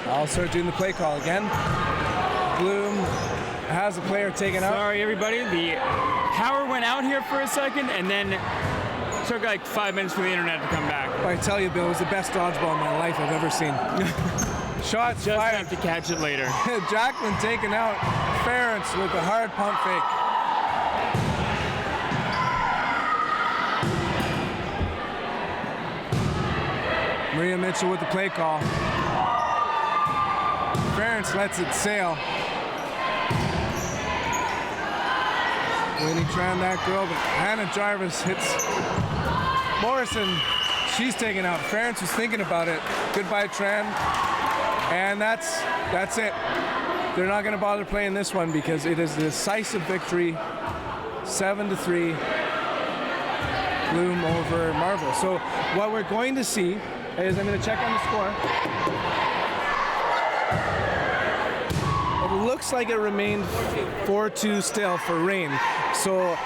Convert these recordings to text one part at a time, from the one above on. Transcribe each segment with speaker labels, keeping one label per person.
Speaker 1: I'll start doing the play call again. Bloom has a player taken out.
Speaker 2: Sorry, everybody. The power went out here for a second, and then took like 5 minutes for the internet to come back.
Speaker 1: I tell you, Bill, it was the best dodgeball in my life I've ever seen. Shots
Speaker 2: Just
Speaker 1: fired.
Speaker 2: have to catch it later.
Speaker 1: Jacqueline taken out. Ference with a hard pump fake. Maria Mitchell with the play call. Ference lets it sail. Winnie Tran, that girl, but Hannah Jarvis hits Morrison. She's taken out. Ference was thinking about it. Goodbye, Tran. And that's it. They're not going to bother playing this one because it is a decisive victory, 7-3, Bloom over Marvel. So what we're going to see is, I'm going to check on the score. It looks like it remained 4-2 still for Rain. So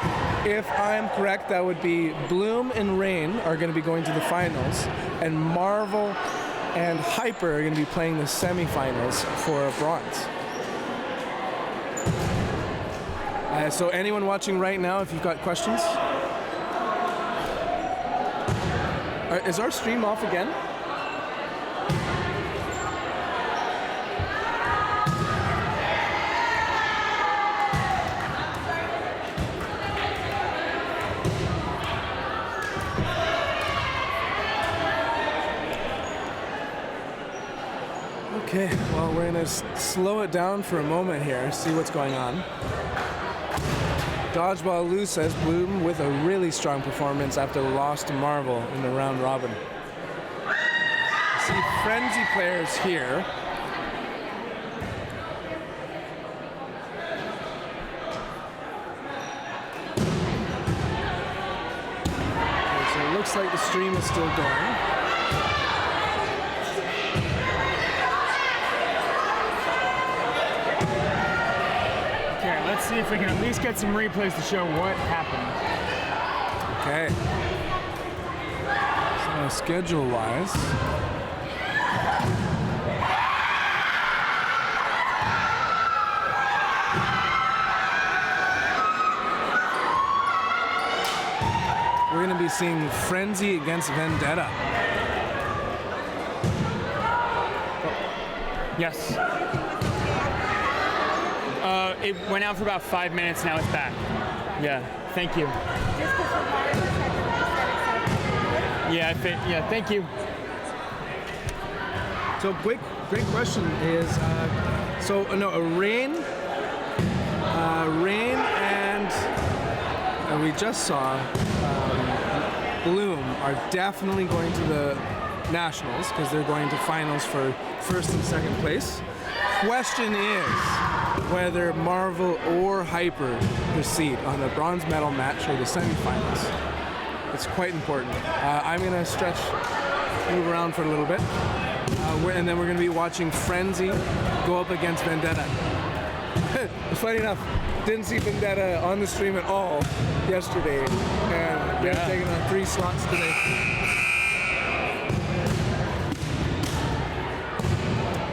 Speaker 1: if I'm correct, that would be Bloom and Rain are going to be going to the finals, and Marvel and Hyper are going to be playing the semifinals for bronze. So anyone watching right now, if you've got questions? Is our stream off again? Okay, well, we're going to slow it down for a moment here, see what's going on. Dodgeball Lou says Bloom with a really strong performance after the loss to Marvel in the round robin. See frenzy players here. Okay, so it looks like the stream is still going.
Speaker 2: Let's see if we can at least get some replays to show what happened.
Speaker 1: Okay. So schedule-wise, we're going to be seeing Frenzy against Vendetta.
Speaker 2: Yes. It went out for about 5 minutes, now it's back. Yeah, thank you. Yeah, thank you.
Speaker 1: So great question is, Rain and we just saw Bloom are definitely going to the Nationals because they're going to finals for first and second place. Question is whether Marvel or Hyper proceed on the bronze medal match or the semifinals. It's quite important. I'm going to move around for a little bit, and then we're going to be watching Frenzy go up against Vendetta. Funny enough, didn't see Vendetta on the stream at all yesterday, and they're taking on 3 slots today.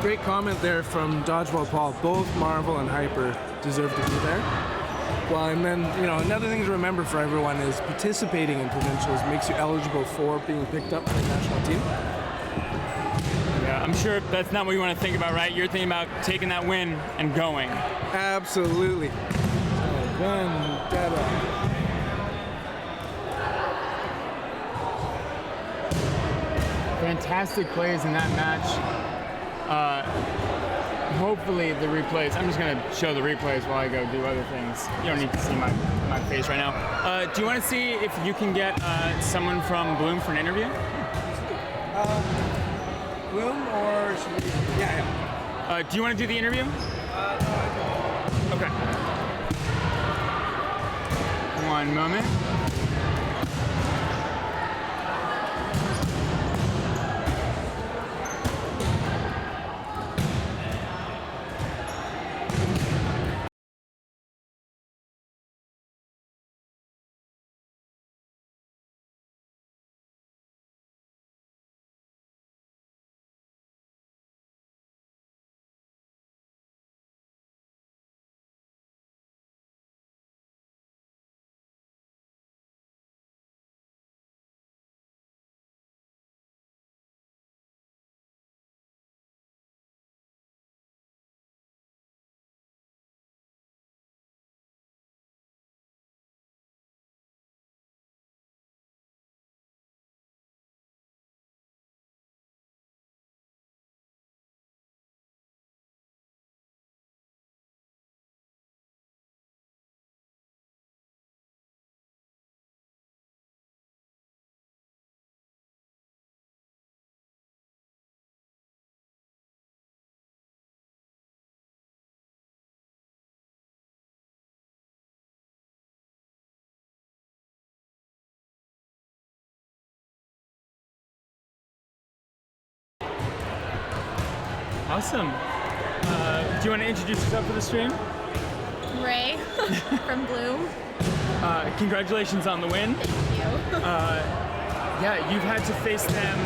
Speaker 1: Great comment there from Dodgeball Paul. Both Marvel and Hyper deserve to be there. Well, and then, another thing to remember for everyone is participating in provincials makes you eligible for being picked up for the national team.
Speaker 2: Yeah, I'm sure that's not what you want to think about, right? You're thinking about taking that win and going.
Speaker 1: Absolutely. Vendetta.
Speaker 2: Fantastic plays in that match. Hopefully the replays, I'm just going to show the replays while I go do other things. You don't need to see my face right now. Do you want to see if you can get someone from Bloom for an interview?
Speaker 1: Bloom or should we? Yeah.
Speaker 2: Do you want to do the interview?
Speaker 1: No, I don't.
Speaker 2: Okay. One moment. Awesome. Do you want to introduce yourself to the stream?
Speaker 3: Ray from Bloom.
Speaker 2: Congratulations on the win.
Speaker 3: Thank you.
Speaker 2: Yeah, you've had to face them.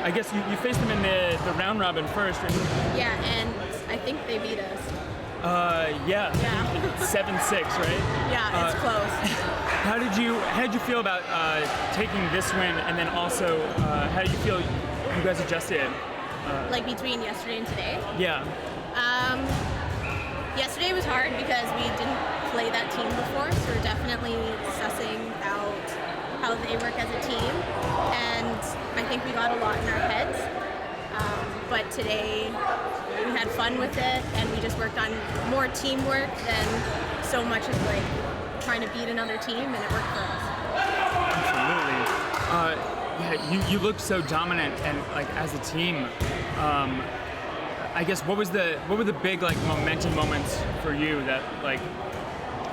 Speaker 2: I guess you faced them in the round robin first, right?
Speaker 3: Yeah, and I think they beat us.
Speaker 2: Yeah.
Speaker 3: Yeah.
Speaker 2: 7-6, right?
Speaker 3: Yeah, it's close.
Speaker 2: How did you feel about taking this win, and then also how do you feel you guys adjusted?
Speaker 3: Like between yesterday and today.
Speaker 2: Yeah.
Speaker 3: Yesterday was hard because we didn't play that team before, so we're definitely sussing out how they work as a team, and I think we got a lot in our heads. But today we had fun with it, and we just worked on more teamwork than so much as like trying to beat another team, and it worked for us.
Speaker 2: Absolutely. Yeah, you looked so dominant, and like as a team. I guess what were the big like momentum moments for you that like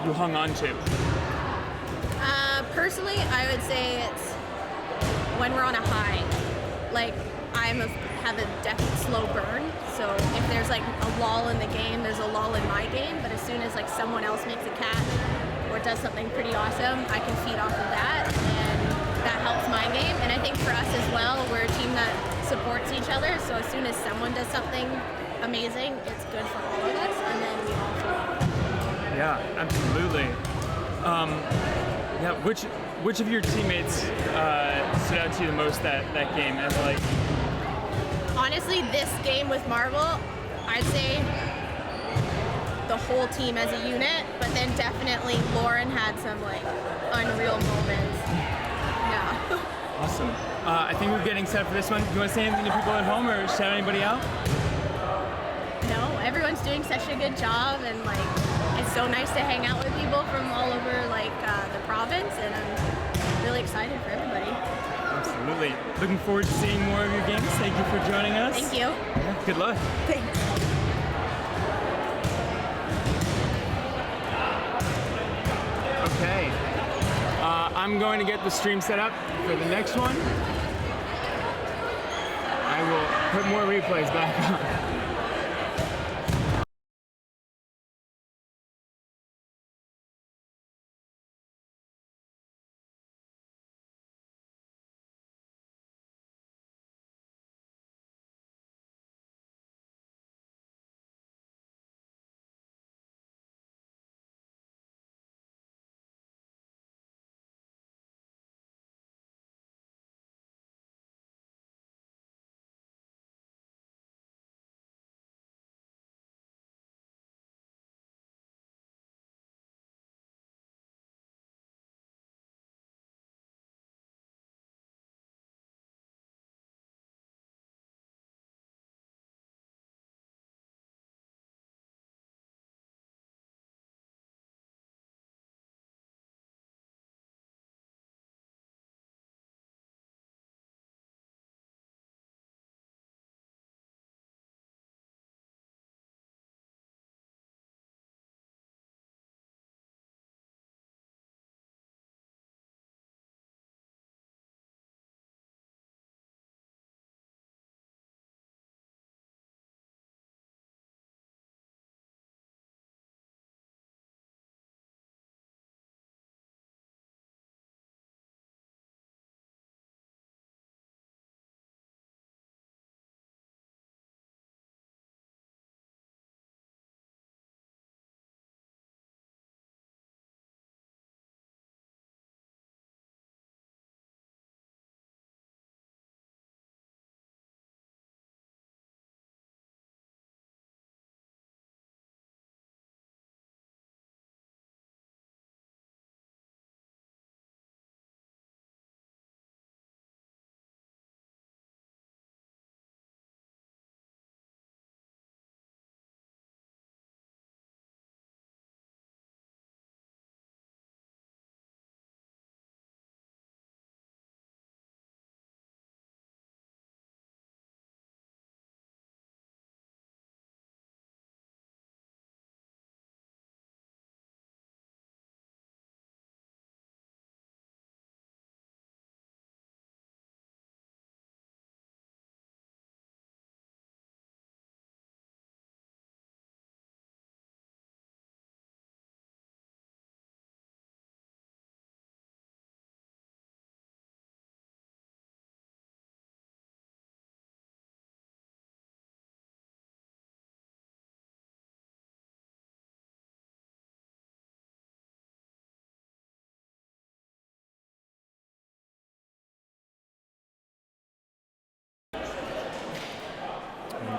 Speaker 2: you hung on to?
Speaker 3: Personally, I would say it's when we're on a high. Like have a definite slow burn. So if there's like a lull in the game, there's a lull in my game. But as soon as like someone else makes a catch or does something pretty awesome, I can feed off of that, and that helps my game. And I think for us as well, we're a team that supports each other. So as soon as someone does something amazing, it's good for all of us, and then we all feel.
Speaker 2: Yeah, absolutely. Yeah, which of your teammates stood out to you the most that game as like?
Speaker 3: Honestly, this game with Marvel, I'd say the whole team as a unit, but then definitely Lauren had some like unreal moments. Yeah.
Speaker 2: Awesome. I think we're getting set for this one. Do you want to say anything to people at home or shout anybody out?
Speaker 3: No, everyone's doing such a good job, and like it's so nice to hang out with people from all over like the province, and I'm really excited for everybody.
Speaker 2: Absolutely. Looking forward to seeing more of your games. Thank you for joining us.
Speaker 3: Thank you.
Speaker 2: Yeah, good luck.
Speaker 3: Thanks.
Speaker 2: Okay. I'm going to get the stream set up for the next one. I will put more replays back on.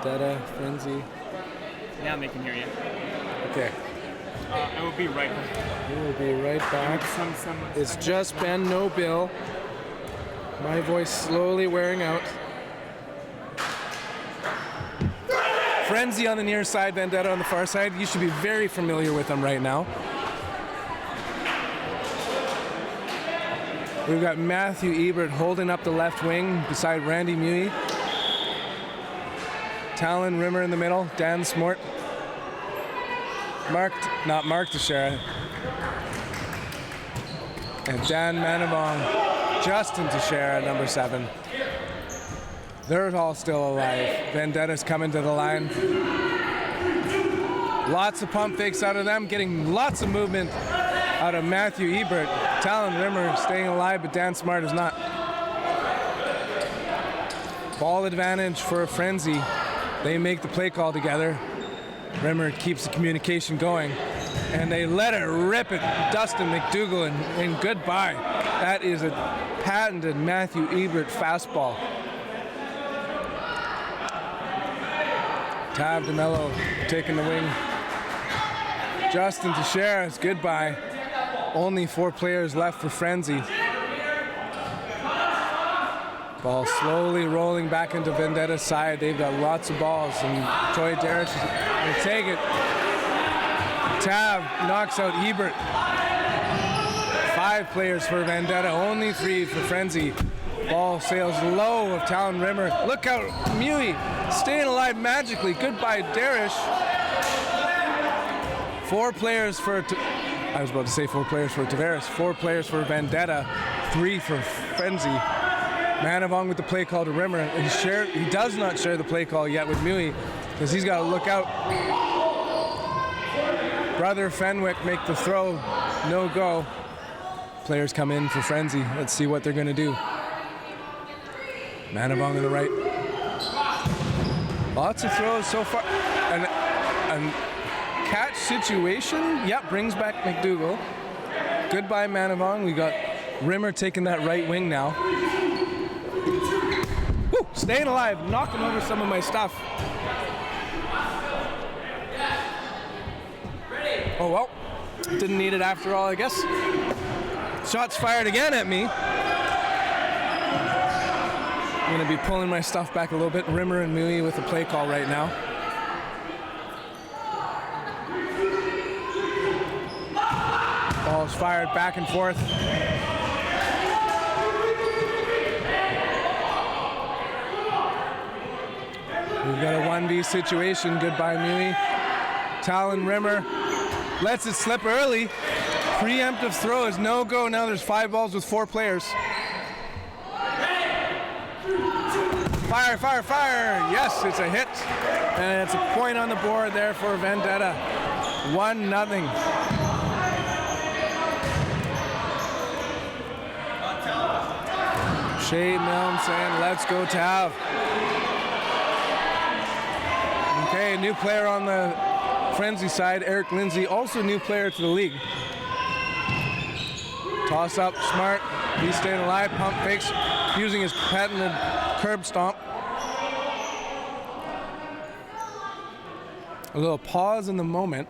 Speaker 1: Vendetta, Frenzy.
Speaker 2: Now they can hear you.
Speaker 1: Okay.
Speaker 2: I will be right back.
Speaker 1: We'll be right back. It's just Ben, no Bill. My voice slowly wearing out. Frenzy on the near side, Vendetta on the far side. You should be very familiar with them right now. We've got Matthew Ebert holding up the left wing beside Randy Mui. Talon Rimmer in the middle, Dan Smort. Not Mark Teixeira. And Dan Manavong, Justin Teixeira, number 7. They're all still alive. Vendetta's coming to the line. Lots of pump fakes out of them, getting lots of movement out of Matthew Ebert. Talon Rimmer staying alive, but Dan Smart is not. Ball advantage for a Frenzy. They make the play call together. Rimmer keeps the communication going, and they let it rip at Dustin McDougall, and goodbye. That is a patented Matthew Ebert fastball. Tav DeMello taking the wing. Justin Teixeira's goodbye. Only 4 players left for Frenzy. Ball slowly rolling back into Vendetta's side. They've got lots of balls, and Troy Darish will take it. Tav knocks out Ebert. 5 players for Vendetta, only 3 for Frenzy. Ball sails low of Talon Rimmer. Look out, Mui staying alive magically. Goodbye, Darish. 4 players for, I was about to say 4 players for Tavares. 4 players for Vendetta, 3 for Frenzy. Manavong with the play call to Rimmer. He does not share the play call yet with Mui because he's got to look out. Brother Fenwick make the throw, no go. Players come in for Frenzy. Let's see what they're going to do. Manavong on the right. Lots of throws so far. And catch situation, yep, brings back McDougall. Goodbye, Manavong. We got Rimmer taking that right wing now. Woo, staying alive, knocking over some of my stuff. Oh well, didn't need it after all, I guess. Shots fired again at me. I'm gonna be pulling my stuff back a little bit. Rimmer and Mui with the play call right now. Ball's fired back and forth. We've got a 1v situation. Goodbye, Mui. Talon Rimmer lets it slip early. Preemptive throw is no go. Now there's 5 balls with 4 players. Fire, fire, fire. Yes, it's a hit. And it's a point on the board there for Vendetta. 1-0. Shane Milne saying, let's go Tav. Okay, a new player on the Frenzy side, Eric Lindsay, also a new player to the league. Toss up, Smart, he's staying alive, pump fakes, using his patented curb stomp. A little pause in the moment.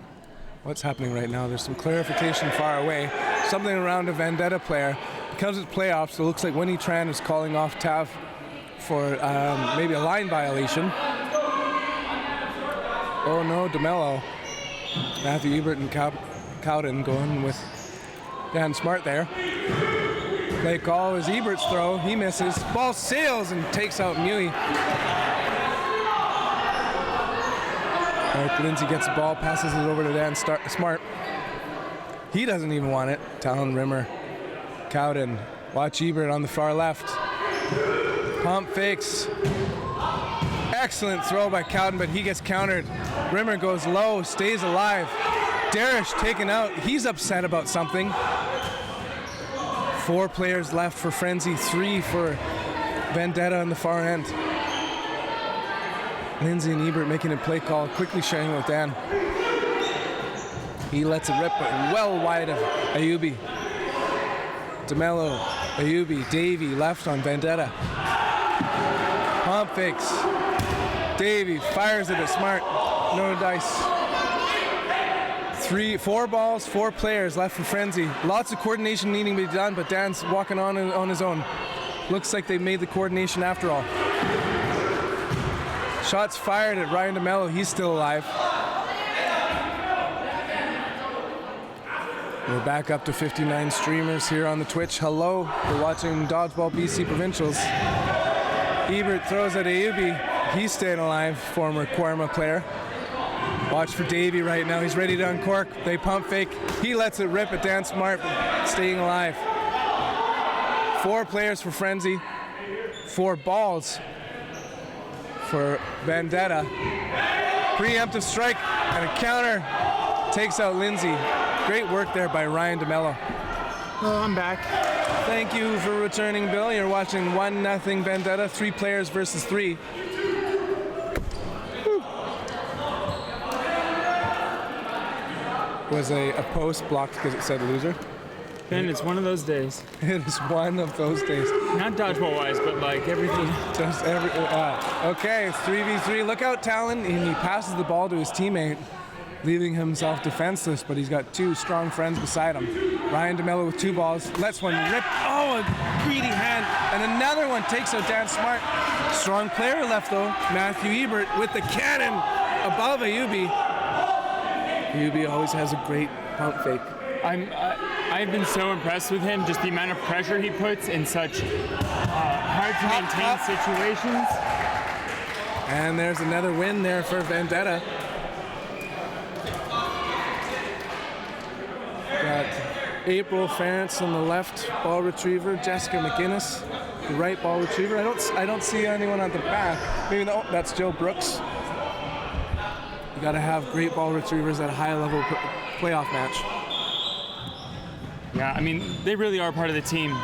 Speaker 1: What's happening right now? There's some clarification far away. Something around a Vendetta player. Because it's playoffs, it looks like Winnie Tran is calling off Tav for maybe a line violation. Oh no, DeMello. Matthew Ebert and Cowden going with Dan Smart there. Play call is Ebert's throw. He misses. Ball sails and takes out Mui. Eric Lindsay gets the ball, passes it over to Dan Smart. He doesn't even want it. Talon Rimmer. Cowden. Watch Ebert on the far left. Pump fakes. Excellent throw by Cowden, but he gets countered. Rimmer goes low, stays alive. Darish taken out. He's upset about something. 4 players left for Frenzy, 3 for Vendetta on the far end. Lindsay and Ebert making a play call, quickly sharing it with Dan. He lets it rip, but well wide of Ayubi. DeMello, Ayubi, Davey left on Vendetta. Pump fakes. Davey fires it at Smart. No dice. 4 balls, 4 players left for Frenzy. Lots of coordination needing to be done, but Dan's walking on his own. Looks like they made the coordination after all. Shots fired at Ryan DeMello. He's still alive. We're back up to 59 streamers here on the Twitch. Hello, we're watching Dodgeball BC Provincials. Ebert throws at Ayubi. He's staying alive, former Quarma player. Watch for Davey right now. He's ready to uncork. They pump fake. He lets it rip at Dan Smart, staying alive. 4 players for Frenzy. 4 balls for Vendetta. Preemptive strike and a counter takes out Lindsay. Great work there by Ryan DeMello.
Speaker 2: Oh, I'm back.
Speaker 1: Thank you for returning, Bill. You're watching 1-0 Vendetta, 3 players versus 3. Was a post blocked because it said loser.
Speaker 2: Ben, it's one of those days.
Speaker 1: It is one of those days.
Speaker 2: Not dodgeball wise, but like everything.
Speaker 1: Just okay, it's 3v3. Look out, Talon. And he passes the ball to his teammate, leaving himself defenseless, but he's got 2 strong friends beside him. Ryan DeMello with 2 balls. Lets one rip. Oh, a greedy hand. And another one takes out Dan Smart. Strong player left, though. Matthew Ebert with the cannon above Ayubi. Ayubi always has a great pump fake.
Speaker 2: I've been so impressed with him, just the amount of pressure he puts in such hard to maintain situations.
Speaker 1: And there's another win there for Vendetta. Got April Ferentz on the left ball retriever, Jessica McGinnis, the right ball retriever. I don't see anyone at the back. Maybe that's Joe Brooks. You got to have great ball retrievers at a high level playoff match.
Speaker 2: Yeah, I mean, they really are part of the team.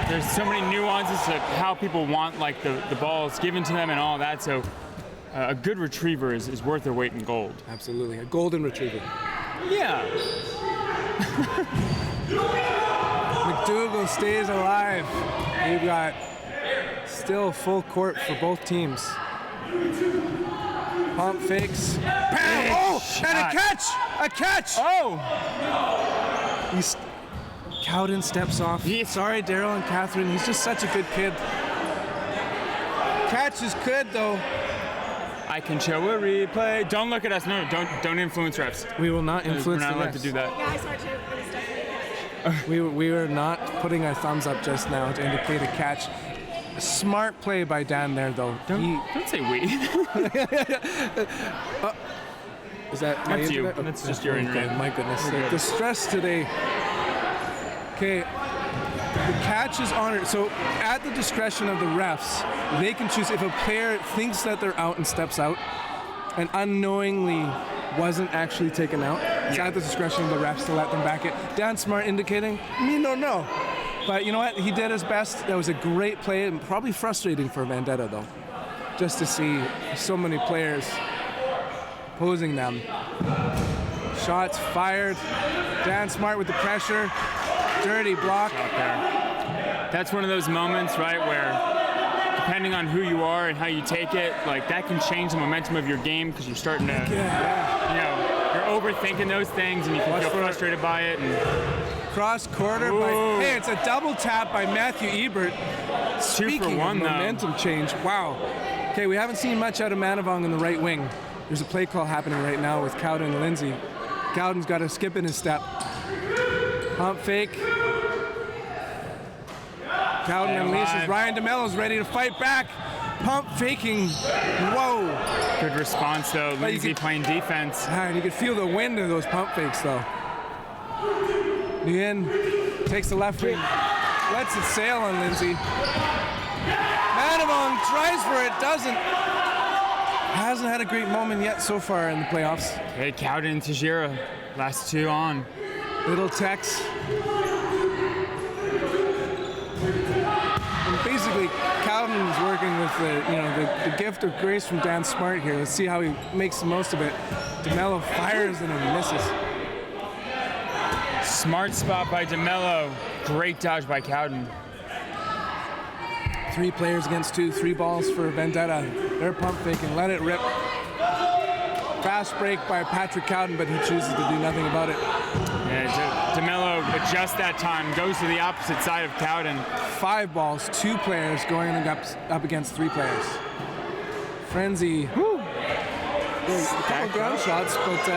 Speaker 2: There's so many nuances to how people want like the balls given to them and all that, so a good retriever is worth their weight in gold.
Speaker 1: Absolutely, a golden retriever.
Speaker 2: Yeah.
Speaker 1: McDougal stays alive. We've got still full court for both teams. Pump fakes. Bam! Oh,
Speaker 2: shot.
Speaker 1: And a catch! A catch!
Speaker 2: Oh!
Speaker 1: Cowden steps off. Sorry, Daryl and Catherine. He's just such a good kid. Catch is good, though.
Speaker 2: I can show a replay. Don't look at us. No, don't influence refs.
Speaker 1: We will not influence
Speaker 2: We're not
Speaker 1: the
Speaker 2: allowed to
Speaker 1: refs.
Speaker 2: do that.
Speaker 3: Yeah, I saw it too. It was definitely a catch.
Speaker 1: We are not putting our thumbs up just now to indicate a catch. Smart play by Dan there, though.
Speaker 2: Don't say we.
Speaker 1: Is that my
Speaker 2: That's you.
Speaker 1: internet?
Speaker 2: That's just your internet.
Speaker 1: My goodness. The stress today. Okay. The catch is honored. So at the discretion of the refs, they can choose if a player thinks that they're out and steps out and unknowingly wasn't actually taken out. It's at the discretion of the refs to let them back it. Dan Smart indicating, me no. But you know what? He did his best. That was a great play and probably frustrating for Vendetta, though. Just to see so many players opposing them. Shots fired. Dan Smart with the pressure. Dirty block.
Speaker 2: Out there. That's one of those moments, right, where depending on who you are and how you take it, like that can change the momentum of your game because you're starting to, you're overthinking those things and you can feel frustrated by it. And
Speaker 1: cross quarter by, hey, it's a double tap by Matthew Ebert. Speaking of momentum change, wow. Okay, we haven't seen much out of Manavong in the right wing. There's a play call happening right now with Cowden and Lindsay. Cowden's got a skip in his step. Pump fake. Cowden unleashes. Ryan DeMello's ready to fight back. Pump faking. Whoa.
Speaker 2: Good response though. Lindsay playing defense.
Speaker 1: And you can feel the wind of those pump fakes though. Nguyen takes the left wing. Lets it sail on Lindsay. Manavong tries for it, doesn't. Hasn't had a great moment yet so far in the playoffs.
Speaker 2: Hey, Cowden and Tajira, last 2 on.
Speaker 1: Little Tex. And basically, Cowden's working with the gift of grace from Dan Smart here. Let's see how he makes the most of it. DeMello fires and it misses.
Speaker 2: Smart spot by DeMello. Great dodge by Cowden.
Speaker 1: 3 players against 2, 3 balls for Vendetta. They're pump faking, let it rip. Fast break by Patrick Cowden, but he chooses to do nothing about it.
Speaker 2: Yeah, DeMello adjusts that time, goes to the opposite side of Cowden.
Speaker 1: 5 balls, 2 players going up against 3 players. Frenzy, whoo! A couple ground shots, but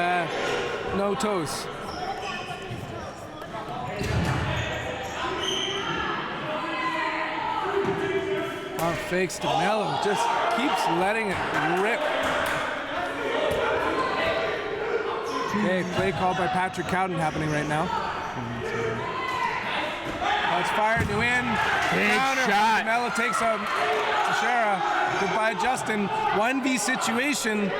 Speaker 1: no toes. Fakes DeMello, just keeps letting it rip. Okay, play call by Patrick Cowden happening right now. That's fired, new in.
Speaker 2: Big
Speaker 1: Counter.
Speaker 2: shot.
Speaker 1: DeMello takes out Teixeira. Goodbye, Justin. 1v situation.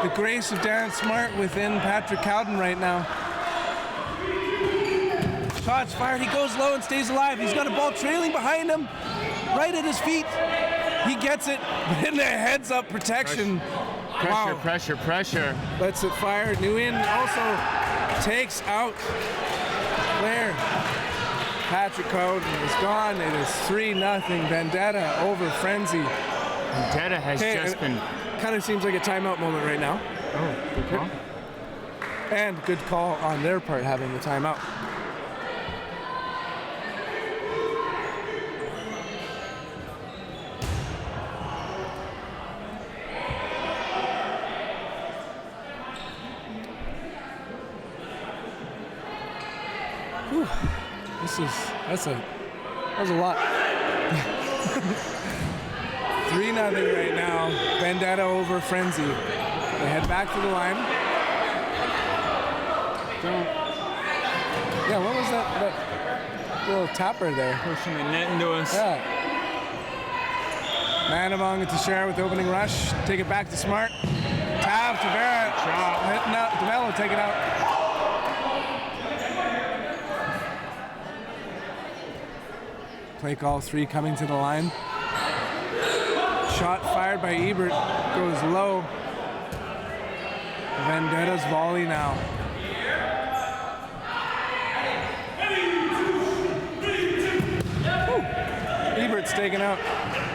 Speaker 1: The grace of Darren Smart within Patrick Cowden right now. Shots fired. He goes low and stays alive. He's got a ball trailing behind him, right at his feet. He gets it in the heads-up protection.
Speaker 2: Pressure,
Speaker 1: Wow.
Speaker 2: pressure, pressure.
Speaker 1: Lets it fire. New in also takes out Blair. Patrick Cowden is gone. It is 3-0 Vendetta over Frenzy.
Speaker 2: Vendetta has just been...
Speaker 1: Kind of seems like a timeout moment right now.
Speaker 2: Oh, good call.
Speaker 1: And good call on their part having the timeout. Whew. That was a lot. 3-0 right now. Vendetta over Frenzy. They head back to the line. Yeah, what was that little tapper there?
Speaker 2: Pushing the net into us.
Speaker 1: Yeah. Manavong and Teixeira with the opening rush. Take it back to Smart. Tav, Tavera. Hitting out. DeMello take it out. Play call 3 coming to the line. Shot fired by Ebert. Goes low. Vendetta's volley now. Woo. Ebert's taken out.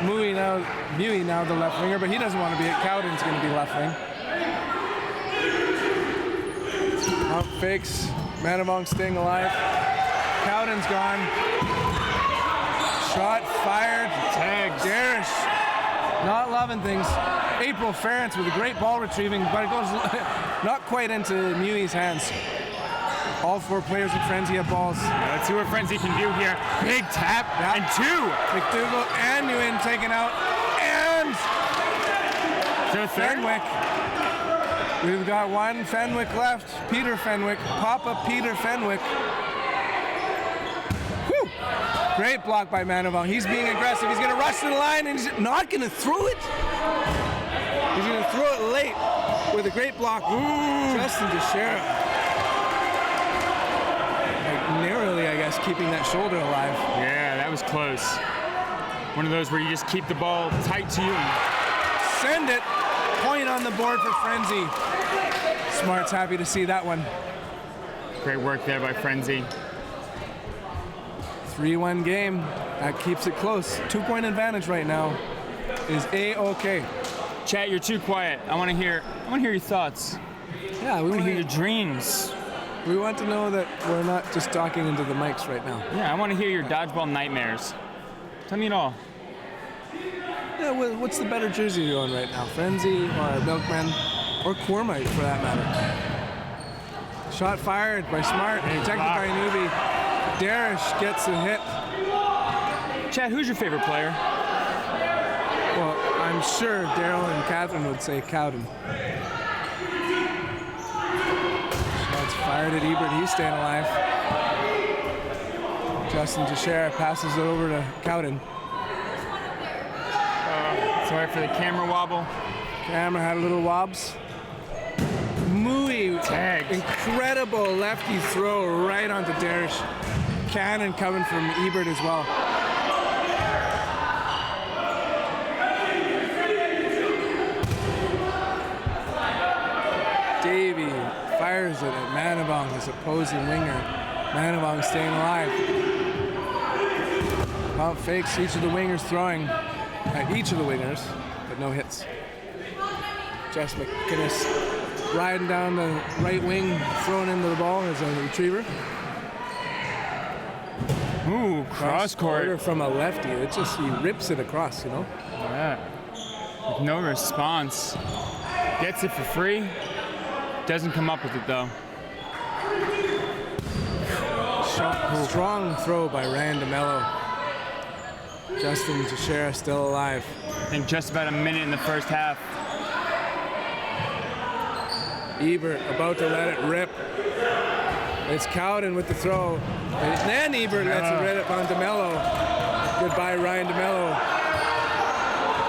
Speaker 1: Mui now the left winger, but he doesn't want to be it. Cowden's going to be left wing. Out fakes. Manavong staying alive. Cowden's gone. Shot fired.
Speaker 2: Tags.
Speaker 1: Darish not loving things. April Ferentz with a great ball retrieving, but it goes not quite into Mui's hands. All 4 players in Frenzy have balls.
Speaker 2: Let's see what Frenzy can do here. Big tap and 2.
Speaker 1: McDougall and Nguyen taken out. And Fenwick. We've got one Fenwick left. Peter Fenwick. Papa Peter Fenwick. Whew. Great block by Manavong. He's being aggressive. He's going to rush to the line, and he's not going to throw it. He's going to throw it late with a great block. Ooh. Justin Teixeira. Narrowly, I guess, keeping that shoulder alive.
Speaker 2: Yeah, that was close. One of those where you just keep the ball tight to you.
Speaker 1: Send it. Point on the board for Frenzy. Smart's happy to see that one.
Speaker 2: Great work there by Frenzy.
Speaker 1: 3-1 game. That keeps it close. 2-point advantage right now is A-OK.
Speaker 2: Chat, you're too quiet. I want to hear your thoughts.
Speaker 1: Yeah,
Speaker 2: I
Speaker 1: we
Speaker 2: want to hear your
Speaker 1: want
Speaker 2: dreams.
Speaker 1: to know that we're not just talking into the mics right now.
Speaker 2: Yeah, I want to hear your dodgeball nightmares. Tell me it all.
Speaker 1: Yeah, what's the better jersey you're on right now? Frenzy or Milkman or Cormite for that matter? Shot fired by Smart, protected by Newbie. Darish gets a hit.
Speaker 2: Chad, who's your favorite player?
Speaker 1: Well, I'm sure Daryl and Catherine would say Cowden. Shots fired at Ebert. He's staying alive. Justin Teixeira passes it over to Cowden.
Speaker 2: Sorry for the camera wobble.
Speaker 1: Camera had a little wobs. Mui,
Speaker 2: Tagged.
Speaker 1: incredible lefty throw right onto Darish. Cannon coming from Ebert as well. Davey fires it at Manavong, his opposing winger. Manavong staying alive. Pump fakes each of the wingers throwing. at each of the wingers, but no hits. Jess McGinnis riding down the right wing, throwing into the ball as a retriever.
Speaker 2: Ooh, cross court.
Speaker 1: From a lefty. It just, he rips it across, you know?
Speaker 2: Yeah. With no response. Gets it for free. Doesn't come up with it though.
Speaker 1: Strong throw by Ryan DeMello. Justin Teixeira still alive.
Speaker 2: I think just about a minute in the first half.
Speaker 1: Ebert about to let it rip. It's Cowden with the throw. And then Ebert lets it rip on DeMello. Goodbye, Ryan DeMello.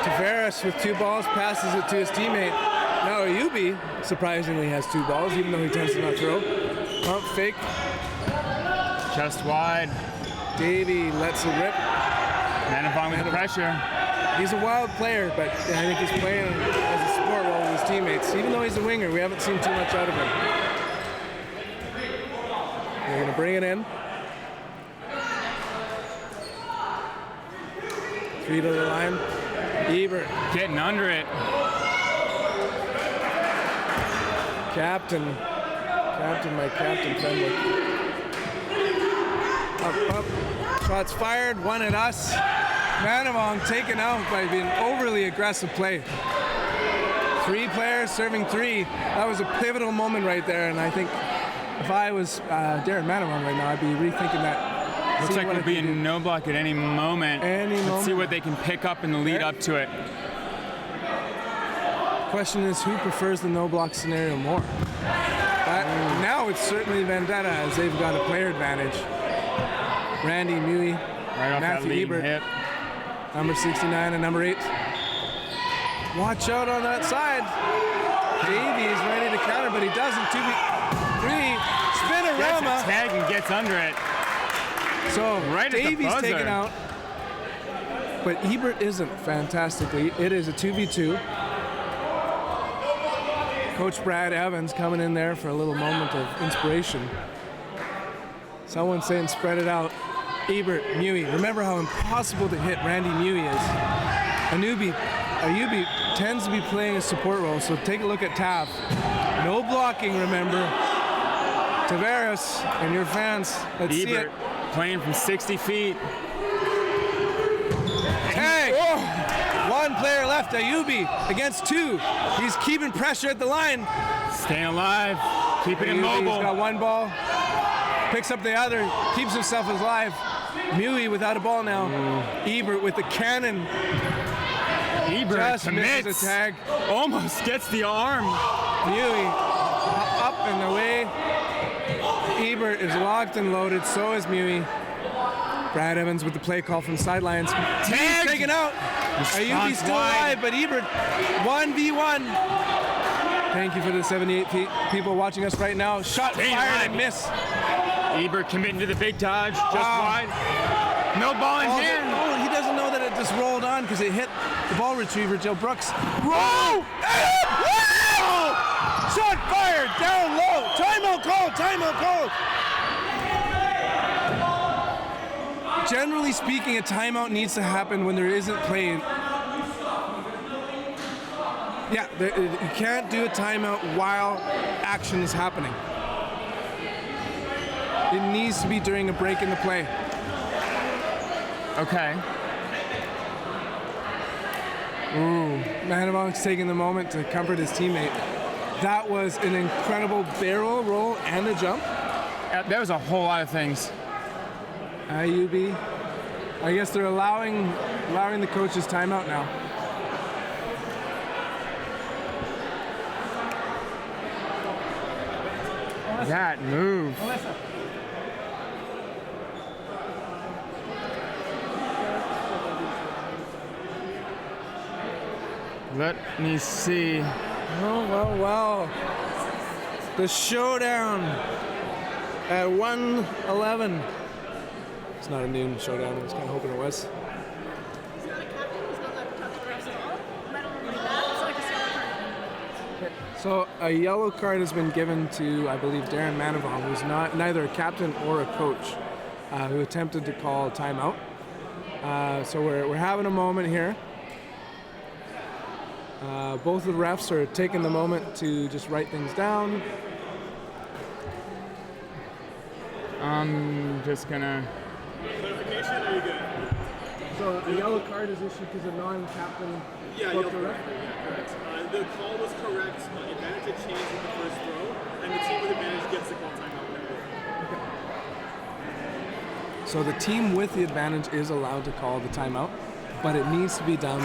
Speaker 1: Tavares with 2 balls passes it to his teammate. Now Ayubi surprisingly has 2 balls, even though he tends to not throw. Pump fake.
Speaker 2: Just wide.
Speaker 1: Davey lets it rip.
Speaker 2: Manavong with the pressure.
Speaker 1: He's a wild player, but I think he's playing as a support role with his teammates. Even though he's a winger, we haven't seen too much out of him. They're going to bring it in. 3 to the line. Ebert.
Speaker 2: Getting under it.
Speaker 1: Captain, my captain friendly. Up. Shots fired, 1 at us. Manavong taken out by being overly aggressive play. 3 players serving 3. That was a pivotal moment right there, and I think if I was Darren Manavong right now, I'd be rethinking that.
Speaker 2: Looks like we'll be in no block at any moment. Let's see what they can pick up in the lead up to it.
Speaker 1: Question is, who prefers the no block scenario more? Now it's certainly Vendetta, as they've got a player advantage. Randy Mui,
Speaker 2: Right off
Speaker 1: Matthew
Speaker 2: that
Speaker 1: Ebert,
Speaker 2: hit.
Speaker 1: number 69 and number 8. Watch out on that side. Davey is ready to counter, but he doesn't. 2v3, spinorama.
Speaker 2: Gets a tag and gets under it.
Speaker 1: So
Speaker 2: right
Speaker 1: Davey's taken out, but Ebert isn't fantastically. It is a 2v2. Coach Brad Evans coming in there for a little moment of inspiration. Someone saying spread it out. Ebert, Mui. Remember how impossible to hit Randy Mui is. Ayubi tends to be playing a support role, so take a look at Tav. No blocking, remember. Tavares and your fans, let's see it.
Speaker 2: Playing from 60 feet.
Speaker 1: Tag! Oh. 1 player left, Ayubi against 2. He's keeping pressure at the line.
Speaker 2: Staying alive, keeping him
Speaker 1: Ayubi's
Speaker 2: mobile.
Speaker 1: got 1 ball, picks up the other, keeps himself alive. Mui without a ball now. Ebert with the cannon.
Speaker 2: Ebert
Speaker 1: Just
Speaker 2: commits.
Speaker 1: misses a tag.
Speaker 2: Almost gets the arm.
Speaker 1: Mui up and away. Ebert is locked and loaded, so is Mui. Brad Evans with the play call from sidelines.
Speaker 2: Tagged.
Speaker 1: Taken out. Ayubi's still alive, but Ebert 1v1. Thank you for the 78 people watching us right now. Shot fired and miss.
Speaker 2: Ebert committing to the big dodge, just wide. No ball in hand.
Speaker 1: Oh, he doesn't know that it just rolled on because it hit the ball retriever, Joe Brooks.
Speaker 2: Whoa!
Speaker 1: Shot fired, down low. Timeout call. Generally speaking, a timeout needs to happen when there isn't play. Yeah, you can't do a timeout while action is happening. It needs to be during a break in the play.
Speaker 2: Okay.
Speaker 1: Manavong's taking the moment to comfort his teammate. That was an incredible barrel roll and a jump.
Speaker 2: That was a whole lot of things.
Speaker 1: Ayubi. I guess they're allowing the coaches timeout now.
Speaker 2: That move. Let me see.
Speaker 1: Oh, well. The showdown at 1:11. It's not a noon showdown. I was kind of hoping it was.
Speaker 3: He's not a captain. He's not allowed to talk to the refs at all. I don't really that. It's like a silver card.
Speaker 1: So a yellow card has been given to, I believe, Darren Manavong, who's neither a captain or a coach, who attempted to call timeout. So we're having a moment here. Both of the refs are taking the moment to just write things down.
Speaker 2: I'm just gonna.
Speaker 4: Clarification, or are you good?
Speaker 1: So a yellow card is issued because a non-captain spoke to a referee.
Speaker 4: Correct. The call was correct. Advantage changed with the first throw, and the team with advantage gets the call timeout.
Speaker 1: So the team with the advantage is allowed to call the timeout, but it needs to be done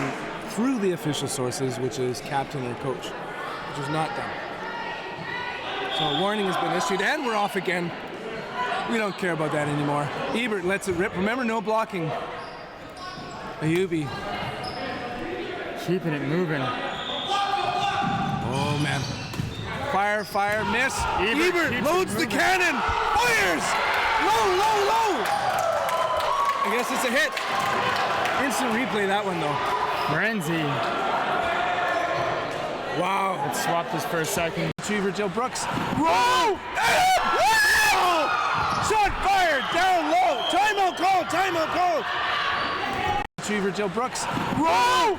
Speaker 1: through the official sources, which is captain or coach, which is not done. So a warning has been issued, and we're off again. We don't care about that anymore. Ebert lets it rip. Remember, no blocking. Ayubi.
Speaker 2: Keeping it moving.
Speaker 1: Oh, man. Fire, fire, miss. Ebert
Speaker 2: keeps
Speaker 1: loads
Speaker 2: it
Speaker 1: the
Speaker 2: moving.
Speaker 1: cannon. Fires. Low, low, low. I guess it's a hit. Instant replay, that one, though.
Speaker 2: Frenzy.
Speaker 1: Wow.
Speaker 2: It swapped us for a second.
Speaker 1: Retriever Joe Brooks. Roll! Shot fired! Down low! Timeout call! Timeout call! Retriever Joe Brooks. Roll!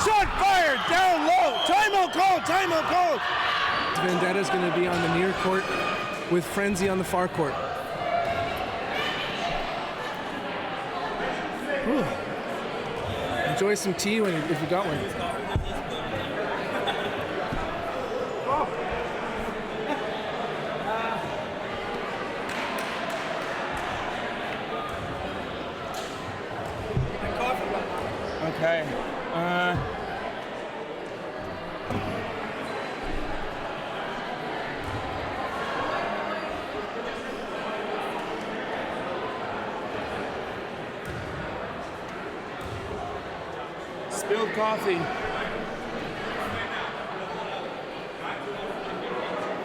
Speaker 1: Shot fired! Down low! Timeout call! Timeout call! Vendetta's going to be on the near court with Frenzy on the far court. Whew. Enjoy some tea if you got one.
Speaker 2: Okay. Spilled coffee.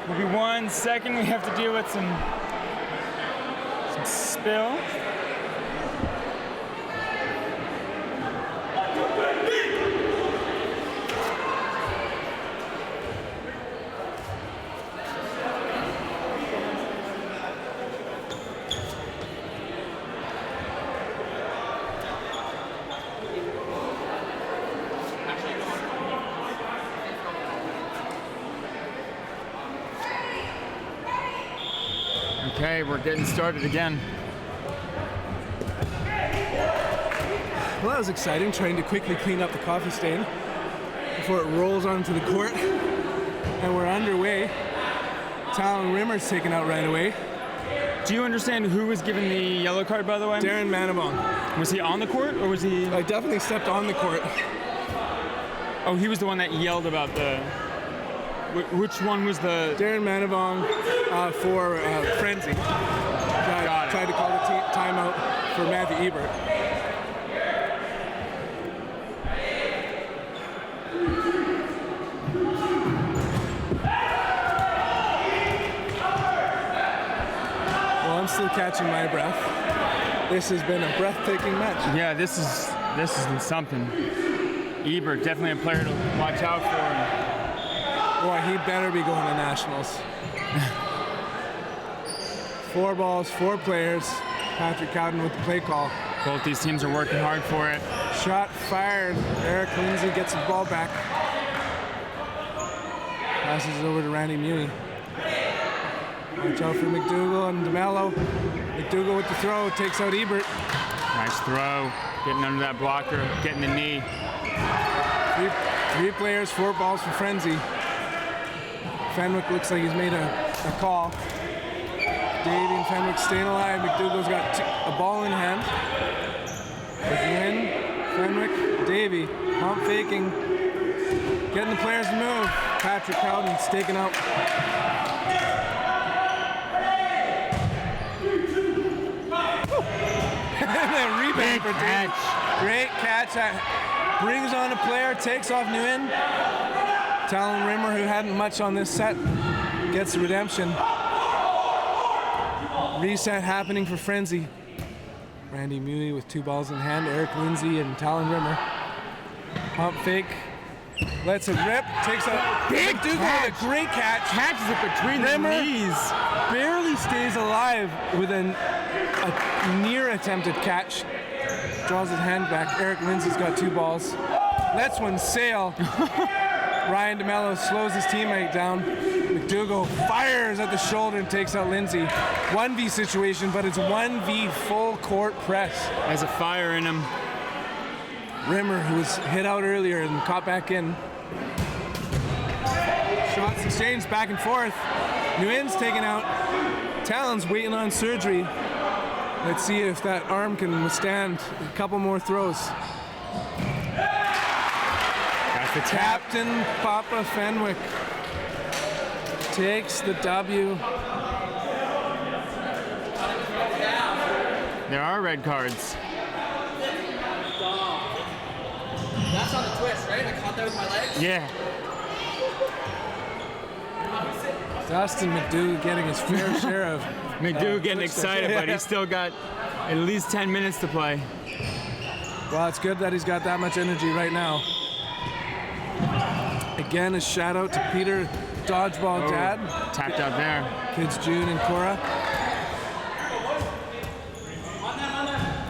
Speaker 2: Will be 1 second. We have to deal with some spill. Okay, we're getting started again.
Speaker 1: Well, that was exciting, trying to quickly clean up the coffee stain before it rolls onto the court. And we're underway. Talon Rimmer's taken out right away.
Speaker 2: Do you understand who was given the yellow card, by the way?
Speaker 1: Darren Manabong.
Speaker 2: Was he on the court, or was he?
Speaker 1: I definitely stepped on the court.
Speaker 2: Oh, he was the one that yelled about the. Which one was the?
Speaker 1: Darren Manabong for Frenzy.
Speaker 2: Got it.
Speaker 1: Tried to call the timeout for Matthew Ebert. Well, I'm still catching my breath. This has been a breathtaking match.
Speaker 2: Yeah, this is something. Ebert, definitely a player to watch out for.
Speaker 1: Boy, he better be going to nationals. 4 balls, 4 players. Patrick Cowden with the play call.
Speaker 2: Both these teams are working hard for it.
Speaker 1: Shot fired. Eric Lindsay gets his ball back. Passes it over to Randy Muni. Watch out for McDougall and DeMello. McDougall with the throw, takes out Ebert.
Speaker 2: Nice throw. Getting under that blocker, getting the knee.
Speaker 1: 3 players, 4 balls for Frenzy. Fenwick looks like he's made a call. Davey and Fenwick staying alive. McDougall's got a ball in hand. Again, Fenwick, Davey, pump faking. Getting the players to move. Patrick Cowden's taken out. And then rebound for Davey. Great catch. Brings on a player, takes off Nguyen. Talon Rimmer, who hadn't much on this set, gets the redemption. Reset happening for Frenzy. Randy Muni with 2 balls in hand. Eric Lindsay and Talon Rimmer. Pump fake. Lets it rip. Takes a big McDougall with a great catch.
Speaker 2: Catches it between
Speaker 1: Rimmer
Speaker 2: the knees.
Speaker 1: barely stays alive with a near attempted catch. Draws his hand back. Eric Lindsay's got 2 balls. lets one sail. Ryan DeMello slows his teammate down. McDougall fires at the shoulder and takes out Lindsay. 1v situation, but it's 1v full court press.
Speaker 2: Has a fire in him.
Speaker 1: Rimmer, who was hit out earlier and caught back in. Shots exchanged back and forth. Nguyen's taken out. Talon's waiting on surgery. Let's see if that arm can withstand a couple more throws.
Speaker 2: Got the tap.
Speaker 1: Captain Papa Fenwick takes the W.
Speaker 2: There are red cards.
Speaker 5: That's on the twist, right? I caught that with my legs.
Speaker 2: Yeah.
Speaker 1: Dustin McDougall getting his fair share of.
Speaker 2: McDougall getting excited, but he's still got at least 10 minutes to play.
Speaker 1: Well, it's good that he's got that much energy right now. Again, a shout out to Peter, Dodgeball Dad.
Speaker 2: Tapped out there.
Speaker 1: Kids June and Cora.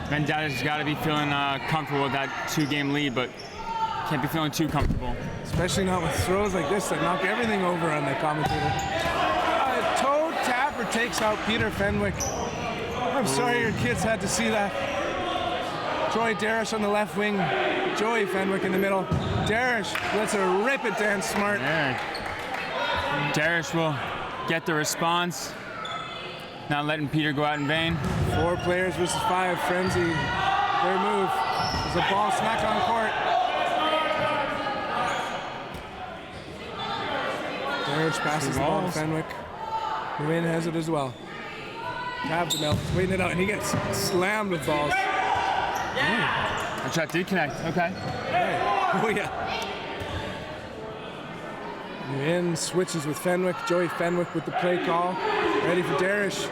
Speaker 2: Vendetta's got to be feeling comfortable with that 2-game lead, but can't be feeling too comfortable.
Speaker 1: Especially not with throws like this that knock everything over on the commentator. Toe tapper takes out Peter Fenwick. I'm sorry your kids had to see that. Troy Darish on the left wing. Joey Fenwick in the middle. Darish lets her rip it Dan Smart.
Speaker 2: Yeah. Darish will get the response. Not letting Peter go out in vain.
Speaker 1: 4 players versus 5. Frenzy. Their move. There's a ball smack on court. Darish passes the ball to Fenwick. Nguyen has it as well. Tabs him out, waiting it out, and he gets slammed with balls.
Speaker 2: That shot did connect. Okay.
Speaker 1: Oh yeah. Nguyen switches with Fenwick. Joey Fenwick with the play call. Ready for Darish.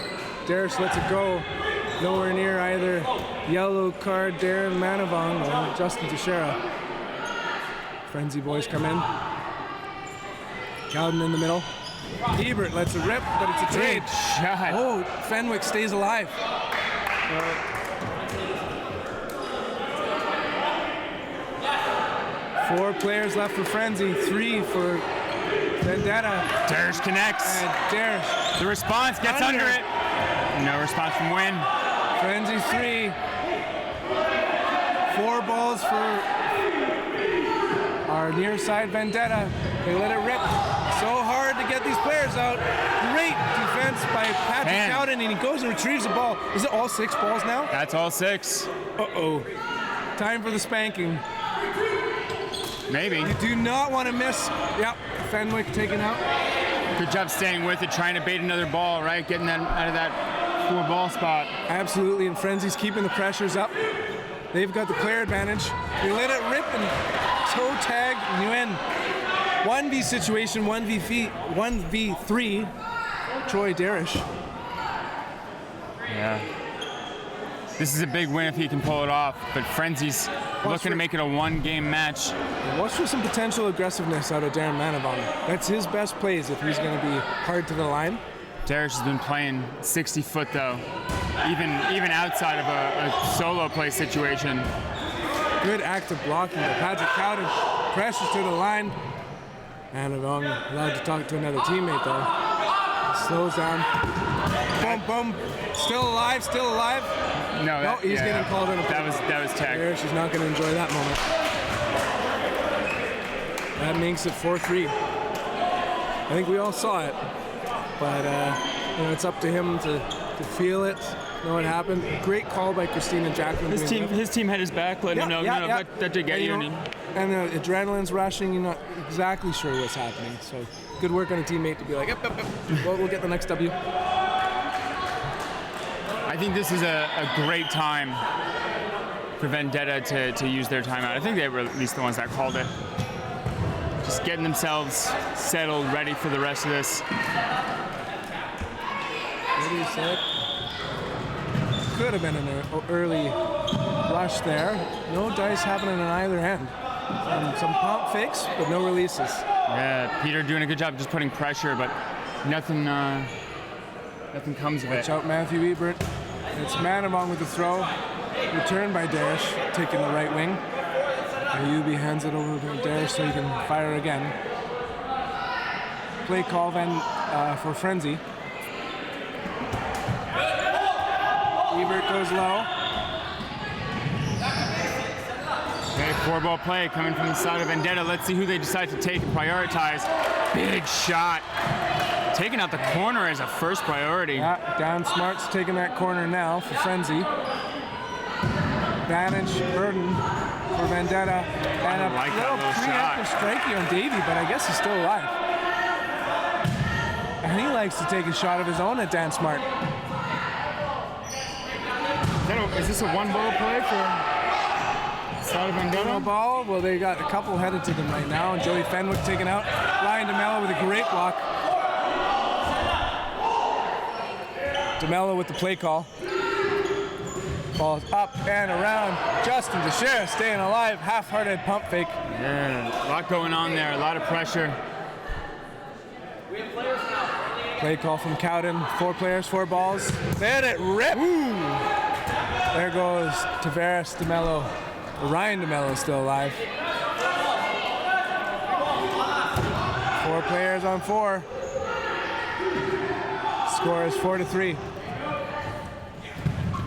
Speaker 1: Darish lets it go. Nowhere near either yellow card Darren Manavong or Justin Teixeira. Frenzy boys come in. Cowden in the middle. Ebert lets it rip, but it's a trade.
Speaker 2: Shot.
Speaker 1: Oh, Fenwick stays alive. 4 players left for Frenzy, 3 for Vendetta.
Speaker 2: Darish connects.
Speaker 1: And Darish.
Speaker 2: The response gets under it. No response from Wynn.
Speaker 1: Frenzy 3. 4 balls for our near side Vendetta. They let it rip. So hard to get these players out. Great defense by Patrick Cowden, and he goes and retrieves the ball. Is it all 6 balls now?
Speaker 2: That's all 6.
Speaker 1: Uh-oh. Time for the spanking.
Speaker 2: Maybe.
Speaker 1: You do not want to miss. Yep, Fenwick taken out.
Speaker 2: Good job staying with it, trying to bait another ball, right? Getting that out of that 4-ball spot.
Speaker 1: Absolutely, and Frenzy's keeping the pressures up. They've got the player advantage. They let it rip and toe tag Nguyen. 1v situation, 1v3. Troy Darish.
Speaker 2: Yeah. This is a big win if he can pull it off, but Frenzy's looking to make it a 1-game match.
Speaker 1: Watch for some potential aggressiveness out of Darren Manavong. That's his best plays if he's going to be hard to the line.
Speaker 2: Darish has been playing 60 foot though, even outside of a solo play situation.
Speaker 1: Good active blocking by Patrick Cowden. Pressures to the line. Manavong allowed to talk to another teammate though. Slows down. Boom, boom. Still alive, still alive.
Speaker 2: No,
Speaker 1: He's getting called in.
Speaker 2: That was tag.
Speaker 1: Darish is not going to enjoy that moment. That makes it 4-3. I think we all saw it, but it's up to him to feel it, know what happened. Great call by Christine and Jacqueline.
Speaker 2: His team had his back, letting him know, that did get you.
Speaker 1: And the adrenaline's rushing. You're not exactly sure what's happening. So good work on a teammate to be like, yep. We'll get the next W.
Speaker 2: I think this is a great time for Vendetta to use their timeout. I think they were at least the ones that called it. Just getting themselves settled, ready for the rest of this.
Speaker 1: Ready, set. Could have been an early rush there. No dice happening on either end. Some pump fakes, but no releases.
Speaker 2: Yeah, Peter doing a good job just putting pressure, but nothing comes of it.
Speaker 1: Watch out, Matthew Ebert. It's Manavong with the throw. Return by Darish, taking the right wing. Ayubi hands it over to Darish so he can fire again. Play call then for Frenzy. Ebert goes low.
Speaker 2: Okay, 4-ball play coming from the side of Vendetta. Let's see who they decide to take and prioritize. Big shot. Taking out the corner as a first priority.
Speaker 1: Yeah, Dan Smart's taking that corner now for Frenzy. Advantage, Burden for Vendetta. And a
Speaker 2: like that little
Speaker 1: preemptive strikey on Davey, but I guess he's still alive. And he likes to take a shot of his own at Dan Smart.
Speaker 2: Is this a 1-ball play for side of Vendetta?
Speaker 1: Ball, well, they got a couple headed to them right now. And Joey Fenwick taken out. Ryan DeMello with a great block. DeMello with the play call. Ball's up and around. Justin Teixeira staying alive. Half-hearted pump fake.
Speaker 2: Yeah, a lot going on there. A lot of pressure.
Speaker 1: Play call from Cowden. 4 players, 4 balls. Let it rip. Ooh. There goes Tavares DeMello. Ryan DeMello is still alive. 4 players on 4. Score is 4-3.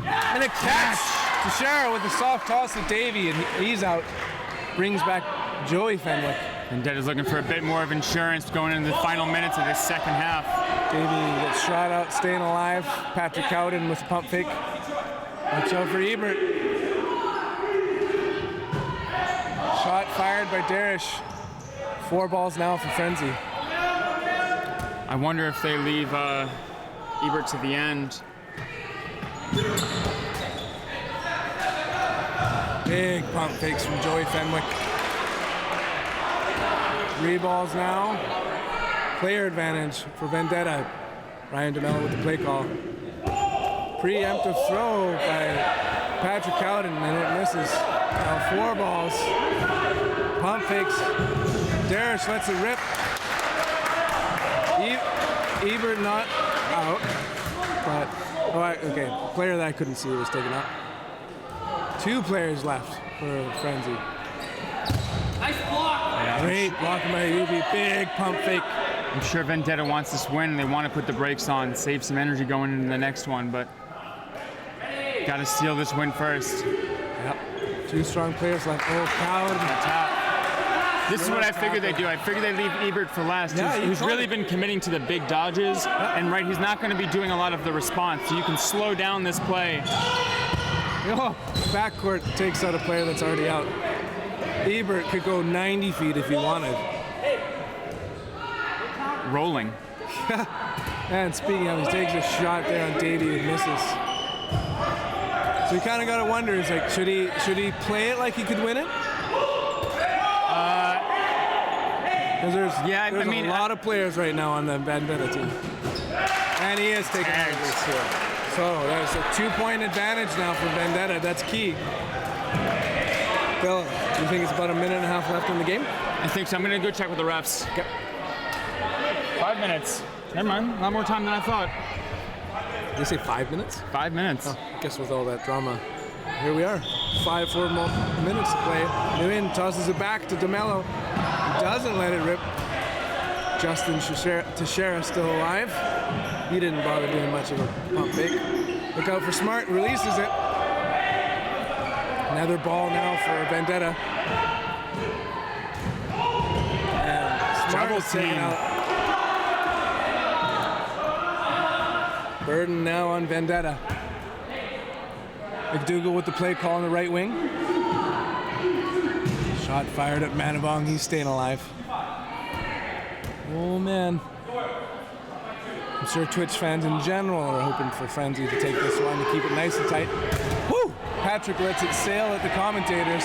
Speaker 1: And a catch! Teixeira with a soft toss to Davey, and he's out. Brings back Joey Fenwick.
Speaker 2: Vendetta's looking for a bit more of insurance going into the final minutes of this second half.
Speaker 1: Davey gets shot out, staying alive. Patrick Cowden with a pump fake. Watch out for Ebert. Shot fired by Darish. 4 balls now for Frenzy.
Speaker 2: I wonder if they leave Ebert to the end.
Speaker 1: Big pump fakes from Joey Fenwick. 3 balls now. Player advantage for Vendetta. Ryan DeMello with the play call. Preemptive throw by Patrick Cowden, and it misses. Now 4 balls. Pump fakes. Darish lets it rip. Ebert not out, but okay. Player that I couldn't see was taken out. 2 players left for Frenzy.
Speaker 5: Nice block.
Speaker 1: Great blocking by Ayubi. Big pump fake.
Speaker 2: I'm sure Vendetta wants this win and they want to put the brakes on, save some energy going into the next one, but got to steal this win first.
Speaker 1: Yep. 2 strong players left. Oh, Cowden.
Speaker 2: This is what I figured they'd do. I figured they'd leave Ebert for last, who's really been committing to the big dodges, and he's not going to be doing a lot of the response, so you can slow down this play.
Speaker 1: Oh, backcourt takes out a player that's already out. Ebert could go 90 feet if he wanted.
Speaker 2: Rolling.
Speaker 1: And speaking of, he takes a shot there on Davey and misses. So you kind of got to wonder, is like, should he play it like he could win it? Because there's a lot of players right now on the Vendetta team. And he is taking this here. So there's a 2-point advantage now for Vendetta. That's key. Bill, do you think it's about a minute and a half left in the game?
Speaker 2: I think so. I'm going to go check with the refs.
Speaker 1: Yep.
Speaker 2: 5 minutes. Never mind. A lot more time than I thought.
Speaker 1: Did you say 5 minutes?
Speaker 2: 5 minutes.
Speaker 1: Oh, I guess with all that drama. Here we are. 4 more minutes to play. Nguyen tosses it back to DeMello. He doesn't let it rip. Justin Teixeira still alive. He didn't bother doing much of a pump fake. Look out for Smart. Releases it. Another ball now for Vendetta. And Smart is taken out. Burden now on Vendetta. McDougal with the play call on the right wing. Shot fired at Manavong. He's staying alive. Oh, man. I'm sure Twitch fans in general are hoping for Frenzy to take this one to keep it nice and tight. Woo! Patrick lets it sail at the commentators.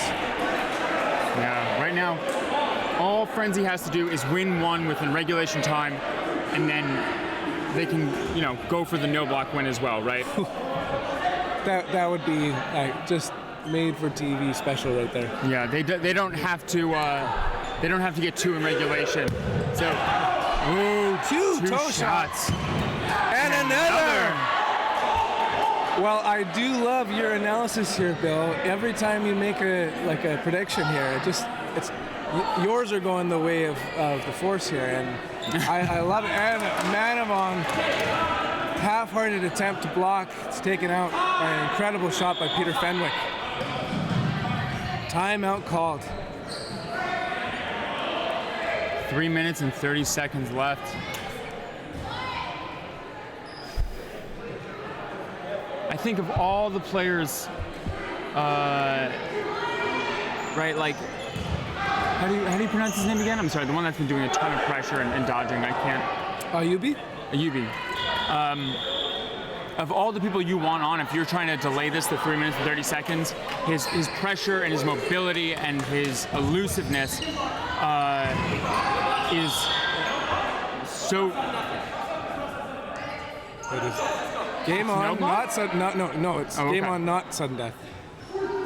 Speaker 2: Yeah, right now, all Frenzy has to do is win one within regulation time, and then they can, go for the no-block win as well, right?
Speaker 1: That would be just made for TV special right there.
Speaker 2: Yeah, they don't have to get 2 in regulation. So,
Speaker 1: two toe shots. And another. Well, I do love your analysis here, Bill. Every time you make a prediction here, yours are going the way of the force here, and I love it. And Manavong, half-hearted attempt to block. It's taken out by an incredible shot by Peter Fenwick. Timeout called.
Speaker 2: 3 minutes and 30 seconds left. I think of all the players, right, like, how do you pronounce his name again? I'm sorry, the one that's been doing a ton of pressure and dodging. I can't.
Speaker 1: Ayubi?
Speaker 2: Ayubi. Of all the people you want on, if you're trying to delay this to 3 minutes and 30 seconds, his pressure and his mobility and his elusiveness is so.
Speaker 1: Game on, not sudden. No, it's game on, not sudden death.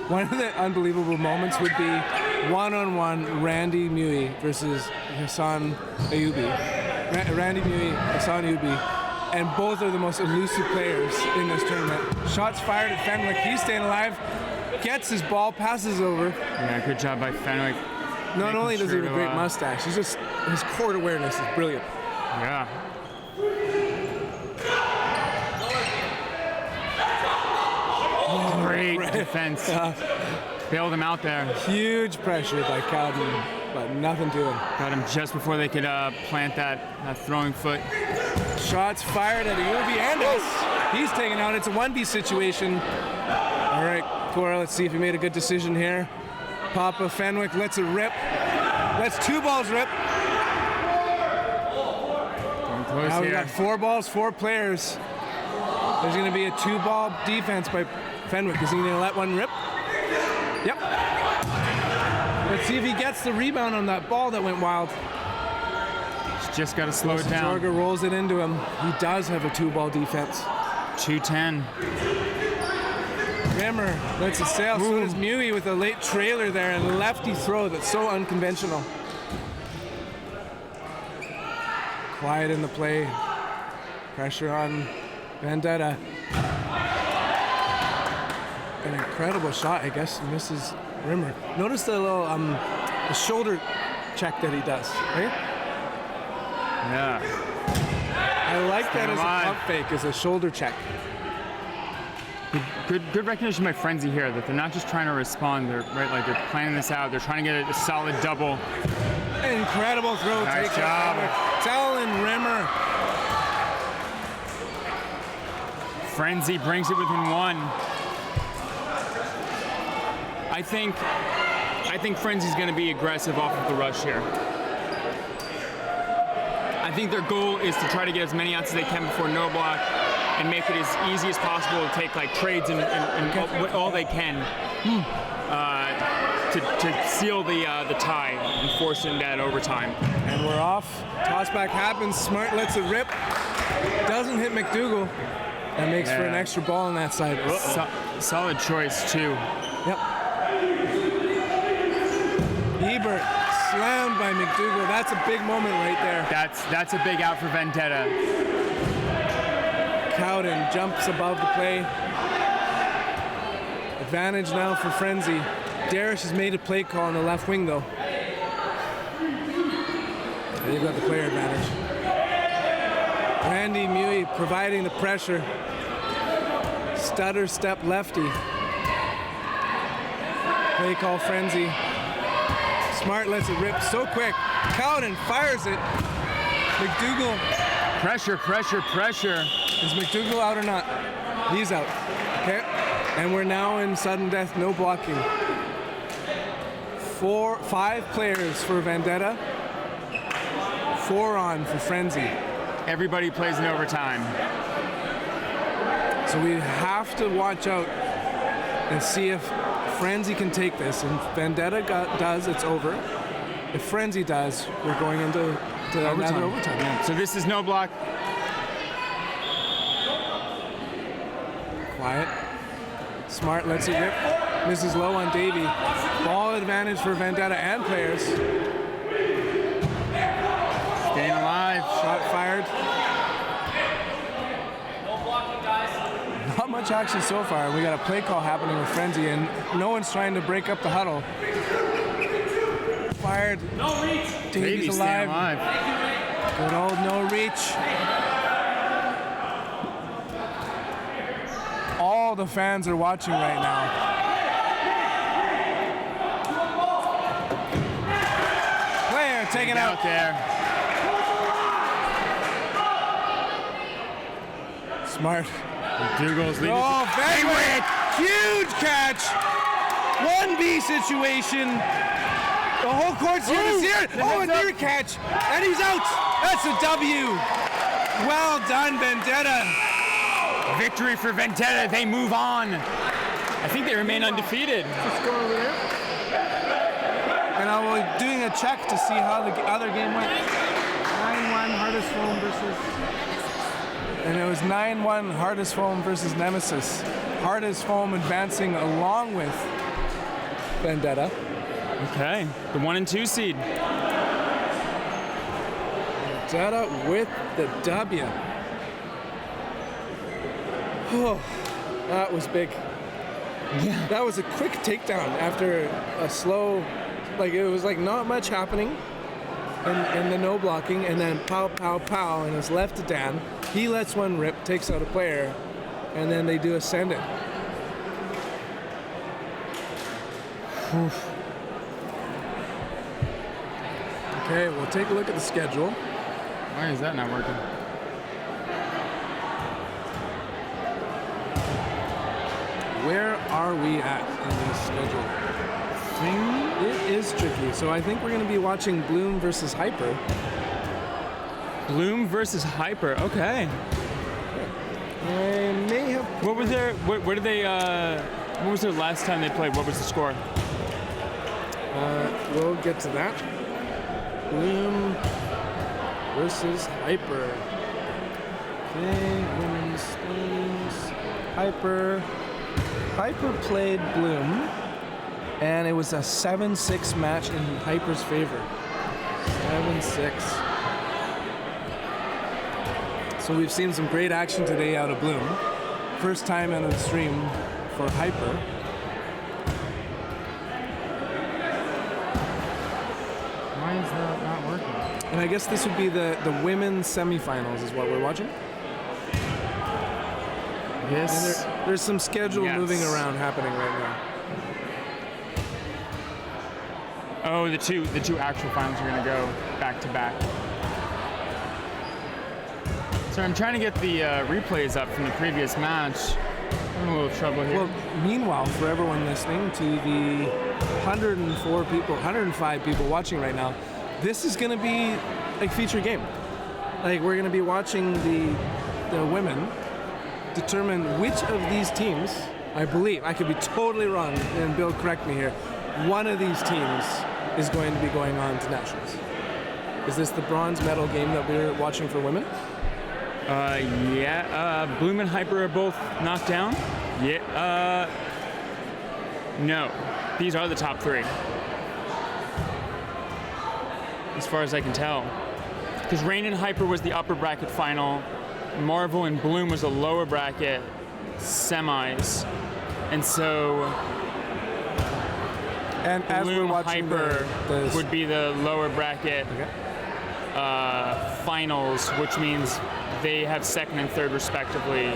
Speaker 1: One of the unbelievable moments would be one-on-one Randy Mui versus Hassan Ayubi. Randy Mui, Hassan Ayubi, and both are the most elusive players in this tournament. Shots fired at Fenwick. He's staying alive. Gets his ball, passes over.
Speaker 2: Yeah, good job by Fenwick.
Speaker 1: Not only does he have a great mustache, his court awareness is brilliant.
Speaker 2: Yeah. Great defense. Bailed him out there.
Speaker 1: Huge pressure by Cowden, but nothing to him.
Speaker 2: Got him just before they could plant that throwing foot.
Speaker 1: Shots fired at Ayubi and he's taken out. It's a 1v situation. All right, Cora, let's see if he made a good decision here. Papa Fenwick lets it rip. Lets 2 balls rip. Now we got 4 balls, 4 players. There's going to be a 2-ball defense by Fenwick. Is he going to let one rip? Yep. Let's see if he gets the rebound on that ball that went wild.
Speaker 2: He's just got to slow it down.
Speaker 1: Jorga rolls it into him. He does have a 2-ball defense.
Speaker 2: 2-10.
Speaker 1: Rimmer lets it sail. So does Mui with a late trailer there and a lefty throw that's so unconventional. Quiet in the play. Pressure on Vendetta. An incredible shot, I guess, misses Rimmer. Notice the little the shoulder check that he does, right?
Speaker 2: Yeah.
Speaker 1: I like that as a pump fake, as a shoulder check.
Speaker 2: Good recognition by Frenzy here that they're not just trying to respond. They're they're planning this out. They're trying to get a solid double.
Speaker 1: Incredible throw.
Speaker 2: Nice job.
Speaker 1: Talon Rimmer.
Speaker 2: Frenzy brings it within 1. I think Frenzy's going to be aggressive off of the rush here. I think their goal is to try to get as many outs as they can before no block and make it as easy as possible to take like trades and all they can to seal the tie and force it into that overtime.
Speaker 1: And we're off. Tossback happens. Smart lets it rip. Doesn't hit McDougal. That makes for an extra ball on that side.
Speaker 2: Solid choice too.
Speaker 1: Yep. Ebert slammed by McDougal. That's a big moment right there.
Speaker 2: That's a big out for Vendetta.
Speaker 1: Cowden jumps above the play. Advantage now for Frenzy. Darish has made a play call on the left wing though. They've got the player advantage. Randy Mui providing the pressure. Stutter step lefty. Play call Frenzy. Smart lets it rip so quick. Cowden fires it. McDougal.
Speaker 2: Pressure.
Speaker 1: Is McDougal out or not? He's out. Okay. And we're now in sudden death, no blocking. 5 players for Vendetta. 4 on for Frenzy.
Speaker 2: Everybody plays in overtime.
Speaker 1: So we have to watch out and see if Frenzy can take this. And Vendetta does, it's over. If Frenzy does, we're going into another overtime.
Speaker 2: Yeah. So this is no block.
Speaker 1: Quiet. Smart lets it rip. Misses low on Davey. Ball advantage for Vendetta and players.
Speaker 2: Staying alive.
Speaker 1: Shot fired.
Speaker 5: No blocking, guys.
Speaker 1: Not much much action so far. We got a play call happening with Frenzy, and no one's trying to break up the huddle. Fired.
Speaker 4: No reach.
Speaker 1: Davies
Speaker 2: staying
Speaker 1: alive. Good old no reach. All the fans are watching right now. Player taken out.
Speaker 2: there.
Speaker 1: Smart.
Speaker 2: Dougal's leading.
Speaker 1: Oh, Fenwick! Huge catch! 1B situation. The whole court series is here. Oh, a near catch. And he's out. That's a W. Well done, Vendetta.
Speaker 2: Victory for Vendetta. They move on. I think they remain undefeated.
Speaker 1: And I was doing a check to see how the other game went. 9-1 Hardest Foam versus... And it was 9-1 Hardest Foam versus Nemesis. Hardest Foam advancing along with Vendetta.
Speaker 2: Okay, the 1 and 2 seed.
Speaker 1: Vendetta with the W. Oh, that was big.
Speaker 2: Yeah.
Speaker 1: That was a quick takedown after a slow, like it was like not much happening in the no blocking, and then pow, pow, pow, and it's left to Dan. He lets one rip, takes out a player, and then they do a send it. Okay, we'll take a look at the schedule.
Speaker 2: Why is that not working?
Speaker 1: Where are we at in the schedule? It is tricky. So I think we're going to be watching Bloom versus Hyper.
Speaker 2: Bloom versus Hyper. Okay.
Speaker 1: I may have.
Speaker 2: What was their? What did they? What was their last time they played? What was the score?
Speaker 1: We'll get to that. Bloom versus Hyper. Okay, women's teams. Hyper. Hyper played Bloom, and it was a 7-6 match in Hyper's favor. 7-6. So we've seen some great action today out of Bloom. First time on the stream for Hyper.
Speaker 2: Why is that not working?
Speaker 1: And I guess this would be the women's semifinals is what we're watching.
Speaker 2: Yes.
Speaker 1: And there's some schedule
Speaker 2: Yes.
Speaker 1: moving around happening right now.
Speaker 2: Oh, the two actual finals are gonna go back to back. So I'm trying to get the replays up from the previous match. I'm in a little trouble here.
Speaker 1: Well, meanwhile, for everyone listening to the 104 people, 105 people watching right now, this is going to be a feature game. Like, we're going to be watching the women determine which of these teams, I believe, I could be totally wrong, and Bill, correct me here, one of these teams is going to be going on to nationals. Is this the bronze medal game that we're watching for women?
Speaker 2: Yeah. Bloom and Hyper are both knocked down. Yeah. No. These are the top three. As far as I can tell. Because Rain and Hyper was the upper bracket final. Marvel and Bloom was the lower bracket semis. And so
Speaker 1: And as we're
Speaker 2: Bloom
Speaker 1: watching
Speaker 2: Hyper
Speaker 1: the
Speaker 2: would be the lower bracket
Speaker 1: okay.
Speaker 2: finals, which means they have second and third respectively,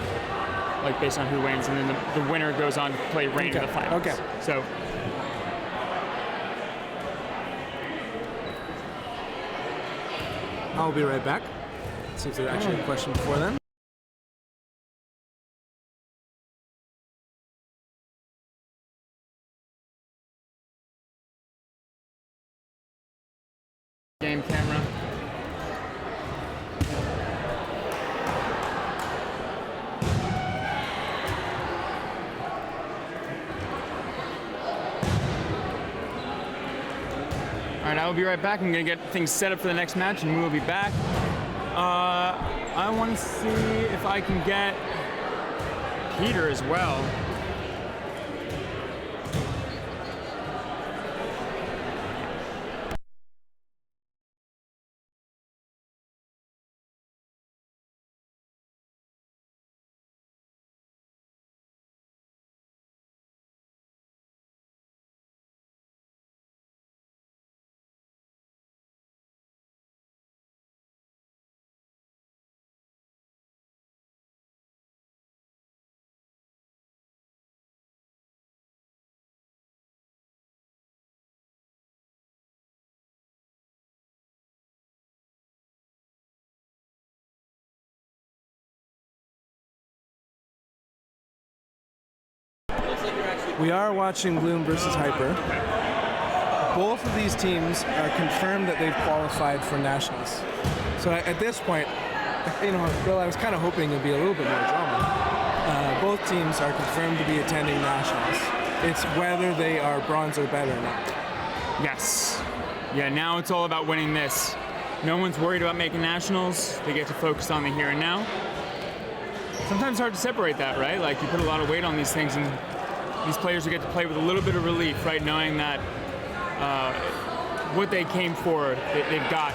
Speaker 2: like based on who wins, and then the winner goes on to play Rain in
Speaker 1: Okay,
Speaker 2: the finals.
Speaker 1: okay.
Speaker 2: So
Speaker 1: I'll be right back. See if there's actually a question before then.
Speaker 2: game camera. All right, I will be right back. I'm gonna get things set up for the next match, and we will be back. I want to see if I can get Peter as well.
Speaker 1: We are watching Bloom versus Hyper. Both of these teams are confirmed that they've qualified for nationals. So at this point, Bill, I was kind of hoping it'd be a little bit more drama. Both teams are confirmed to be attending nationals. It's whether they are bronze or better now.
Speaker 2: Yes. Yeah, now it's all about winning this. No one's worried about making nationals. They get to focus on the here and now. Sometimes it's hard to separate that, right? Like, you put a lot of weight on these things, and these players get to play with a little bit of relief, right? Knowing that what they came for, they've got.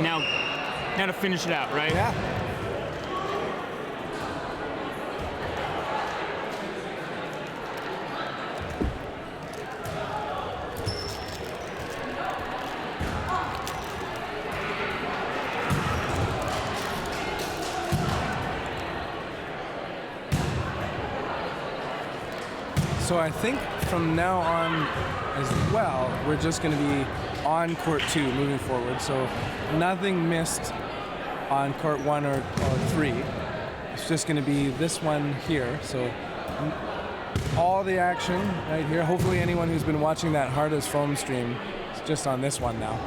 Speaker 2: Now to finish it out, right?
Speaker 1: Yeah. So I think from now on as well, we're just going to be on court 2 moving forward. So nothing missed on court 1 or 3. It's just going to be this one here. So all the action right here. Hopefully anyone who's been watching that Hard as Foam stream is just on this one now.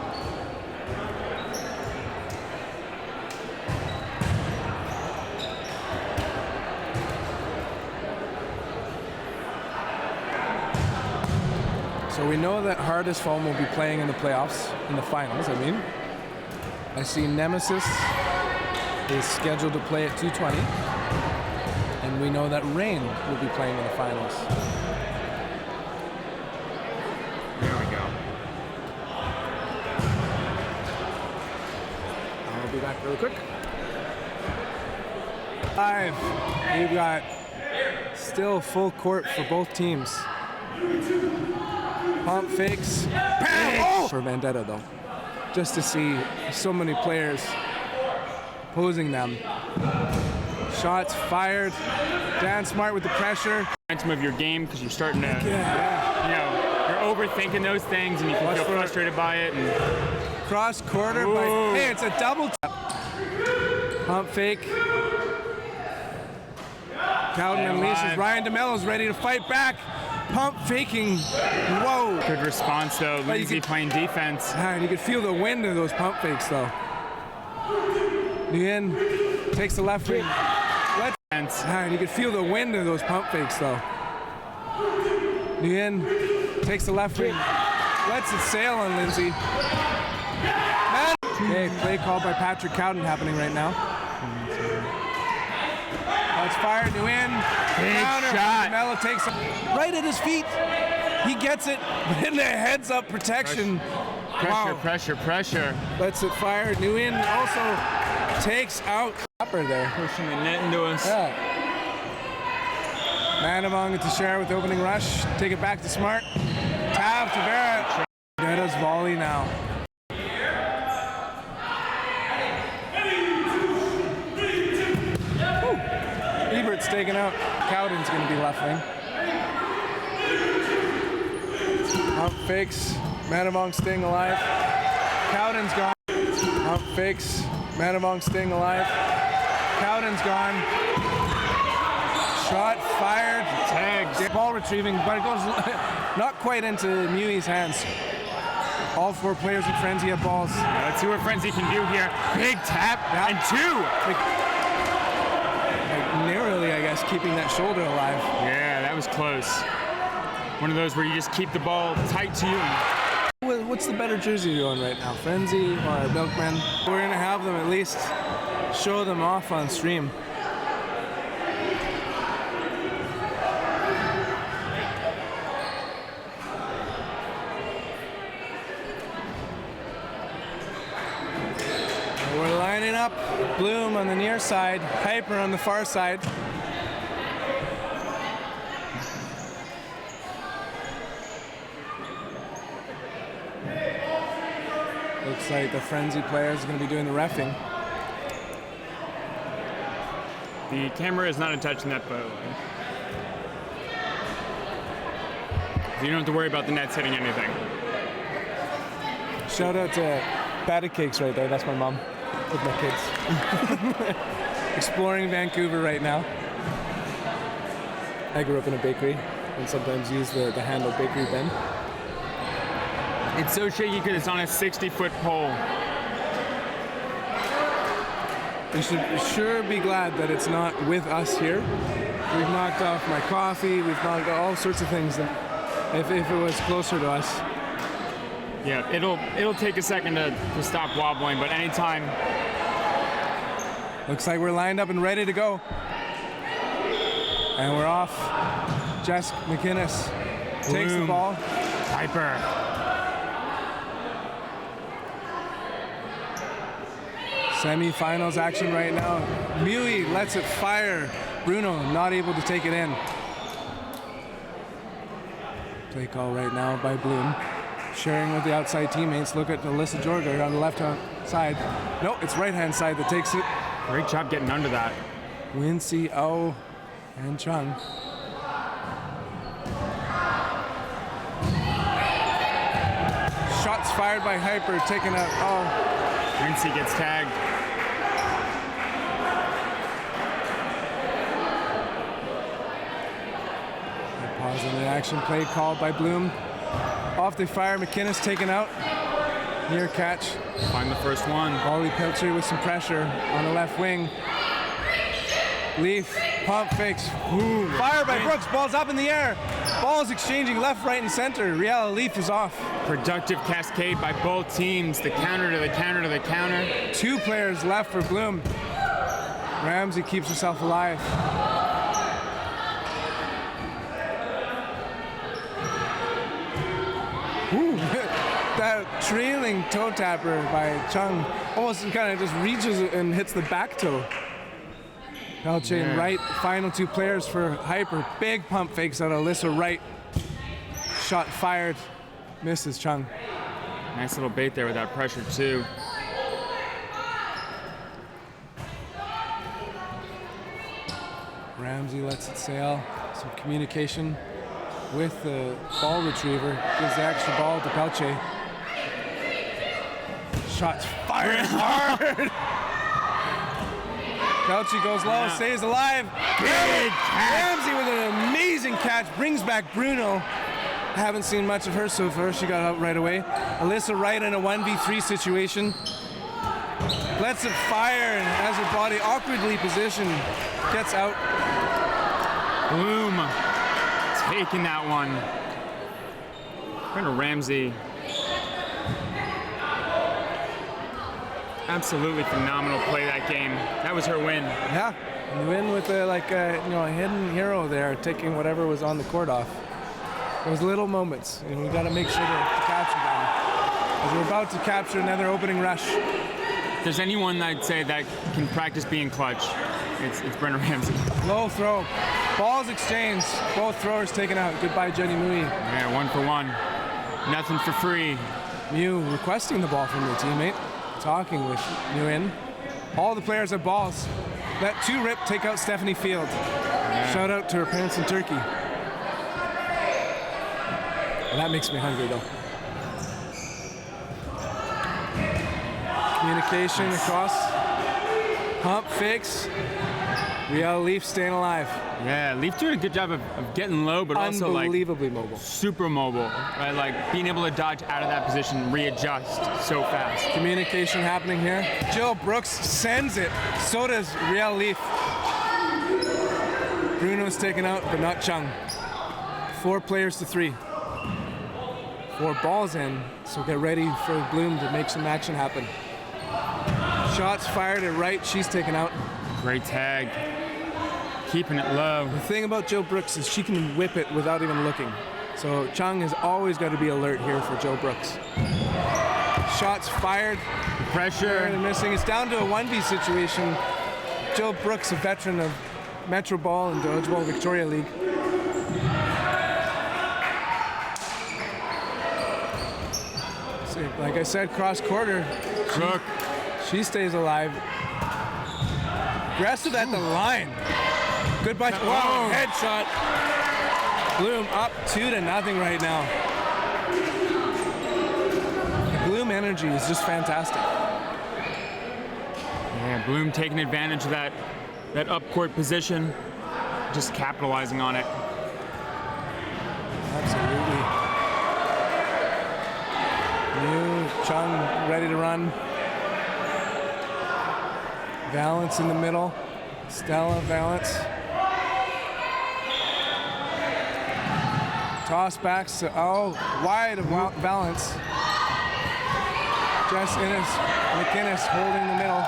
Speaker 1: So we know that Hard as Foam will be playing in the playoffs, in the finals, I mean. I see Nemesis is scheduled to play at 220. And we know that Rain will be playing in the finals.
Speaker 2: There we go.
Speaker 1: I'll be back really quick. 5. We've got still full court for both teams. Pump fakes. Oh! For Vendetta, though. Just to see so many players opposing them. Shots fired. Dan Smart with the pressure.
Speaker 2: Momentum of your game, because you're starting to, you're overthinking those things, and you can feel frustrated by it. And
Speaker 1: cross quarter. Hey, it's a double tap. Pump fake. Cowden unleashes. Ryan DeMello's ready to fight back. Pump faking. Whoa.
Speaker 2: Good response, though. Lindsay playing defense.
Speaker 1: You can feel the wind of those pump fakes, though. Nguyen takes the left wing. You can feel the wind of those pump fakes, though. Nguyen takes the left wing. Lets it sail on Lindsay. Okay, play called by Patrick Cowden happening right now. That's fired. Nguyen.
Speaker 2: Big shot.
Speaker 1: Mello takes it right at his feet. He gets it, but in the heads-up protection.
Speaker 2: Pressure.
Speaker 1: Lets it fire. Nguyen also takes out Copper there.
Speaker 2: Pushing the net into us.
Speaker 1: Yeah. Manavong to share with the opening rush. Take it back to Smart. Tav Tavera. Vetta's volley now. Ebert's taken out. Cowden's going to be left wing. Pump fakes. Manavong staying alive. Cowden's gone. Pump fakes. Manavong staying alive. Cowden's gone. Shot fired.
Speaker 2: Tags.
Speaker 1: Ball retrieving, but it goes not quite into Mui's hands. All 4 players in Frenzy have balls.
Speaker 2: Let's see what Frenzy can do here. Big tap and 2.
Speaker 1: Narrowly, I guess, keeping that shoulder alive.
Speaker 2: Yeah, that was close. One of those where you just keep the ball tight to you.
Speaker 1: What's the better jersey you're on right now, Frenzy or Milkman? We're going to have them at least show them off on stream. We're lining up. Bloom on the near side, Hyper on the far side. Looks like the Frenzy players are going to be doing the reffing.
Speaker 2: The camera is not touching that, by the way. So you don't have to worry about the nets hitting anything.
Speaker 1: Shout out to Patty Cakes right there. That's my mom with my kids. Exploring Vancouver right now. I grew up in a bakery and sometimes use the handle bakery bend.
Speaker 2: It's so shaky because it's on a 60-foot pole.
Speaker 1: You should sure be glad that it's not with us here. We've knocked off my coffee, we've knocked off all sorts of things that if it was closer to us.
Speaker 2: Yeah, it'll take a second to stop wobbling, but anytime.
Speaker 1: Looks like we're lined up and ready to go. And we're off. Jess McInnes takes the
Speaker 2: Bloom.
Speaker 1: ball.
Speaker 2: Hyper.
Speaker 1: Semi-finals action right now. Mui lets it fire. Bruno not able to take it in. Play call right now by Bloom. Sharing with the outside teammates. Look at Alyssa Georgia on the left-hand side. No, it's right-hand side that takes it.
Speaker 2: Great job getting under that.
Speaker 1: Wincy, O, and Chung. Shots fired by Hyper, taken out. Oh,
Speaker 2: Rincey gets tagged.
Speaker 1: pause on the action. Play called by Bloom. Off the fire, McInnes taken out. Near catch.
Speaker 2: Find the first one.
Speaker 1: Ollie Pilcher with some pressure on the left wing. Leaf, pump fakes. Ooh. Fire by Brooks, ball's up in the air. Ball's exchanging left, right, and center. Real Leaf is off.
Speaker 2: Productive cascade by both teams. The counter to the counter to the counter.
Speaker 1: 2 players left for Bloom. Ramsey keeps herself alive. Ooh. That trailing toe tapper by Chung almost kind of just reaches and hits the back toe. Pelche and Wright, final 2 players for Hyper. Big pump fakes out of Alyssa Wright. Shot fired, misses Chung.
Speaker 2: Nice little bait there with that pressure too.
Speaker 1: Ramsey lets it sail. Some communication with the ball retriever. Gives the extra ball to Pelche. Shots fired hard. Pelche goes low, stays alive. Ramsey with an amazing catch, brings back Bruno. Haven't seen much of her so far. She got out right away. Alyssa Wright in a 1v3 situation. Lets it fire and has her body awkwardly positioned. Gets out.
Speaker 2: Bloom taking that one. Brenda Ramsey. Absolutely phenomenal play that game. That was her win.
Speaker 1: Yeah, and win with a hidden hero there, taking whatever was on the court off. Those little moments, and we got to make sure to capture them. As we're about to capture another opening rush.
Speaker 2: If there's anyone I'd say that can practice being clutch, it's Brenda Ramsey.
Speaker 1: Low throw, balls exchanged, both throwers taken out. Goodbye, Jenny Mui.
Speaker 2: Yeah, 1 for 1. Nothing for free.
Speaker 1: Mew requesting the ball from the teammate, talking with Nguyen. All the players have balls. Let 2 rip take out Stephanie Field.
Speaker 2: Yeah.
Speaker 1: Shout out to her parents in Turkey. And that makes me hungry though. Communication across. Pump fakes. Real Leaf staying alive.
Speaker 2: Yeah, Leaf doing a good job of getting low, but also like
Speaker 1: Unbelievably mobile.
Speaker 2: super mobile, right? Like being able to dodge out of that position, readjust so fast.
Speaker 1: Communication happening here. Jill Brooks sends it. So does Real Leaf. Bruno's taken out, but not Chung. 4 players to 3. 4 balls in, so get ready for Bloom to make some action happen. Shots fired at right, she's taken out.
Speaker 2: Great tag. Keeping it low.
Speaker 1: The thing about Jill Brooks is she can whip it without even looking. So Chung has always got to be alert here for Jill Brooks. Shots fired.
Speaker 2: Pressure.
Speaker 1: And missing. It's down to a 1v situation. Jill Brooks, a veteran of Metro Ball and Dodgeball Victoria League. See, like I said, cross quarter.
Speaker 2: Cook.
Speaker 1: She stays alive. Aggressive at the line. Goodbye. Wow, headshot. Bloom up 2-0 right now. The Bloom energy is just fantastic.
Speaker 2: Yeah, Bloom taking advantage of that up court position, just capitalizing on it.
Speaker 1: Absolutely. New Chung ready to run. Valance in the middle. Stella Valance. Toss backs to, wide of Valance. Jess McInnes holding the middle.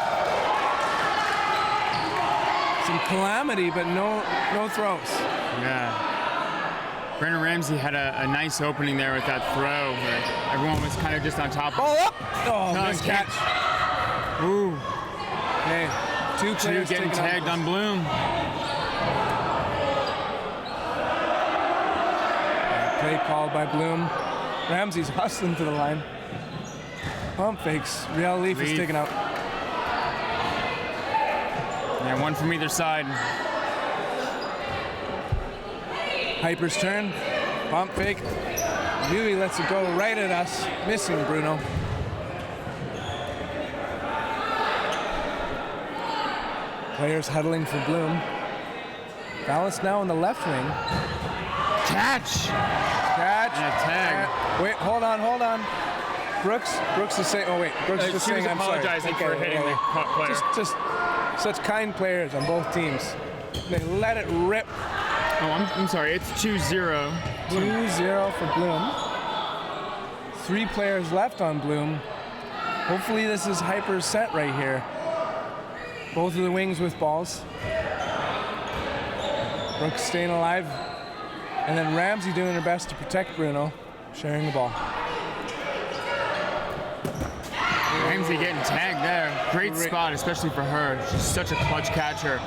Speaker 1: Some calamity, but no throws.
Speaker 2: Yeah. Brennan Ramsey had a nice opening there with that throw where everyone was kind of just on top.
Speaker 1: Ball up! Oh,
Speaker 2: No,
Speaker 1: missed catch.
Speaker 2: Ooh.
Speaker 1: Okay, two players
Speaker 2: Getting
Speaker 1: taken out.
Speaker 2: tagged on Bloom.
Speaker 1: Play called by Bloom. Ramsey's hustling to the line. Pump fakes. Real Leaf is
Speaker 2: Leaf.
Speaker 1: taken out.
Speaker 2: Yeah, one from either side.
Speaker 1: Hyper's turn. Pump fake. Newey lets it go right at us. Missing Bruno. Players huddling for Bloom. Valance now in the left wing.
Speaker 2: Catch!
Speaker 1: Catch.
Speaker 2: And a tag.
Speaker 1: Wait, hold on. Brooks is saying, Brooks is just
Speaker 2: She was
Speaker 1: saying I'm sorry.
Speaker 2: apologizing for hitting the player.
Speaker 1: Just such kind players on both teams. They let it rip.
Speaker 2: Oh, I'm sorry. It's 2-0.
Speaker 1: 2-0 for Bloom. 3 players left on Bloom. Hopefully this is Hyper's set right here. Both of the wings with balls. Brooks staying alive. And then Ramsey doing her best to protect Bruno, sharing the ball.
Speaker 2: Ramsey getting tagged there. Great spot, especially for her. She's such a clutch catcher.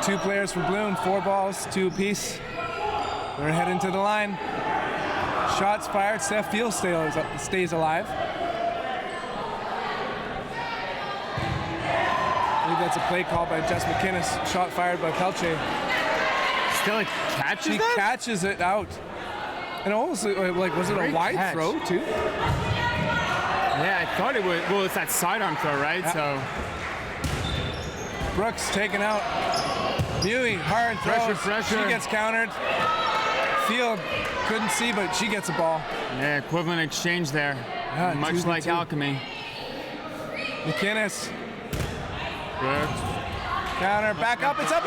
Speaker 1: 2 players for Bloom, 4 balls, 2 apiece. They're heading to the line. Shots fired. Steph Field stays alive. I believe that's a play call by Jess McInnes. Shot fired by Pelche.
Speaker 2: Still a catch?
Speaker 1: She catches it out. And almost was it a
Speaker 2: Great
Speaker 1: wide
Speaker 2: catch.
Speaker 1: throw too?
Speaker 2: Yeah, I thought it was. Well, it's that sidearm throw, right?
Speaker 1: Yeah.
Speaker 2: So
Speaker 1: Brooks taken out. Mewey, hard throw.
Speaker 2: Pressure.
Speaker 1: She gets countered. Field couldn't see, but she gets a ball.
Speaker 2: yeah, equivalent exchange there.
Speaker 1: Yeah,
Speaker 2: Much
Speaker 1: 2v2.
Speaker 2: like alchemy.
Speaker 1: McInnes.
Speaker 2: Brooks.
Speaker 1: Counter, back up, it's up!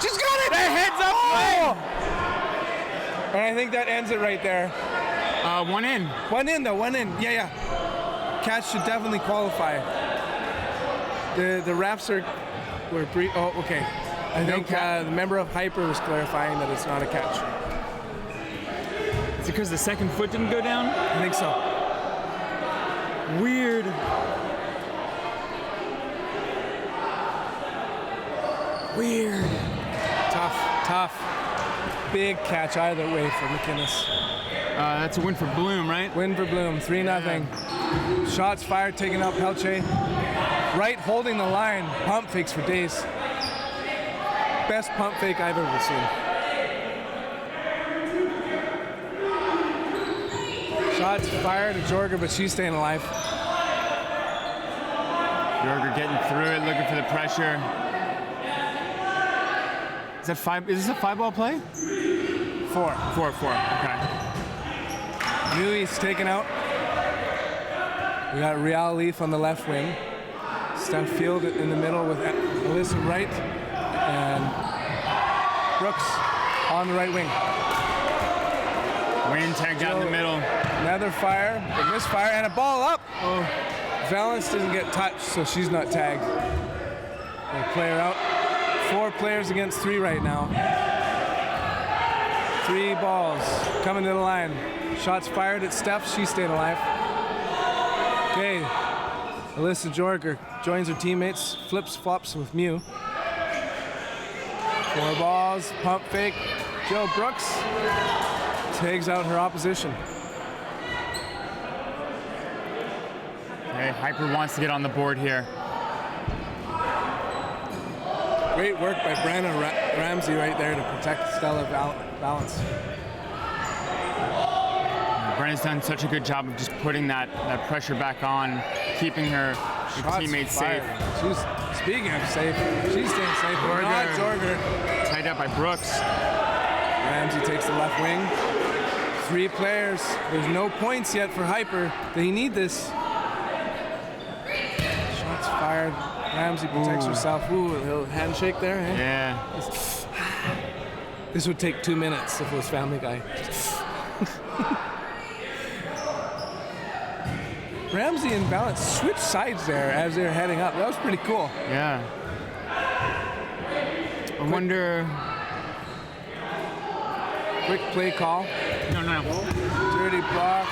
Speaker 1: She's got it!
Speaker 2: Heads up!
Speaker 1: Oh! And I think that ends it right there.
Speaker 2: One in.
Speaker 1: One in. Yeah. Catch should definitely qualify. The refs were brief. Oh, okay. I think the member of Hyper was clarifying that it's not a catch.
Speaker 2: Is it because the second foot didn't go down?
Speaker 1: I think so.
Speaker 2: Weird.
Speaker 1: Tough. Big catch either way for McInnes.
Speaker 2: That's a win for Bloom, right?
Speaker 1: Win for Bloom, 3-0. Shots fired, taken out Pelche. Wright holding the line. Pump fakes for days. Best pump fake I've ever seen. Shots fired to Jorger, but she's staying alive.
Speaker 2: Jorger getting through it, looking for the pressure. Is this a 5-ball play?
Speaker 1: 4.
Speaker 2: 4. Okay.
Speaker 1: Newey's taken out. We got Real Leaf on the left wing. Steph Field in the middle with Alyssa Wright. And Brooks on the right wing.
Speaker 2: Wayne tagged out in the middle.
Speaker 1: Another fire, a misfire, and a ball up. Oh, Valance didn't get touched, so she's not tagged. They play her out. 4 players against 3 right now. 3 balls coming to the line. Shots fired at Steph. She stayed alive. Okay. Alyssa Jorger joins her teammates. Flips, flops with Mew. 4 balls. Pump fake. Joe Brooks tags out her opposition.
Speaker 2: Okay, Hyper wants to get on the board here.
Speaker 1: Great work by Brenna Ramsey right there to protect Stella Valance.
Speaker 2: Brenna's done such a good job of just putting that pressure back on, keeping her teammates safe.
Speaker 1: Speaking of safe, she's staying safe. Not Jorger.
Speaker 2: Tied up by Brooks.
Speaker 1: Ramsey takes the left wing. 3 players. There's no points yet for Hyper. They need this. Shots fired. Ramsey protects herself. Ooh, a little handshake there. Eh?
Speaker 2: Yeah.
Speaker 1: This would take 2 minutes if it was Family Guy. Ramsey and Balance switched sides there as they're heading up. That was pretty cool.
Speaker 2: Yeah. I wonder.
Speaker 1: Quick play call.
Speaker 2: No.
Speaker 1: Dirty block.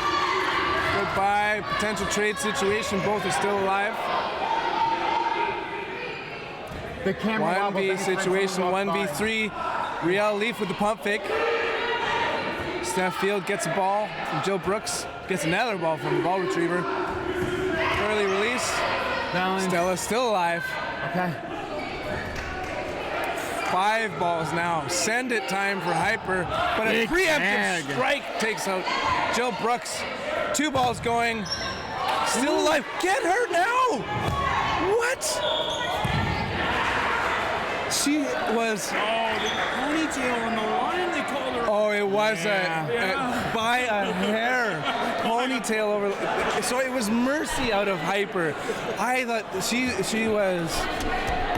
Speaker 1: Goodbye. Potential trade situation. Both are still alive.
Speaker 2: The camera
Speaker 1: 1v situation. 1v3. Riel Leaf with the pump fake. Steph Field gets a ball from Jill Brooks. Gets another ball from the ball retriever. Early release.
Speaker 2: Balance.
Speaker 1: Stella's still alive.
Speaker 2: Okay.
Speaker 1: 5 balls now. Send it time for Hyper. But a
Speaker 2: Big
Speaker 1: preemptive
Speaker 2: tag.
Speaker 1: strike takes out Jill Brooks. 2 balls going. Still alive. Get her now! What? She was.
Speaker 4: Ponytail on the line, they called her.
Speaker 1: Oh, it was
Speaker 2: Yeah.
Speaker 1: by a hair. Ponytail over. So it was mercy out of Hyper. I thought she was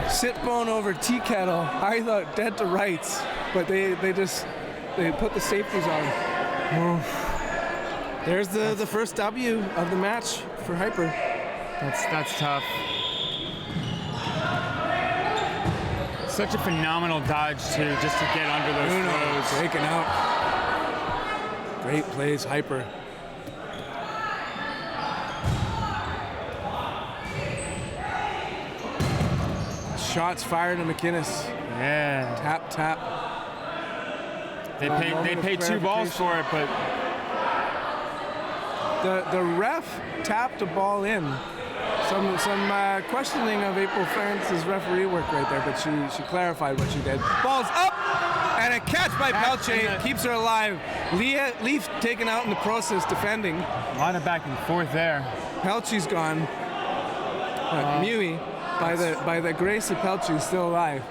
Speaker 1: sit bone over tea kettle. I thought dead to rights, but they put the safeties on. There's the first W of the match for Hyper.
Speaker 2: That's tough. Such a phenomenal dodge too, just to get under those throws.
Speaker 1: Taken out. Great plays, Hyper. Shots fired to McInnes.
Speaker 2: Yeah.
Speaker 1: Tap.
Speaker 2: They paid 2 balls for it, but
Speaker 1: The ref tapped a ball in. Some questioning of April France's referee work right there, but she clarified what she did. Ball's up, and a catch by Pelche keeps her alive. Leaf taken out in the process defending.
Speaker 2: a lot of back and forth there.
Speaker 1: Pelche's gone. Mui, by the grace of Pelche, is still alive.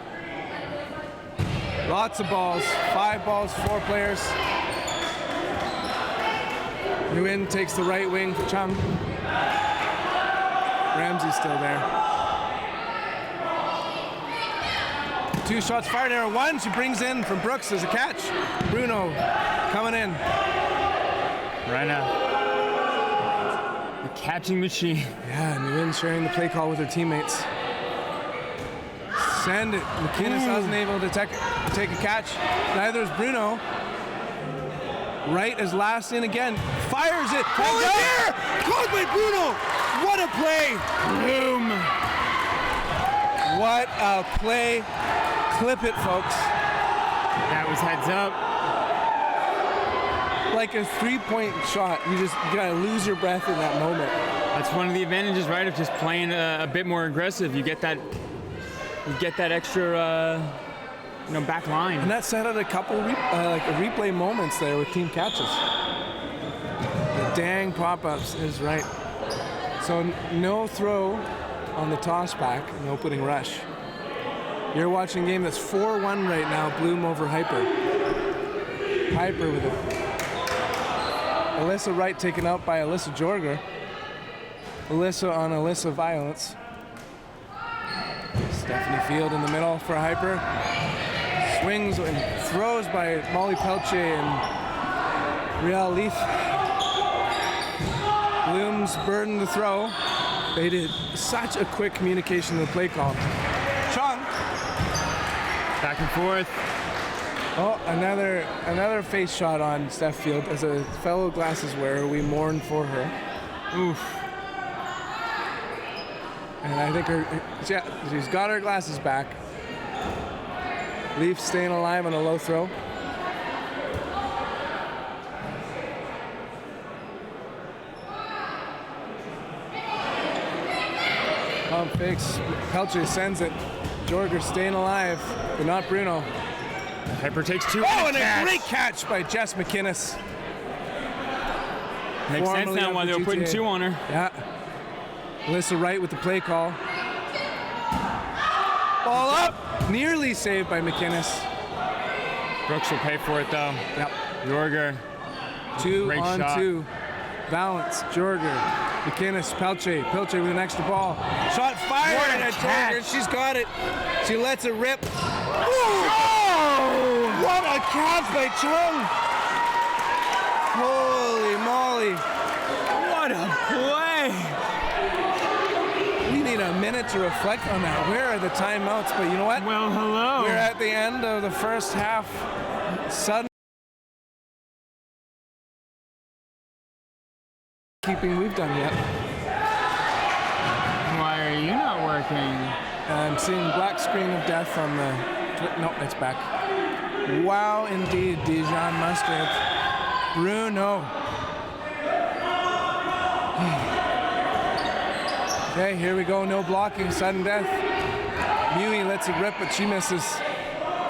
Speaker 1: Lots of balls. 5 balls, 4 players. Nguyen takes the right wing for Chung. Ramsey's still there. 2 shots fired there. 1 she brings in from Brooks as a catch. Bruno coming in.
Speaker 2: Right now. The catching machine.
Speaker 1: Yeah, Nguyen sharing the play call with her teammates. Send it. McInnes wasn't able to take a catch. Neither is Bruno. Wright is last in again. Fires it. Oh, there! Caught by Bruno! What a play!
Speaker 2: Boom!
Speaker 1: What a play. Clip it, folks.
Speaker 2: That was heads up.
Speaker 1: Like a 3-point shot. You gotta lose your breath in that moment.
Speaker 2: That's one of the advantages, right, of just playing a bit more aggressive. You get that extra, back line.
Speaker 1: And that set out a couple replay moments there with team catches. The dang pop-ups is right. So no throw on the toss back in the opening rush. You're watching a game that's 4-1 right now, Bloom over Hyper. Hyper with it. Alyssa Wright taken out by Alyssa Jorger. Alyssa on Alyssa violence. Stephanie Field in the middle for Hyper. Swings and throws by Molly Pelche and Riel Leaf. Bloom's burden to throw. They did such a quick communication in the play call. Chung.
Speaker 2: Back and forth.
Speaker 1: Oh, another face shot on Steph Field. As a fellow glasses wearer, we mourn for her.
Speaker 2: Oof.
Speaker 1: And I think she's got her glasses back. Leaf staying alive on a low throw. Pump fakes. Pelche sends it. Jorger staying alive, but not Bruno.
Speaker 2: Hyper takes 2.
Speaker 1: Oh, and a great catch by Jess McInnes.
Speaker 2: Makes sense
Speaker 1: Formerly
Speaker 2: now
Speaker 1: of
Speaker 2: why
Speaker 1: the
Speaker 2: they were putting
Speaker 1: GTA.
Speaker 2: 2 on her.
Speaker 1: Yeah. Alyssa Wright with the play call. Ball up. Nearly saved by McInnes.
Speaker 2: Brooks will pay for it though.
Speaker 1: Yep.
Speaker 2: Jorger.
Speaker 1: 2
Speaker 2: Great
Speaker 1: on
Speaker 2: shot.
Speaker 1: 2. Valance, Jorger, McInnes, Pelche with an extra ball. Shot fired
Speaker 2: What a
Speaker 1: at
Speaker 2: catch.
Speaker 1: Jorger. She's got it. She lets it rip. Oh! What a catch by Chung! Holy moly.
Speaker 2: What a play!
Speaker 1: We need a minute to reflect on that. Where are the timeouts? But you know what?
Speaker 2: Well, hello.
Speaker 1: We're at the end of the first half. Sudden keeping we've done yet.
Speaker 2: Why are you not working?
Speaker 1: I'm seeing black screen of death on the... No, it's back. Wow, indeed, Dijon Mustard. Bruno. Okay, here we go. No blocking. Sudden death. Mui lets it rip, but she misses.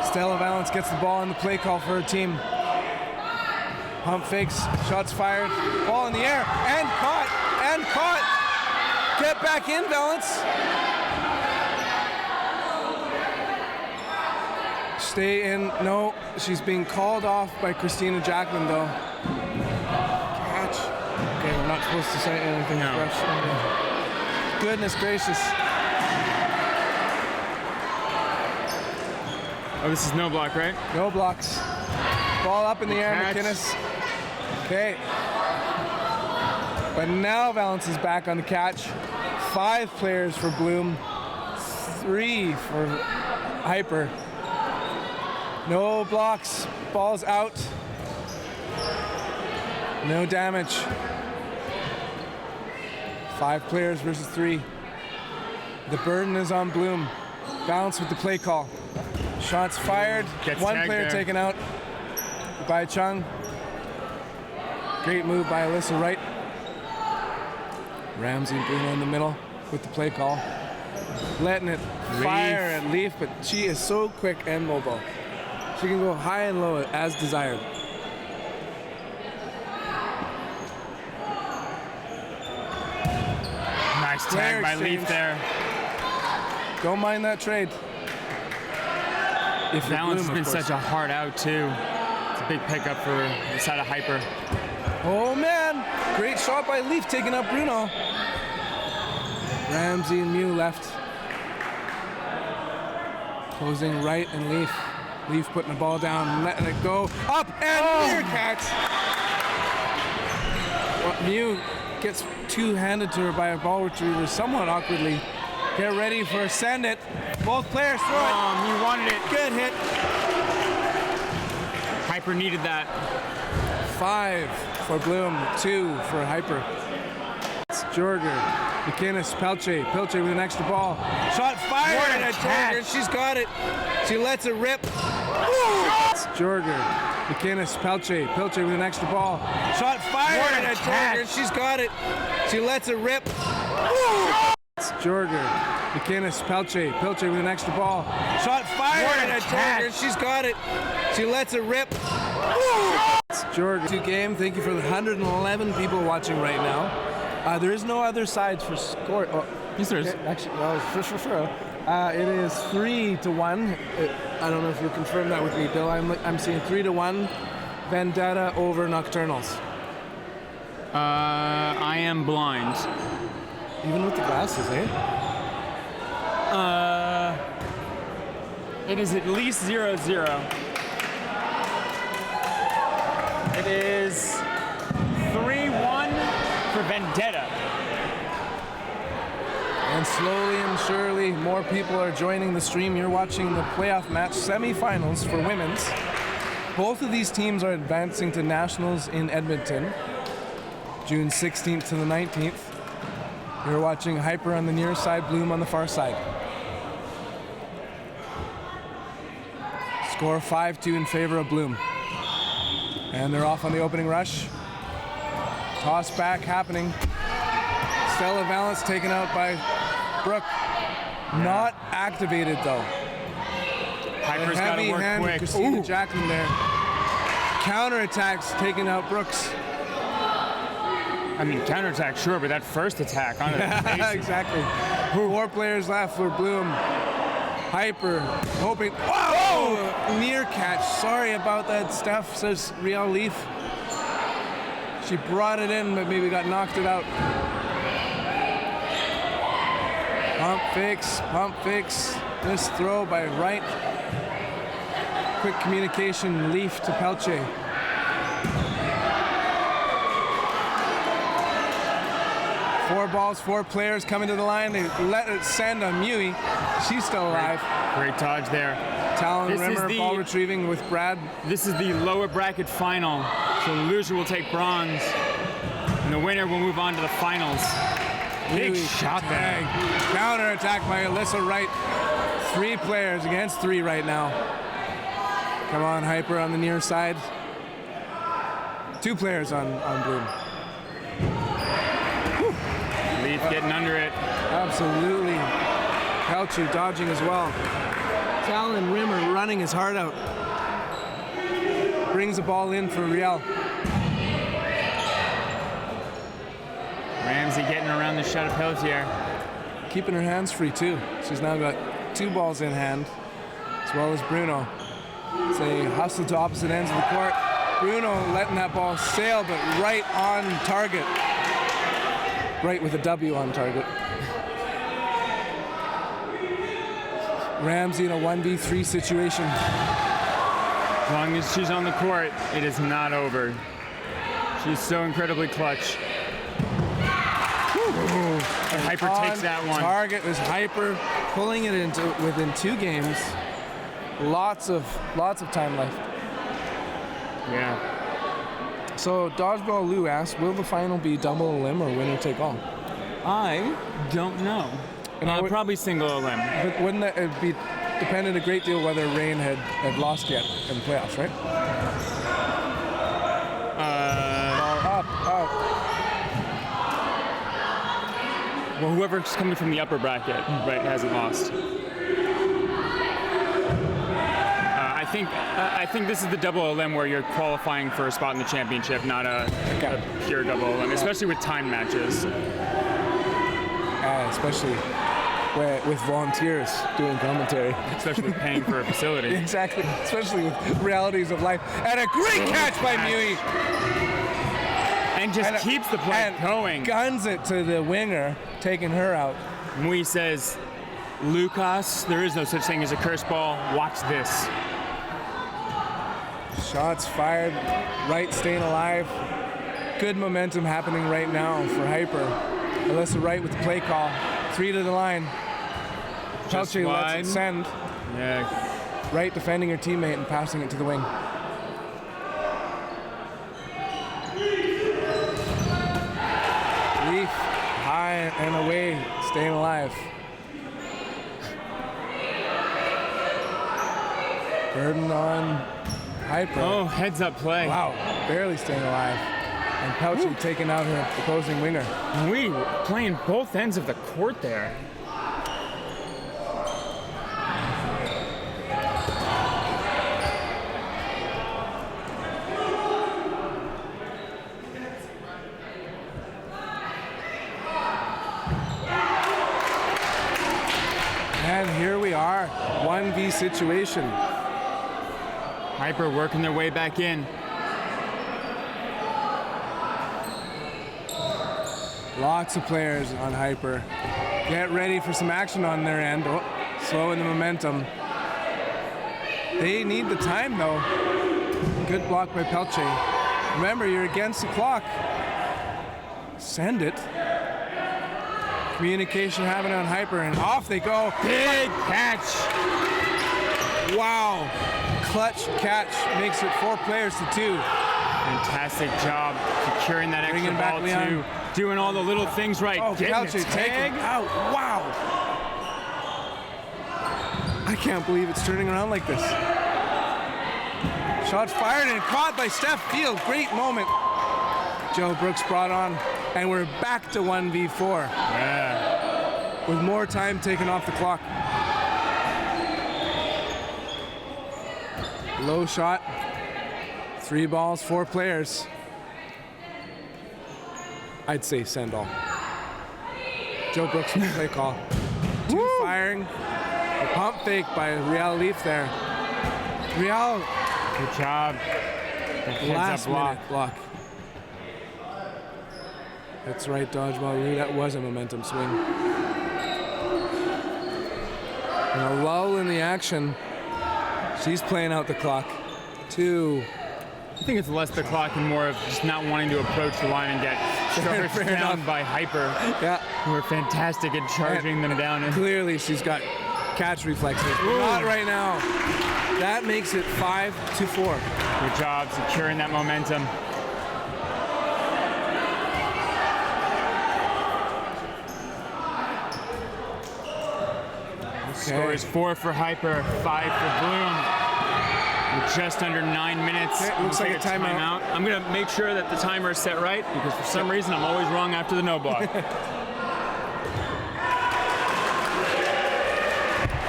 Speaker 1: Stella Valance gets the ball in the play call for her team. Pump fakes. Shots fired. Ball in the air. And caught. And caught. Get back in, Valance. Stay in. No, she's being called off by Christina Jacqueline, though. Catch. Okay, we're not supposed to say anything.
Speaker 2: No.
Speaker 1: Fresh. Goodness gracious.
Speaker 2: Oh, this is no block, right?
Speaker 1: No blocks. Ball up in the air,
Speaker 2: Catch.
Speaker 1: McInnes. Okay. But now Valance is back on the catch. 5 players for Bloom. 3 for Hyper. No blocks. Ball's out. No damage. 5 players versus 3. The burden is on Bloom. Valance with the play call. Shots fired.
Speaker 2: Gets
Speaker 1: 1
Speaker 2: tagged
Speaker 1: player
Speaker 2: there.
Speaker 1: taken out by Chung. Great move by Alyssa Wright. Ramsey and Bruno in the middle with the play call. Letting it fire at Leaf, but she is so quick and mobile. She can go high and low as desired.
Speaker 2: Nice
Speaker 1: Player
Speaker 2: tag by
Speaker 1: exchange.
Speaker 2: Leaf there.
Speaker 1: Don't mind that trade. If you're
Speaker 2: Valance has
Speaker 1: Bloom,
Speaker 2: been
Speaker 1: of course.
Speaker 2: such a hard out too. It's a big pickup for the side of Hyper.
Speaker 1: Oh man, great shot by Leaf taking up Bruno. Ramsey and Mew left. Closing Wright and Leaf. Leaf putting the ball down, letting it go. Up and clear catch. Well, Mew gets two-handed to her by a ball retriever somewhat awkwardly. Get ready for send it. Both players throw it.
Speaker 2: You wanted it.
Speaker 1: Good hit.
Speaker 2: Hyper needed that.
Speaker 1: 5 for Bloom, 2 for Hyper. It's Jorger, McInnes, Pelche with an extra ball. Shot fired
Speaker 2: What a
Speaker 1: at
Speaker 2: catch.
Speaker 1: Jorger. She's got it. She lets it rip. It's Jorger, McInnes, Pelche with an extra ball. Shot fired
Speaker 2: What a
Speaker 1: at
Speaker 2: catch.
Speaker 1: Jorger. She's got it. She lets it rip. It's Jorger, McInnes, Pelche with an extra ball. Shot fired
Speaker 2: What a
Speaker 1: at
Speaker 2: catch.
Speaker 1: Jorger. She's got it. She lets it rip. It's Jorger. 2 game. Thank you for the 111 people watching right now. There is no other sides for score. Oh,
Speaker 2: Yes, there is.
Speaker 1: okay, actually, well, for sure. It is 3-1. I don't know if you confirm that with me, Bill. I'm seeing 3-1. Vendetta over Nocturnals.
Speaker 2: I am blind.
Speaker 1: Even with the glasses, eh?
Speaker 2: It is at least 0-0. It is 3-1 for Vendetta.
Speaker 1: And slowly and surely, more people are joining the stream. You're watching the playoff match semifinals for women's. Both of these teams are advancing to nationals in Edmonton, June 16th to the 19th. You're watching Hyper on the near side, Bloom on the far side. Score 5-2 in favor of Bloom. And they're off on the opening rush. Toss back happening. Stella Valance taken out by Brooke. Not activated though.
Speaker 2: Hyper's
Speaker 1: A
Speaker 2: got to
Speaker 1: heavy
Speaker 2: work
Speaker 1: hand,
Speaker 2: quick.
Speaker 1: Christina
Speaker 2: Ooh.
Speaker 1: Jacqueline there. Counterattacks taking out Brooks.
Speaker 2: I mean, counterattack, sure, but that first attack onto the face.
Speaker 1: Exactly. 4 players left for Bloom. Hyper hoping. Oh! Near catch. Sorry about that, Steph, says Riel Leaf. She brought it in, but maybe got knocked it out. Pump fakes. This throw by Wright. Quick communication, Leaf to Pelche. Four balls, four players coming to the line. They let it send on Mui. She's still alive.
Speaker 2: Great dodge there.
Speaker 1: Talon Rimmer ball retrieving with Brad.
Speaker 2: This is the lower bracket final. So the loser will take bronze. And the winner will move on to the finals. Big shot there.
Speaker 1: Counter attack by Alyssa Wright. 3 players against 3 right now. Come on, Hyper on the near side. 2 players on Bloom.
Speaker 2: Leaf getting under it.
Speaker 1: Absolutely. Pelche dodging as well. Talon Rimmer running his heart out. Brings the ball in for Riel.
Speaker 2: Ramsey getting around the shot of Peltier.
Speaker 1: Keeping her hands free too. She's now got 2 balls in hand, as well as Bruno. It's a hustle to opposite ends of the court. Bruno letting that ball sail, but right on target. Right with a W on target. Ramsey in a 1v3 situation.
Speaker 2: As long as she's on the court, it is not over. She's so incredibly clutch. And Hyper takes that one.
Speaker 1: Target was Hyper, pulling it into within 2 games. Lots of time left.
Speaker 2: Yeah.
Speaker 1: So Dodgeball Lou asks, will the final be double elim or winner take all?
Speaker 2: I don't know.
Speaker 1: And
Speaker 2: probably single elim.
Speaker 1: But wouldn't that be depended a great deal whether Rain had lost yet in the playoffs, right? Up.
Speaker 2: Well, whoever's coming from the upper bracket, right, hasn't lost. I think this is the double elim where you're qualifying for a spot in the championship, not a pure double elim, especially with time matches.
Speaker 1: Especially with volunteers doing commentary.
Speaker 2: Especially with paying for a facility.
Speaker 1: Exactly, especially with realities of life. And a great catch by Mui.
Speaker 2: And just keeps the play going.
Speaker 1: Guns it to the winger, taking her out.
Speaker 2: Mui says, Lucas, there is no such thing as a curse ball. Watch this.
Speaker 1: Shots fired, Wright staying alive. Good momentum happening right now for Hyper. Alyssa Wright with the play call. 3 to the line. Pelche lets it send.
Speaker 2: Yeah.
Speaker 1: Wright defending her teammate and passing it to the wing. Leaf high and away, staying alive. Burden on Hyper.
Speaker 2: Oh, heads up play.
Speaker 1: Wow, barely staying alive. And Pelche taking out her opposing winger.
Speaker 2: We playing both ends of the court there.
Speaker 1: And here we are, 1v situation.
Speaker 2: Hyper working their way back in.
Speaker 1: Lots of players on Hyper. Get ready for some action on their end. Oh, slowing the momentum. They need the time though. Good block by Pelche. Remember, you're against the clock. Send it. Communication happening on Hyper, and off they go.
Speaker 2: Big catch.
Speaker 1: Wow. Clutch catch makes it 4 players to 2.
Speaker 2: Fantastic job securing that extra
Speaker 1: Bringing
Speaker 2: ball
Speaker 1: back
Speaker 2: too. Doing all the little things right.
Speaker 1: Oh,
Speaker 2: Getting
Speaker 1: Pelche
Speaker 2: the
Speaker 1: taking
Speaker 2: tag.
Speaker 1: out. Wow. I can't believe it's turning around like this. Shots fired and caught by Steph Field. Great moment. Joe Brooks brought on, and we're back to 1v4.
Speaker 2: Yeah.
Speaker 1: With more time taken off the clock. Low shot. 3 balls, 4 players. I'd say send all. Joe Brooks play call. 2 firing. The pump fake by Real Leaf there. Real,
Speaker 2: Good job. The heads
Speaker 1: last
Speaker 2: up block.
Speaker 1: minute block. That's right, Dodgeball. That was a momentum swing. And a lull in the action. She's playing out the clock. 2.
Speaker 2: I think it's less the clock and more of just not wanting to approach the line and get charged
Speaker 1: Fair
Speaker 2: down
Speaker 1: enough.
Speaker 2: by Hyper,
Speaker 1: Yeah.
Speaker 2: who are fantastic at charging them down. And
Speaker 1: Clearly, she's got catch reflexes. But
Speaker 2: Ooh.
Speaker 1: not right now. That makes it 5-4.
Speaker 2: good job securing that momentum. Score is 4 for Hyper, 5 for Bloom. With just under 9 minutes.
Speaker 1: Okay, looks
Speaker 2: We'll
Speaker 1: like
Speaker 2: take
Speaker 1: a timeout.
Speaker 2: I'm gonna make sure that the timer is set right because for some reason I'm always wrong after the no block.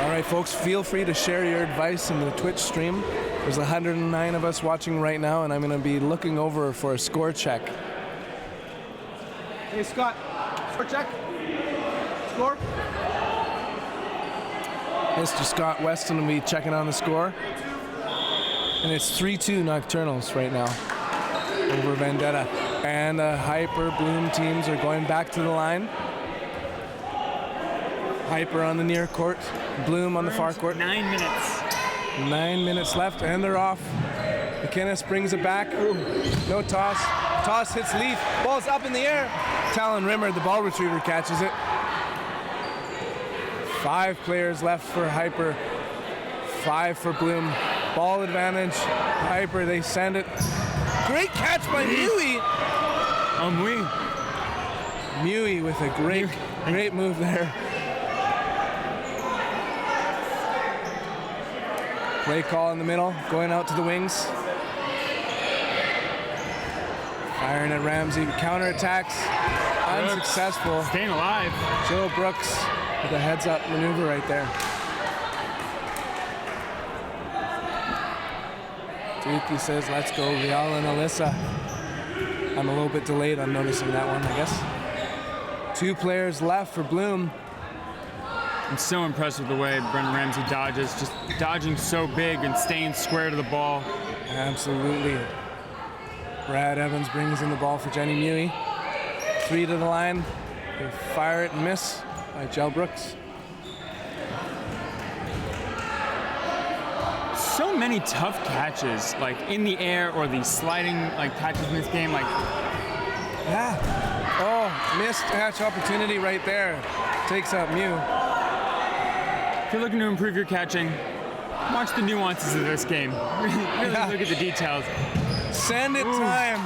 Speaker 1: All right, folks, feel free to share your advice in the Twitch stream. There's 109 of us watching right now, and I'm going to be looking over for a score check.
Speaker 5: Hey, Scott. Score check. Score.
Speaker 1: Mr. Scott Weston will be checking on the score. And it's 3-2 Nocturnals right now over Vendetta. And the Hyper Bloom teams are going back to the line. Hyper on the near court, Bloom on the far court.
Speaker 2: 9 minutes.
Speaker 1: 9 minutes left, and they're off. McInnes brings it back. No toss. Toss hits Leaf. Ball's up in the air. Talon Rimmer, the ball retriever, catches it. 5 players left for Hyper. 5 for Bloom. Ball advantage. Hyper, they send it. Great catch by Mui. Mui with a great move there. Play call in the middle, going out to the wings. Firing at Ramsey, counterattacks, unsuccessful.
Speaker 2: Staying alive.
Speaker 1: Joe Brooks with a heads-up maneuver right there. Tukey says, let's go, Real and Alyssa. I'm a little bit delayed on noticing that one, I guess. 2 players left for Bloom.
Speaker 2: I'm so impressed with the way Brendan Ramsey dodges, just dodging so big and staying square to the ball.
Speaker 1: Absolutely. Brad Evans brings in the ball for Jenny Mui. 3 to the line. They fire it and miss by Jel Brooks.
Speaker 2: So many tough catches, like in the air or the sliding like catches in this game. Like,
Speaker 1: Yeah. Oh, missed catch opportunity right there. Takes out Mew.
Speaker 2: if you're looking to improve your catching, watch the nuances of this game. Really look at the details.
Speaker 1: Send it time.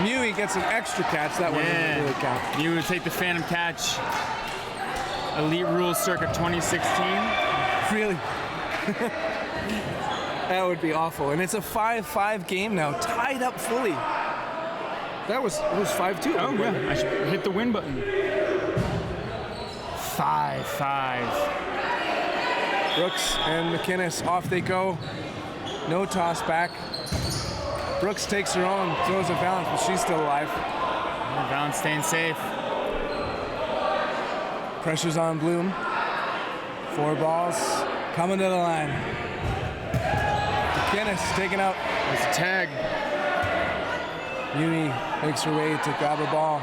Speaker 1: Mui gets an extra catch. That one doesn't really count.
Speaker 2: You would take the phantom catch. Elite Rules circa 2016.
Speaker 1: Really? That would be awful. And it's a 5-5 game now, tied up fully. It was 5-2.
Speaker 2: Oh yeah, I should hit the win button. 5-5.
Speaker 1: Brooks and McInnes, off they go. No toss back. Brooks takes her own, throws a Valance, but she's still alive.
Speaker 2: Valance staying safe.
Speaker 1: Pressure's on Bloom. 4 balls, coming to the line. McInnes taken out.
Speaker 2: There's a tag.
Speaker 1: Muni makes her way to grab a ball.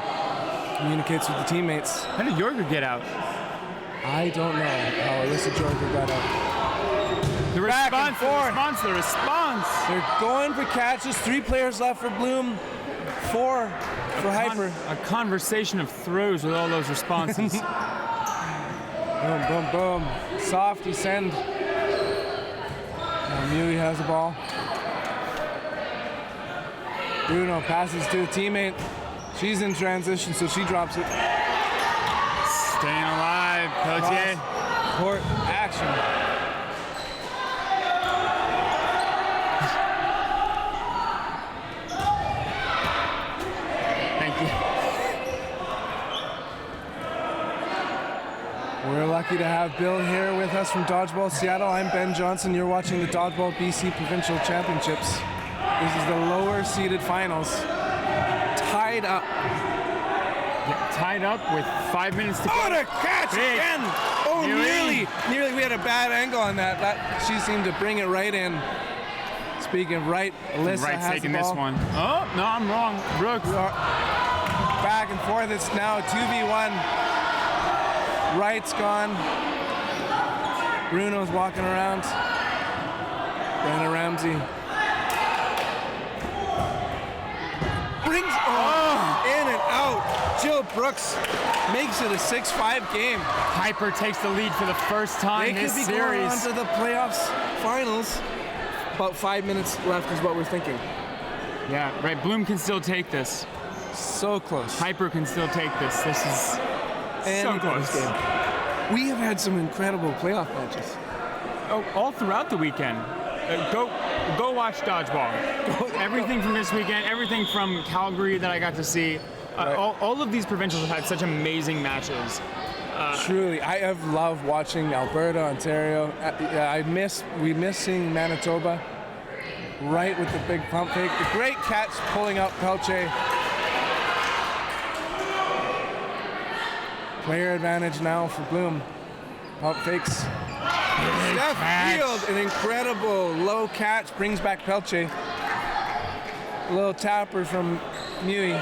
Speaker 1: Communicates with the teammates.
Speaker 2: How did Yorger get out?
Speaker 1: I don't know how Alyssa Jorger got out.
Speaker 2: The
Speaker 1: Back and
Speaker 2: response,
Speaker 1: forth.
Speaker 2: the response.
Speaker 1: They're going for catches. 3 players left for Bloom. 4 for Hyper.
Speaker 2: A conversation of throws with all those responses.
Speaker 1: Boom, boom, boom. Softy send. Now Mui has the ball. Bruno passes to a teammate. She's in transition, so she drops it.
Speaker 2: Staying alive, Peltier.
Speaker 1: Court action.
Speaker 2: Thank you.
Speaker 1: We're lucky to have Bill here with us from Dodgeball Seattle. I'm Ben Johnson. You're watching the Dodgeball BC Provincial Championships. This is the lower seeded finals. Tied up.
Speaker 2: tied up with 5 minutes to go.
Speaker 1: Oh, the catch
Speaker 2: Big.
Speaker 1: again! Oh,
Speaker 2: Nearly.
Speaker 1: nearly. We had a bad angle on that. She seemed to bring it right in. Speaking of right, Alyssa
Speaker 2: Wright's
Speaker 1: has
Speaker 2: taking
Speaker 1: the
Speaker 2: this
Speaker 1: ball.
Speaker 2: one. Oh, no, I'm wrong. Brooks.
Speaker 1: Back and forth. It's now 2v1. Wright's gone. Bruno's walking around. Brenna Ramsey brings in and out. Jill Brooks makes it a 6-5 game.
Speaker 2: Hyper takes the lead for the first time
Speaker 1: They
Speaker 2: this
Speaker 1: could be going on
Speaker 2: series.
Speaker 1: to the playoffs finals. About 5 minutes left is what we're thinking.
Speaker 2: Yeah, right. Bloom can still take this.
Speaker 1: So close.
Speaker 2: Hyper can still take this. This is so
Speaker 1: Anybody's
Speaker 2: close.
Speaker 1: game. We have had some incredible playoff matches.
Speaker 2: Oh, all throughout the weekend. Go watch Dodgeball. Everything from this weekend, everything from Calgary that I got to see. All of these provincials have had such amazing matches.
Speaker 1: Truly, I have loved watching Alberta, Ontario. We miss seeing Manitoba. Right with the big pump fake. The great catch pulling out Pelche. Player advantage now for Bloom. Pump fakes. Steph Field, an incredible low catch, brings back Pelche. A little tapper from Mui.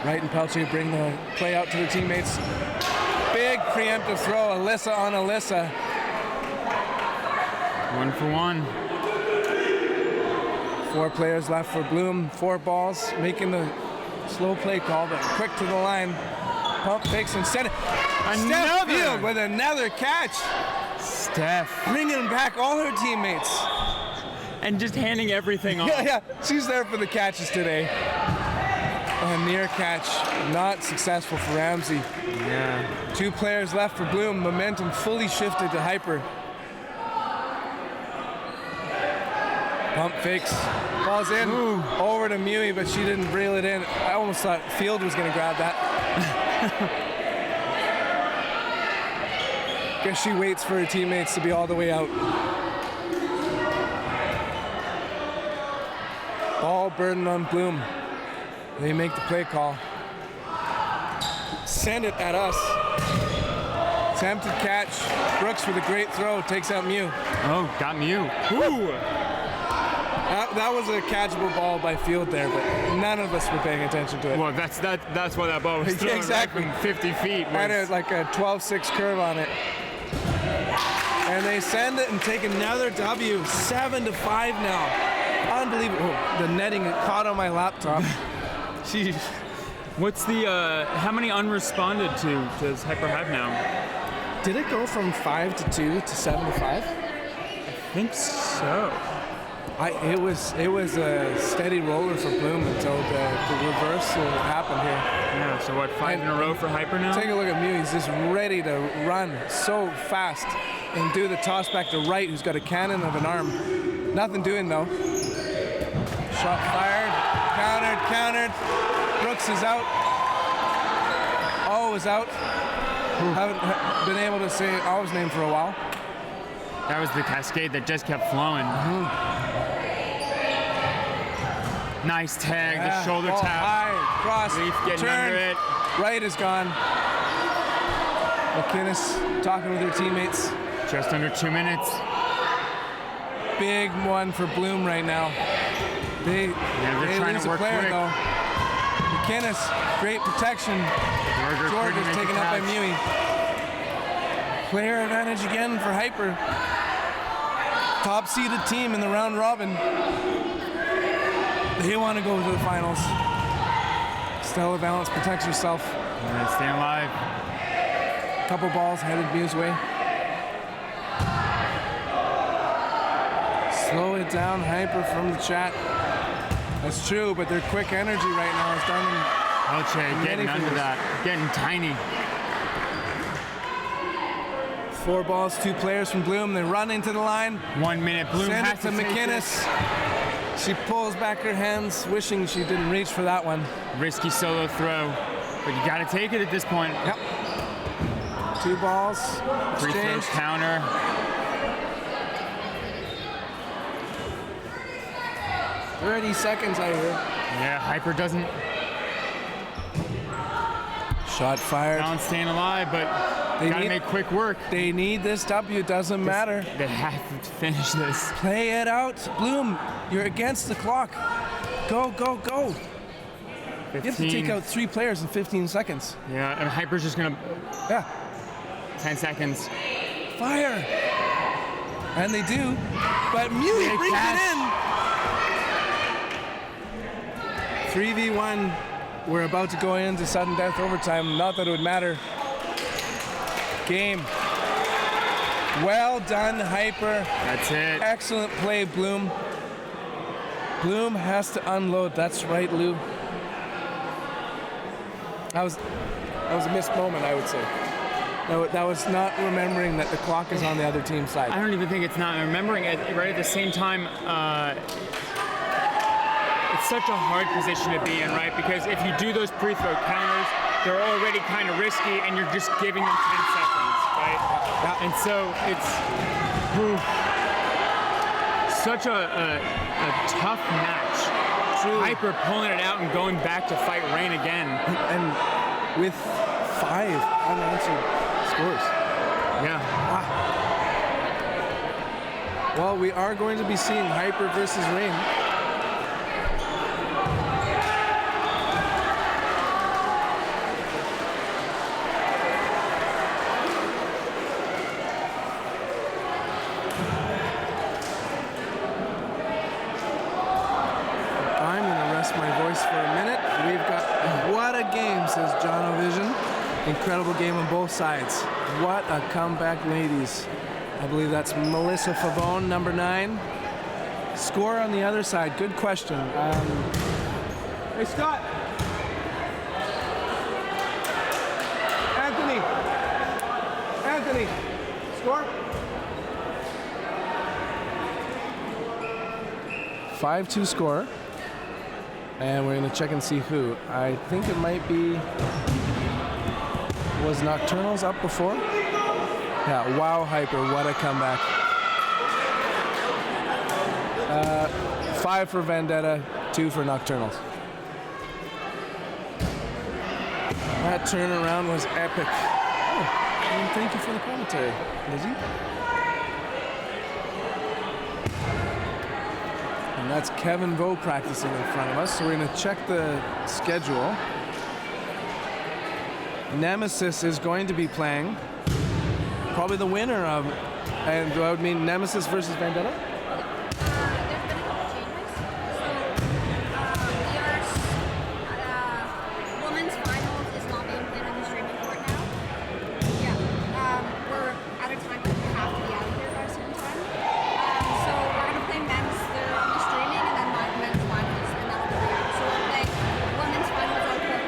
Speaker 1: Wright and Pelche bring the play out to their teammates. Big preemptive throw, Alyssa on Alyssa.
Speaker 2: 1 for 1.
Speaker 1: 4 players left for Bloom, 4 balls, making the slow play call, but quick to the line. Pump fakes instead. Steph Field with another catch.
Speaker 2: Steph.
Speaker 1: Bringing back all her teammates.
Speaker 2: And just handing everything off.
Speaker 1: Yeah, she's there for the catches today. A near catch, not successful for Ramsey.
Speaker 2: Yeah.
Speaker 1: 2 players left for Bloom. Momentum fully shifted to Hyper. Pump fakes. Ball's in. Over to Mui, but she didn't reel it in. I almost thought Field was going to grab that. Guess she waits for her teammates to be all the way out. Ball burdened on Bloom. They make the play call. Send it at us. Attempted catch. Brooks with a great throw. Takes out Mew.
Speaker 2: Oh, got Mew. Ooh.
Speaker 1: That was a catchable ball by Field there, but none of us were paying attention to it.
Speaker 2: Well, that's why that ball was thrown
Speaker 1: Exactly.
Speaker 2: right from 50 feet.
Speaker 1: Had like a 12-6 curve on it. And they send it and take another W. 7-5 now. Unbelievable. Oh, the netting caught on my laptop. Jeez.
Speaker 2: What's the, how many unresponded to does Hyper have now?
Speaker 1: Did it go from 5-2 to 7-5?
Speaker 2: I think so.
Speaker 1: It was a steady roller for Bloom until the reversal happened here.
Speaker 2: Yeah, so what, 5 in a row for Hyper now?
Speaker 1: Take a look at Mew. He's just ready to run so fast and do the toss back to Wright, who's got a cannon of an arm. Nothing doing though. Shot fired. Countered. Brooks is out. Oh is out. Haven't been able to say O's name for a while.
Speaker 2: That was the cascade that just kept flowing. Nice tag, the shoulder
Speaker 1: Ball
Speaker 2: tap.
Speaker 1: high, cross,
Speaker 2: Leaf getting
Speaker 1: turn.
Speaker 2: under it.
Speaker 1: Wright is gone. McInnes talking with her teammates.
Speaker 2: Just under 2 minutes.
Speaker 1: Big one for Bloom right now. They
Speaker 2: trying
Speaker 1: lose
Speaker 2: to
Speaker 1: a
Speaker 2: work
Speaker 1: player
Speaker 2: quick.
Speaker 1: though. McInnes, great protection. George is taken up by Mui. Player advantage again for Hyper. Top seeded team in the round robin. They want to go to the finals. Stella Valance protects herself.
Speaker 2: Staying alive.
Speaker 1: Couple balls headed Mu's way. Slow it down, Hyper from the chat. That's true, but their quick energy right now has done them.
Speaker 2: Elche getting under
Speaker 1: fingers.
Speaker 2: that, getting tiny.
Speaker 1: 4 balls, 2 players from Bloom. They run into the line.
Speaker 2: 1 minute. Bloom
Speaker 1: Send
Speaker 2: has
Speaker 1: it to
Speaker 2: to take
Speaker 1: McInnes. She pulls back her hands, wishing she didn't reach for that one.
Speaker 2: this. Risky solo throw, but you got to take it at this point.
Speaker 1: Yep. 2 balls.
Speaker 2: Free throw
Speaker 1: Exchange.
Speaker 2: counter.
Speaker 1: 30 seconds, I hear.
Speaker 2: Yeah, Hyper doesn't
Speaker 1: Shot fired.
Speaker 2: Balance staying alive, but
Speaker 1: They
Speaker 2: gotta
Speaker 1: need-
Speaker 2: make quick work.
Speaker 1: They need this W. It doesn't matter.
Speaker 2: They have to finish this.
Speaker 1: Play it out. Bloom, you're against the clock. Go, go, go.
Speaker 2: 15.
Speaker 1: You have to take out 3 players in 15 seconds.
Speaker 2: Yeah, and Hyper's just gonna
Speaker 1: Yeah.
Speaker 2: 10 seconds.
Speaker 1: Fire. And they do. But Mewey
Speaker 2: Big
Speaker 1: brings
Speaker 2: catch.
Speaker 1: it in. 3v1. We're about to go into sudden death overtime. Not that it would matter. Game. Well done, Hyper.
Speaker 2: That's it.
Speaker 1: Excellent play, Bloom. Bloom has to unload. That's right, Lou. That was a missed moment, I would say. No, that was not remembering that the clock is on the other team's
Speaker 2: I
Speaker 1: side.
Speaker 2: don't even think it's not remembering it. Right at the same time, it's such a hard position to be in, right? Because if you do those pre-throw counters, they're already kind of risky, and you're just giving them 10 seconds, right?
Speaker 1: Yeah.
Speaker 2: And so it's such a tough match. Hyper pulling it out and going back to fight rain again.
Speaker 1: And with 5 unanswered scores.
Speaker 2: Yeah.
Speaker 1: Well, we are going to be seeing Hyper versus Rain. I'm going to rest my voice for a minute. We've got what a game, says John O'Vision. Incredible game on both sides. What a comeback, ladies. I believe that's Melissa Favone, number 9. Score on the other side. Good question. Hey, Scott. Anthony. Score. 5-2 score. And we're going to check and see who. I think it might be... Was Nocturnals up before? Yeah, wow, Hyper, what a comeback. 5 for Vendetta, 2 for Nocturnals. That turnaround was epic. Oh, and thank you for the commentary, Lizzie. And that's Kevin Vo practicing in front of us, so we're going to check the schedule. Nemesis is going to be playing. Probably the winner of, and that would mean Nemesis versus Vendetta?
Speaker 3: There's been a couple changes. So, women's finals is not being played on the streaming court now. Yeah, we're at a time that we have to be out of here by a certain time. So we're gonna play men's. They're on the streaming, and then men's finals, and that'll be it. So we'll play women's finals on court.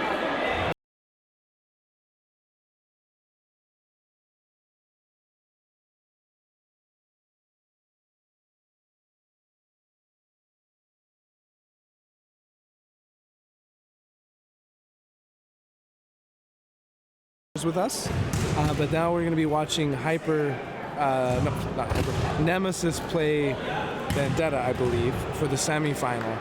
Speaker 1: With us, but now we're going to be watching Nemesis play Vendetta, I believe, for the semifinal.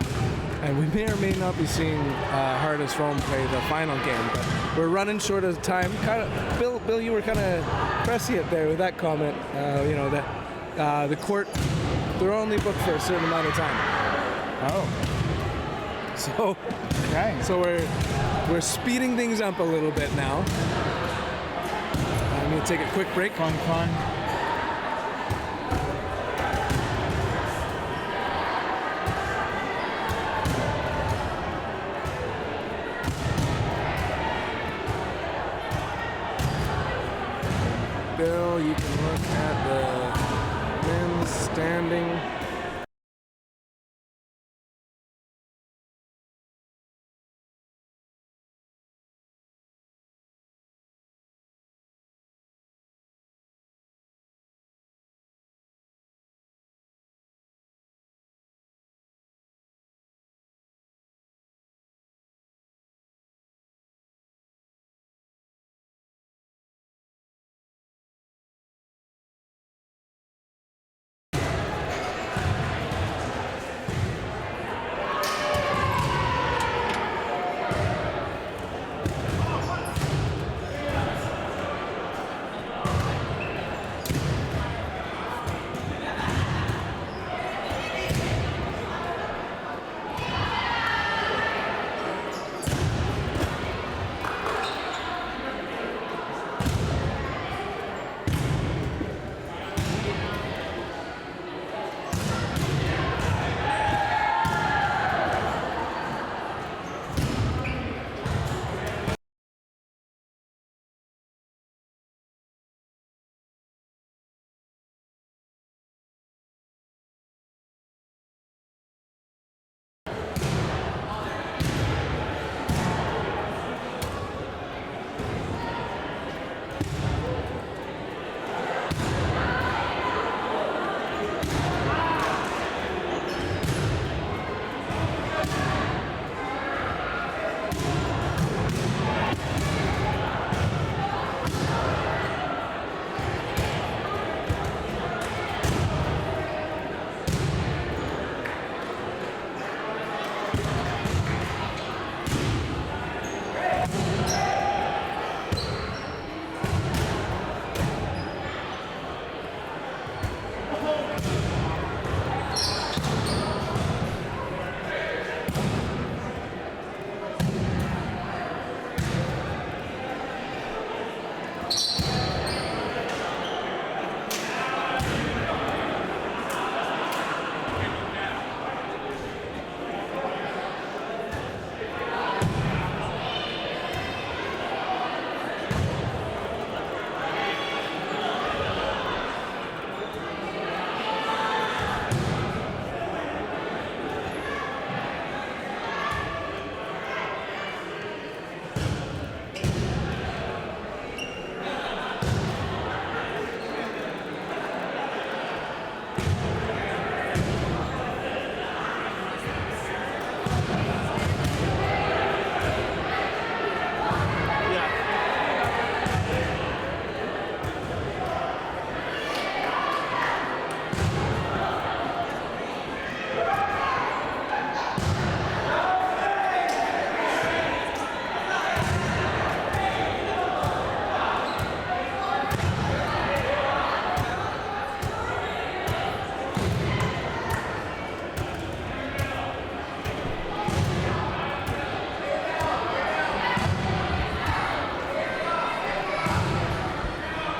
Speaker 1: And we may or may not be seeing Hard as Foam play the final game, but we're running short of time. Bill, you were kind of prescient there with that comment. That the court, they're only booked for a certain amount of time.
Speaker 2: Oh.
Speaker 1: So,
Speaker 2: Okay.
Speaker 1: so we're speeding things up a little bit now. I'm going to take a quick break.
Speaker 2: Fun.
Speaker 1: Bill, you can look at the men's standing.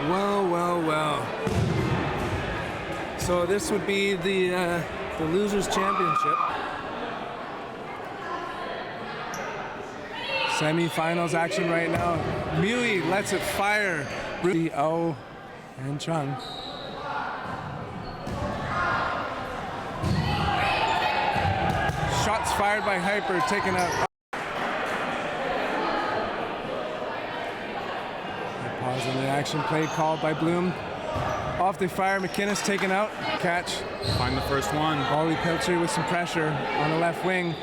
Speaker 1: Well, well, well. So this would be the losers championship. Semi-finals action right now. Mui lets it fire. Oh, and Chung. Shots fired by Hyper, taken out. Pause in the action, play called by Bloom. Off they fire, McInnes taken out. Catch.
Speaker 2: Find the first one.
Speaker 1: Wally Pilcher with some pressure on the left wing.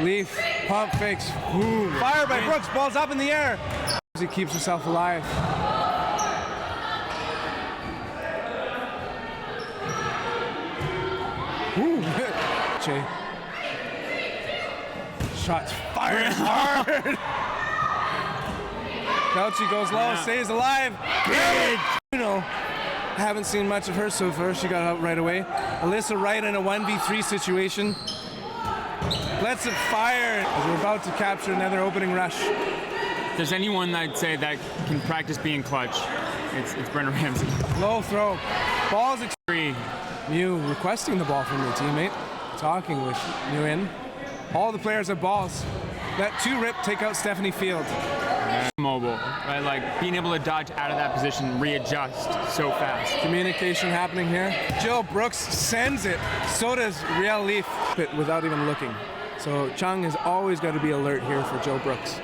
Speaker 1: Leaf, pump fakes. Ooh. Fire by Brooks, ball's up in the air. He keeps himself alive. Ooh. Jay. Shots fired hard. Pelchi goes low, stays alive. Bruno. Haven't seen much of her so far. She got out right away. Alyssa Wright in a 1v3 situation. Lets it fire as we're about to capture another opening rush.
Speaker 2: If there's anyone I'd say that can practice being clutch, it's Brenna Ramsey.
Speaker 1: Low throw. Ball's free. Mew requesting the ball from their teammate. Talking with Nguyen. All the players have balls. Let 2-rip take out Stephanie Field.
Speaker 2: Mobile, right? Like being able to dodge out of that position, readjust so fast.
Speaker 1: Communication happening here. Jill Brooks sends it. So does Riel Leaf without even looking. So Chung has always got to be alert here for Jill Brooks.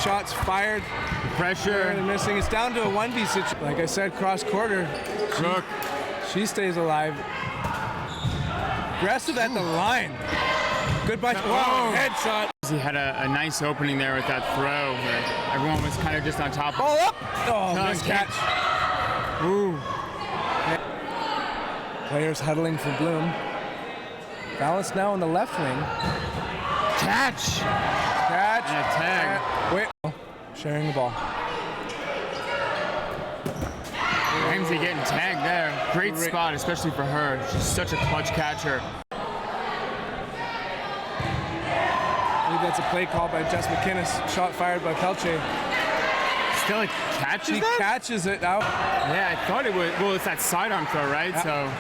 Speaker 1: Shots fired.
Speaker 2: Pressure.
Speaker 1: And missing. It's down to a 1v situation. Like I said, cross quarter. She stays alive. Aggressive at the line. Good bunch. Wow, headshot.
Speaker 2: He had a nice opening there with that throw where everyone was kind of just on top.
Speaker 1: Ball up. Oh, nice catch. Ooh. Players huddling for Bloom. Balanced now on the left wing.
Speaker 2: Catch.
Speaker 1: Catch.
Speaker 2: And a tag.
Speaker 1: Wait. Sharing the ball.
Speaker 2: Ramsey getting tagged there. Great spot, especially for her. She's such a clutch catcher.
Speaker 1: That's a play call by Jess McInnes. Shot fired by Pelche.
Speaker 2: Still catches
Speaker 1: She catches it out.
Speaker 2: Yeah, I thought it was. Well, it's that sidearm throw, right?
Speaker 1: Yeah.
Speaker 2: So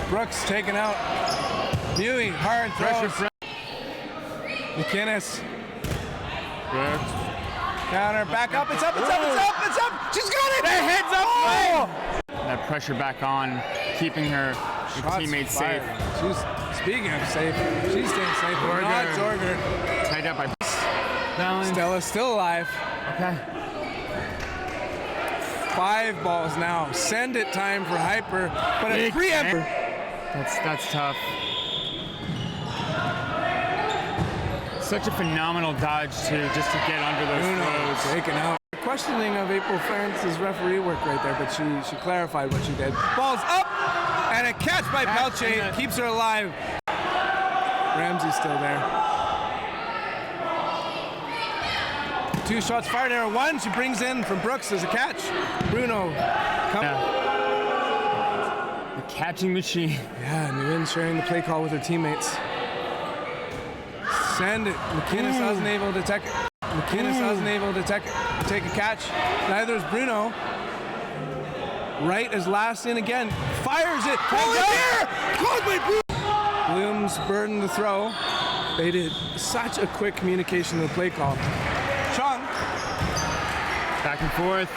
Speaker 1: Brooks taken out. Mui, hard throw. McInnes.
Speaker 2: Brooks.
Speaker 1: Counter, back up. It's up. It's up. It's up. It's up. She's got it.
Speaker 2: That heads up.
Speaker 1: Oh!
Speaker 2: That pressure back on, keeping her teammates safe.
Speaker 1: She's speaking of safe. She's staying safe. Not Jorger.
Speaker 2: Tied up by Balance.
Speaker 1: Stella's still alive.
Speaker 2: Okay.
Speaker 1: 5 balls now. Send it time for Hyper, but a preempt.
Speaker 2: That's tough. Such a phenomenal dodge too, just to get under those throws.
Speaker 1: Taken out. Questioning of April France's referee work right there, but she clarified what she did. Ball's up, and a catch by Pelche keeps her alive. Ramsey's still there. 2 shots fired there. 1 she brings in from Brooks as a catch. Bruno.
Speaker 2: The catching machine.
Speaker 1: Yeah, Nguyen sharing the play call with her teammates. Send it. McInnes wasn't able to take it. Take a catch. Neither is Bruno. Wright is last in again. Fires it. Caught by Bloom. Bloom's burden to throw. They did such a quick communication in the play call. Chung.
Speaker 2: Back and forth.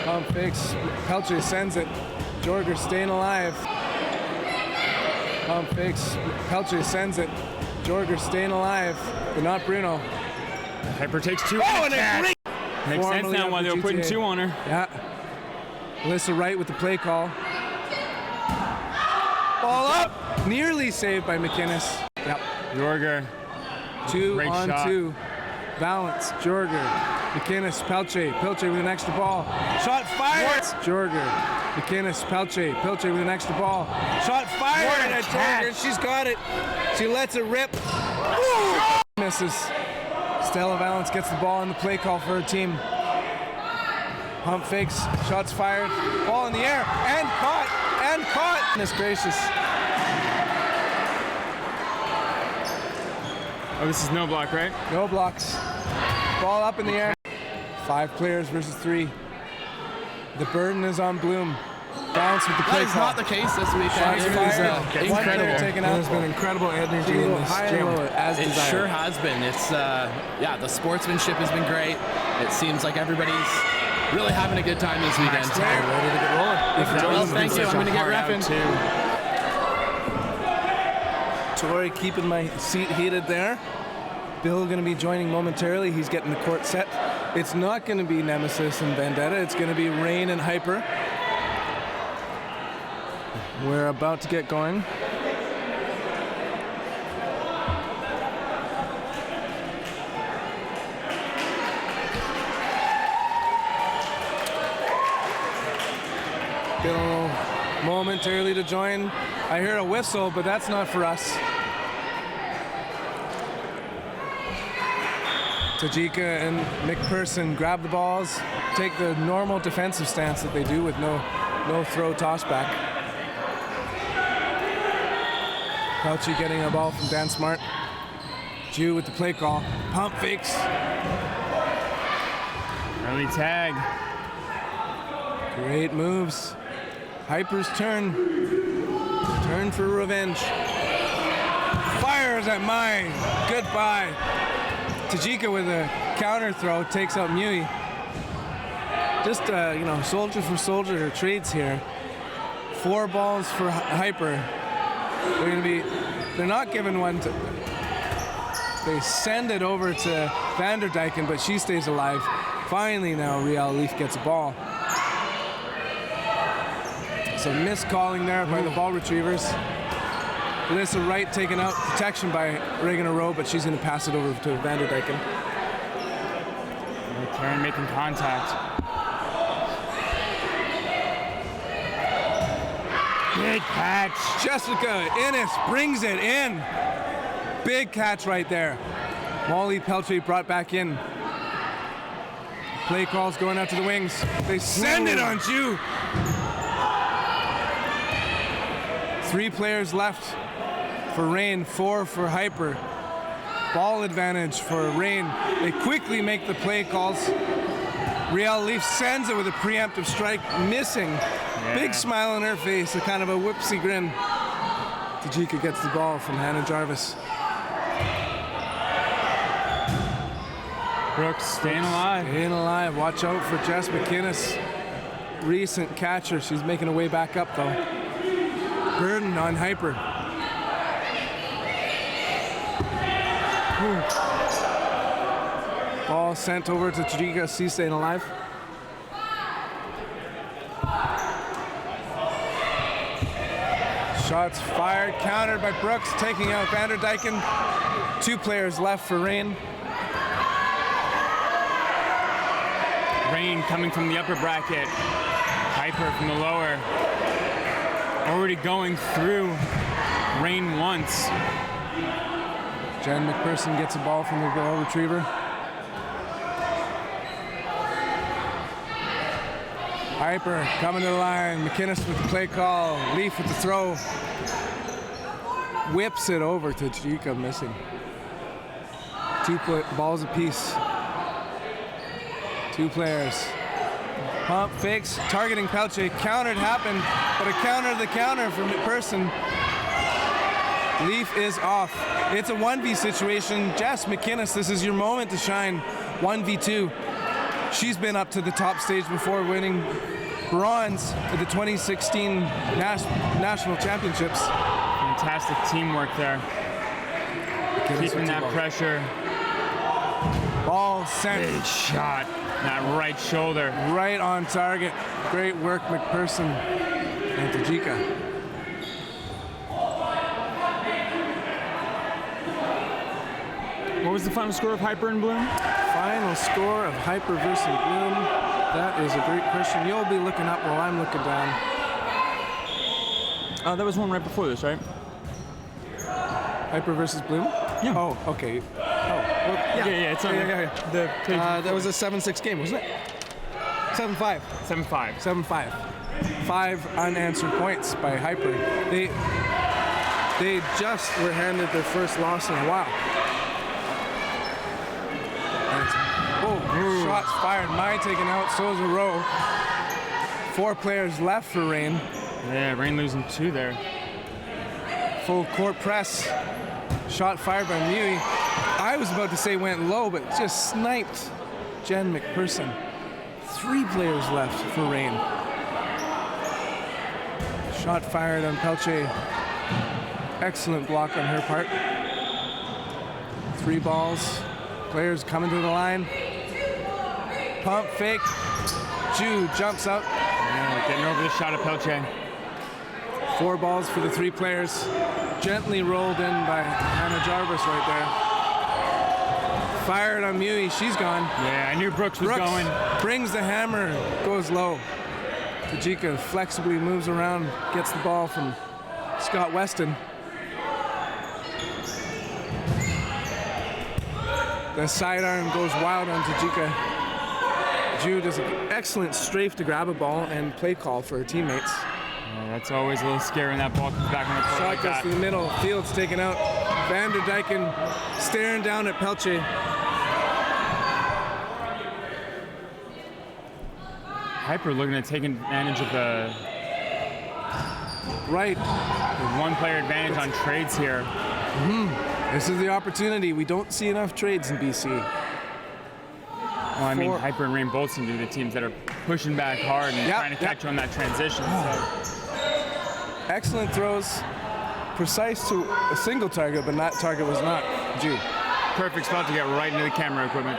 Speaker 1: Pump fakes. Pelcher sends it. Jorger staying alive. Pump fakes. Pelcher sends it. Jorger staying alive, but not Bruno.
Speaker 2: Hyper takes 2.
Speaker 1: Oh, and a great.
Speaker 2: Makes sense now why they were putting 2 on her.
Speaker 1: Yeah. Alyssa Wright with the play call. Ball up. Nearly saved by McInnes. Yep.
Speaker 2: Jorger.
Speaker 1: 2
Speaker 2: Great
Speaker 1: on
Speaker 2: shot.
Speaker 1: 2. Balance. Jorger. McInnes. Pelche. Pelche with an extra ball. Shot fired. Jorger. McInnes. Pelche. Pelche with an extra ball. Shot fired at Jorger. She's got it. She lets it rip. Ooh. Misses. Stella Valance gets the ball in the play call for her team. Pump fakes. Shots fired. Ball in the air. And caught. And caught. Goodness gracious.
Speaker 2: Oh, this is no block, right?
Speaker 1: No blocks. Ball up in the air. 5 players versus 3. The burden is on Bloom. Bounce with the play
Speaker 6: That is
Speaker 1: call.
Speaker 6: not the case this weekend.
Speaker 1: Shots
Speaker 6: It
Speaker 1: fired.
Speaker 6: is
Speaker 1: One player
Speaker 6: incredible.
Speaker 1: taken out. There's been incredible energy in this gym.
Speaker 6: As it sure has been. It's yeah, the sportsmanship has been great. It seems like everybody's really having a good time this weekend.
Speaker 1: Ready to get rolling.
Speaker 6: Well, thank you. I'm going to get reffing.
Speaker 1: Tori keeping my seat heated there. Bill going to be joining momentarily. He's getting the court set. It's not going to be Nemesis and Vendetta. It's going to be Rain and Hyper. We're about to get going. Bill momentarily to join. I hear a whistle, but that's not for us. Tajika and McPherson grab the balls, take the normal defensive stance that they do with no throw toss back. Pelchi getting a ball from Dan Smart. Jew with the play call. Pump fakes.
Speaker 2: Early tag.
Speaker 1: Great moves. Hyper's turn. Turn for revenge. Fires at mine. Goodbye. Tajika with a counter throw takes out Mui. Just soldier for soldier trades here. 4 balls for Hyper. They're not giving one to. They send it over to Vanderdyken, but she stays alive. Finally now Real Leaf gets a ball. So miscalling there by the ball retrievers. Alyssa Wright taking out protection by Reagan Rowe, but she's going to pass it over to Vanderdyken.
Speaker 2: Karen making contact. Big catch.
Speaker 1: Jessica Innes brings it in. Big catch right there. Molly Peltry brought back in. Play calls going out to the wings. They send it on Jew. 3 players left for Rain, 4 for Hyper. Ball advantage for Rain. They quickly make the play calls. Real Leaf sends it with a preemptive strike, missing. Yeah. Big smile on her face, a kind of a whoopsie grin. Tajika gets the ball from Hannah Jarvis.
Speaker 2: Brooks staying alive.
Speaker 1: Staying alive. Watch out for Jess McInnes. Recent catcher. She's making her way back up though. Burden on Hyper. Ball sent over to Tajika. She's staying alive. Shots fired, countered by Brooks, taking out Vanderdyken. 2 players left for Rain.
Speaker 2: Rain coming from the upper bracket. Hyper from the lower. Already going through Rain once.
Speaker 1: Jen McPherson gets a ball from the ball retriever. Hyper coming to the line. McInnes with the play call. Leaf with the throw. Whips it over to Tajika, missing. 2 balls apiece. 2 players. Pump fakes, targeting Pelche. Countered happened, but a counter to the counter from McPherson. Leaf is off. It's a 1v situation. Jess McInnes, this is your moment to shine. 1v2. She's been up to the top stage before, winning bronze at the 2016 National Championships.
Speaker 2: Fantastic teamwork there. Keeping that pressure.
Speaker 1: Ball sent.
Speaker 2: Big shot. That right shoulder.
Speaker 1: Right on target. Great work, McPherson and Tajika.
Speaker 2: What was the final score of Hyper and Bloom?
Speaker 1: Final score of Hyper versus Bloom. That is a great question. You'll be looking up while I'm looking down.
Speaker 2: That was one right before this, right?
Speaker 1: Hyper versus Bloom?
Speaker 2: Yeah.
Speaker 1: Oh, okay. Oh, well,
Speaker 2: Yeah, it's on the page.
Speaker 1: that was a 7-6 game, wasn't it? 7-5.
Speaker 2: 7-5.
Speaker 1: 7-5. 5 unanswered points by Hyper. They just were handed their first loss in a while. Shots fired. Mai taken out. So is a row. 4 players left for Rain.
Speaker 2: Yeah, Rain losing 2 there.
Speaker 1: Full court press. Shot fired by Mui. I was about to say went low, but just sniped Jen McPherson. 3 players left for Rain. Shot fired on Pelche. Excellent block on her part. 3 balls. Players coming to the line. Pump fake. Ju jumps up.
Speaker 2: Yeah, getting over the shot of Pelche.
Speaker 1: 4 balls for the 3 players. Gently rolled in by Hannah Jarvis right there. Fired on Mui. She's gone.
Speaker 2: Yeah, I knew Brooks was going.
Speaker 1: Brings the hammer. Goes low. Tajika flexibly moves around. Gets the ball from Scott Weston. The sidearm goes wild on Tajika. Ju does an excellent strafe to grab a ball and play call for her teammates.
Speaker 2: Yeah, that's always a little scary when that ball comes back on the court
Speaker 1: Shot
Speaker 2: like
Speaker 1: goes
Speaker 2: that.
Speaker 1: to the middle. Field's taken out. Vanderdyken staring down at Pelche.
Speaker 2: Hyper looking at taking advantage of the
Speaker 1: Right.
Speaker 2: 1-player advantage on trades here.
Speaker 1: This is the opportunity. We don't see enough trades in BC.
Speaker 2: Well, I mean,
Speaker 1: 4.
Speaker 2: Hyper and Rain both seem to be the teams that are pushing back hard and
Speaker 1: Yep,
Speaker 2: trying to catch you on that transition. So.
Speaker 1: Excellent throws. Precise to a single target, but that target was not Ju.
Speaker 2: Perfect spot to get right into the camera equipment.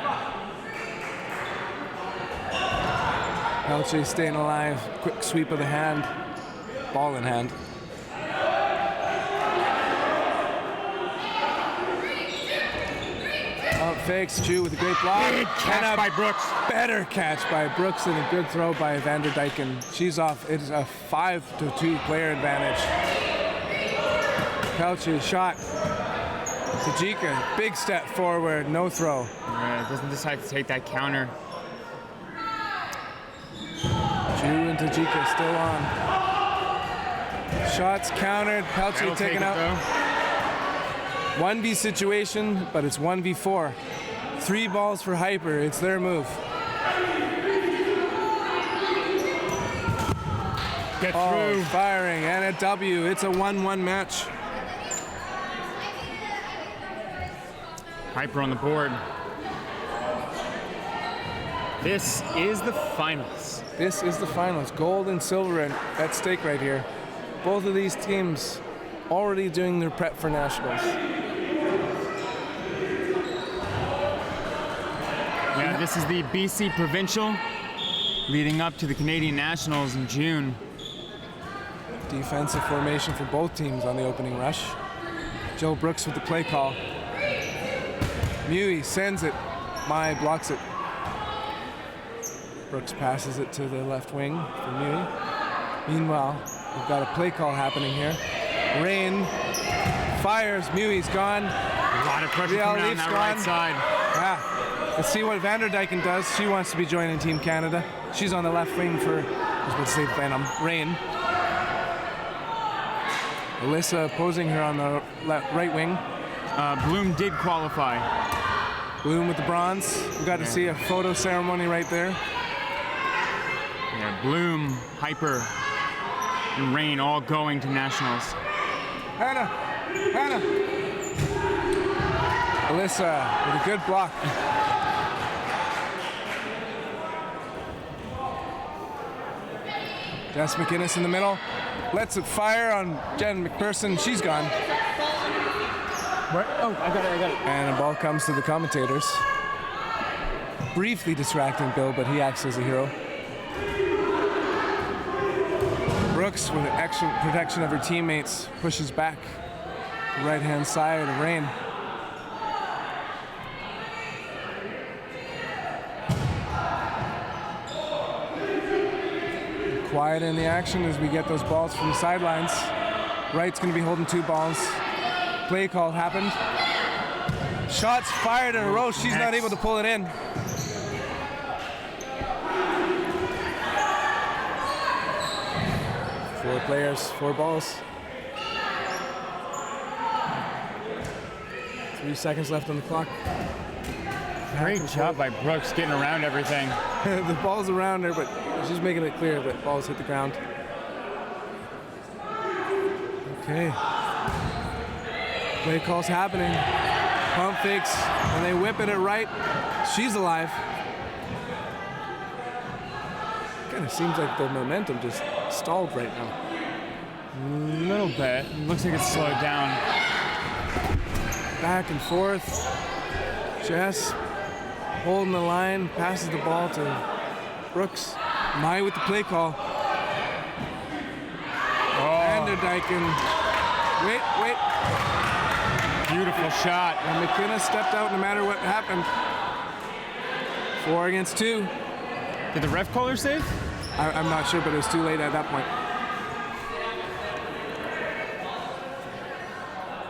Speaker 1: Pelche staying alive. Quick sweep of the hand. Ball in hand. Up fakes Ju with a great block.
Speaker 2: Big catch
Speaker 1: And a
Speaker 2: by Brooks.
Speaker 1: better catch by Brooks and a good throw by Vanderdyken. She's off. It is a 5-2 player advantage. Pelche shot. Tajika, big step forward, no throw.
Speaker 2: Yeah, doesn't decide to take that counter.
Speaker 1: Ju and Tajika still on. Shots countered. Pelche
Speaker 2: That'll take
Speaker 1: taken
Speaker 2: it,
Speaker 1: out.
Speaker 2: though.
Speaker 1: 1v situation, but it's 1v4. 3 balls for Hyper. It's their move.
Speaker 2: Get
Speaker 1: Oh,
Speaker 2: through.
Speaker 1: firing and a W. It's a 1-1 match.
Speaker 2: Hyper on the board. This is the finals.
Speaker 1: This is the finals. Gold and silver at stake right here. Both of these teams already doing their prep for nationals.
Speaker 2: Yeah, this is the BC Provincial leading up to the Canadian Nationals in June.
Speaker 1: Defensive formation for both teams on the opening rush. Joe Brooks with the play call. Mui sends it. Mai blocks it. Brooks passes it to the left wing for Mui. Meanwhile, we've got a play call happening here. Rain fires. Mui's gone.
Speaker 2: A lot of pressure
Speaker 1: Real
Speaker 2: coming on
Speaker 1: Leafs
Speaker 2: that
Speaker 1: gone.
Speaker 2: right side.
Speaker 1: Ah, let's see what Vanderdyken does. She wants to be joining Team Canada. She's on the left wing for, I was about to say Venom, Rain. Alyssa opposing her on the right wing.
Speaker 2: Bloom did qualify.
Speaker 1: Bloom with the bronze. We got to see a photo ceremony right there.
Speaker 2: Yeah, Bloom, Hyper, and Rain all going to nationals.
Speaker 1: Hannah! Alyssa with a good block. Jess McInnes in the middle. Lets it fire on Jen McPherson. She's gone.
Speaker 2: What? Oh, I got it.
Speaker 1: And a ball comes to the commentators. Briefly distracting Bill, but he acts as a hero. Brooks, with excellent protection of her teammates, pushes back the right-hand side of Rain. Quiet in the action as we get those balls from the sidelines. Wright's going to be holding 2 balls. Play call happened. Shots fired in a row. She's not able to pull it in. Four players, 4 balls. 3 seconds left on the clock.
Speaker 2: Great job by Brooks getting around everything.
Speaker 1: The ball's around her, but she's making it clear that balls hit the ground. Okay. Play call's happening. Pump fakes, and they whip it at right. She's alive. Kind of seems like the momentum just stalled right now.
Speaker 2: A little bit. Looks like it's slowed down.
Speaker 1: Back and forth. Jess holding the line, passes the ball to Brooks. Mai with the play call. Vanderdyken. Wait.
Speaker 2: Beautiful shot.
Speaker 1: And McKenna stepped out no matter what happened. 4 against 2.
Speaker 2: Did the ref call her safe?
Speaker 1: I'm not sure, but it was too late at that point.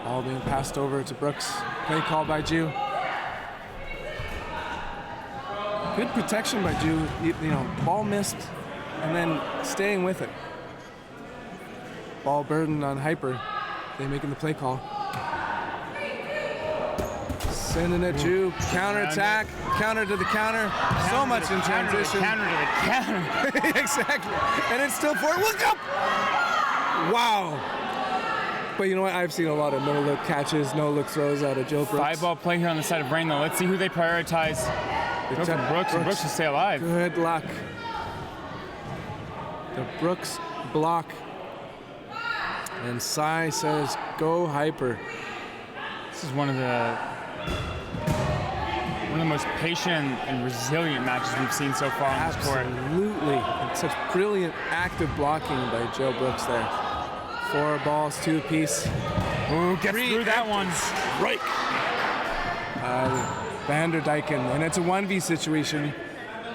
Speaker 1: Ball being passed over to Brooks. Play call by Jew. Good protection by Jew. You know, ball missed and then staying with it. Ball burdened on Hyper. They making the play call. Sending it Jew. Counter attack. Counter to the counter. So much in transition.
Speaker 2: Counter to the counter.
Speaker 1: Exactly. And it's still forward. Look up! Wow. But you know what? I've seen a lot of no-look catches, no-look throws out of Jill Brooks.
Speaker 2: 5-ball play here on the side of Rain, though. Let's see who they prioritize. Go for Brooks, and Brooks will stay alive.
Speaker 1: Good luck. The Brooks block. And Sai says, go Hyper.
Speaker 2: This is one of the most patient and resilient matches we've seen so far on this court.
Speaker 1: Absolutely. And such brilliant active blocking by Joe Brooks there. 4 balls, 2 apiece.
Speaker 2: Ooh, gets through that one.
Speaker 1: Right. Vanderdyken, and it's a 1v situation,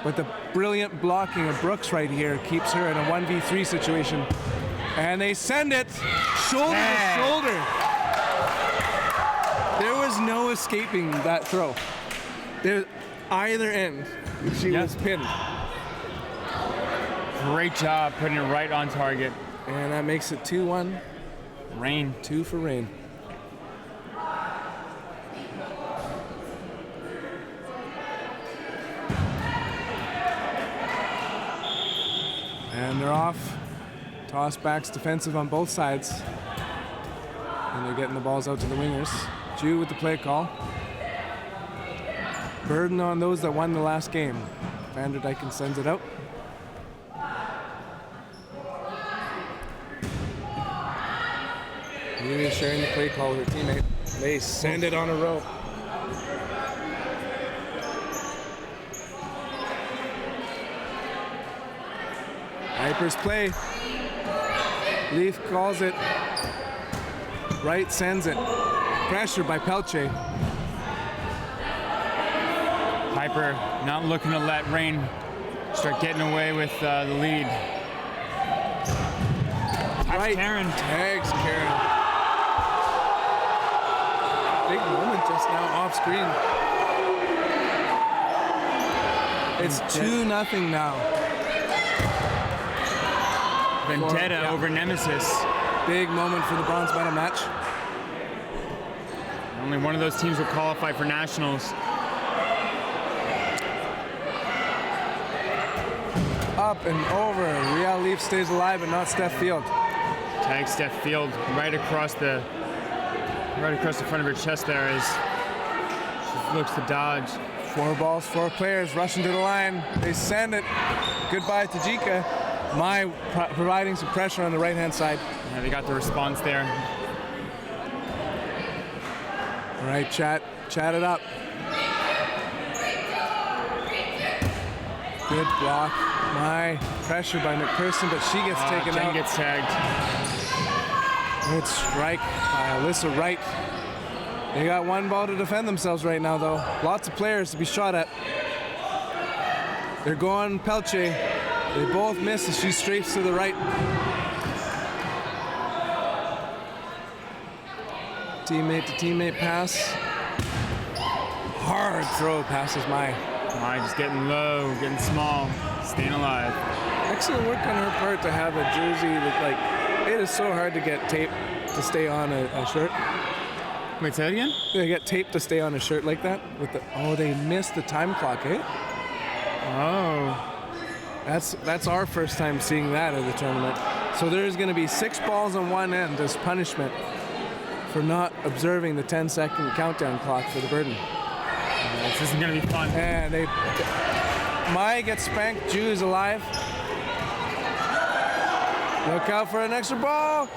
Speaker 1: but the brilliant blocking of Brooks right here keeps her in a 1v3 situation. And they send it shoulder to shoulder. There was no escaping that throw. There, either end, she was pinned.
Speaker 2: Great job putting it right on target.
Speaker 1: And that makes it 2-1.
Speaker 2: Rain.
Speaker 1: 2 for Rain. And they're off. Toss backs defensive on both sides. And they're getting the balls out to the wingers. Jew with the play call. Burden on those that won the last game. Vanderdyken sends it out. Amy sharing the play call with her teammate. They send it on a rope. Hyper's play. Leaf calls it. Wright sends it. Pressure by Pelche.
Speaker 2: Hyper not looking to let Rain start getting away with the lead.
Speaker 1: Right.
Speaker 2: Karen.
Speaker 1: Tags Karen. Big moment just now off screen. It's 2-0 now.
Speaker 2: Vendetta over Nemesis.
Speaker 1: Big moment for the bronze medal match.
Speaker 2: Only one of those teams will qualify for nationals.
Speaker 1: Up and over. Real Leaf stays alive, but not Steph Field.
Speaker 2: Tag Steph Field right across the front of her chest there as she looks to dodge.
Speaker 1: 4 balls, 4 players rushing to the line. They send it. Goodbye to Jika. Mai providing some pressure on the right-hand side.
Speaker 2: Yeah, they got the response there.
Speaker 1: All right, chat it up. Good block. Mai pressure by McPherson, but she gets taken
Speaker 2: Jen
Speaker 1: out.
Speaker 2: gets tagged.
Speaker 1: Good strike by Alyssa Wright. They got 1 ball to defend themselves right now, though. Lots of players to be shot at. They're going Pelche. They both miss as she strafes to the right. Teammate to teammate pass. Hard throw passes Mai.
Speaker 2: Mai just getting low, getting small, staying alive.
Speaker 1: Excellent work on her part to have a jersey that, like, it is so hard to get tape to stay on a shirt.
Speaker 2: Wait, say that again?
Speaker 1: They get tape to stay on his shirt like that. They missed the time clock, eh?
Speaker 2: Oh.
Speaker 1: That's our first time seeing that at the tournament. So there's going to be 6 balls on one end as punishment for not observing the 10-second countdown clock for the burden.
Speaker 2: This isn't going to be fun.
Speaker 1: And Mai gets spanked. Ju is alive. Look out for an extra ball.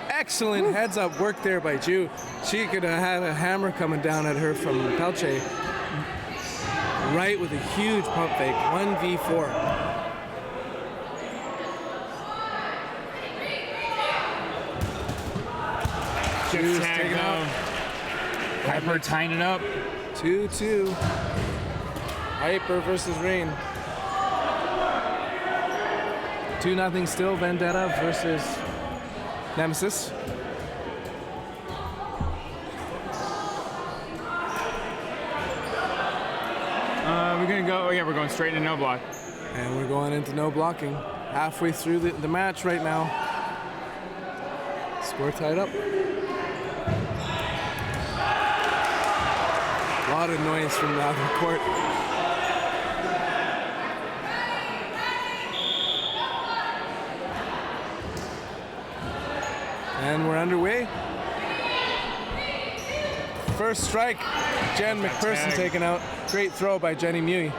Speaker 1: Excellent heads-up work there by Ju. She could have had a hammer coming down at her from Pelche. Right with a huge pump fake. 1v4. Ju's taken out.
Speaker 2: Hyper tying it up.
Speaker 1: 2-2. Hyper versus Rain. 2-0 still. Vendetta versus Nemesis.
Speaker 2: We're gonna go. Oh yeah, we're going straight into no block.
Speaker 1: And we're going into no blocking. Halfway through the match right now. Score tied up. A lot of noise from the other court. And we're underway. First strike, Jen McPherson taken out. Great throw by Jenny Mui.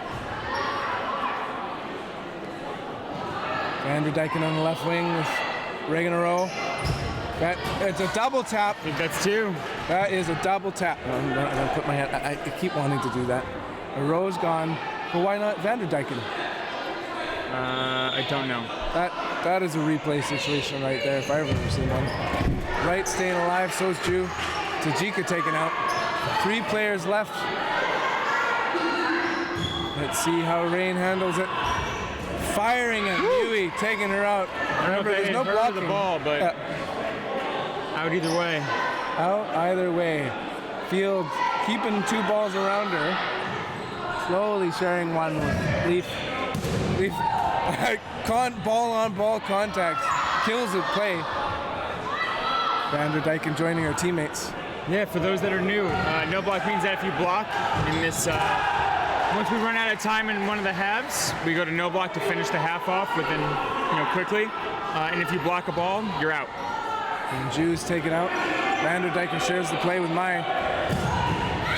Speaker 1: Vanderdyken on the left wing with Reganero. It's a double tap.
Speaker 2: I think that's 2.
Speaker 1: That is a double tap. I'm gonna put my hand. I keep wanting to do that. A row's gone, but why not Vanderdyken?
Speaker 2: I don't know.
Speaker 1: That is a replay situation right there if I've ever seen one. Right staying alive, so is Ju. Tajika taken out. 3 players left. Let's see how Rain handles it. Firing at Mui, taking her out. Remember, there's no blocking
Speaker 2: the ball, but out either way.
Speaker 1: Out either way. Field keeping 2 balls around her. Slowly sharing one with Leaf. Ball on ball contact kills the play. Vanderdyken joining her teammates.
Speaker 2: Yeah, for those that are new, no block means that if you block in this, once we run out of time in one of the halves, we go to no block to finish the half off within, quickly. And if you block a ball, you're out.
Speaker 1: And Ju's taken out. Vanderdyken shares the play with Mai.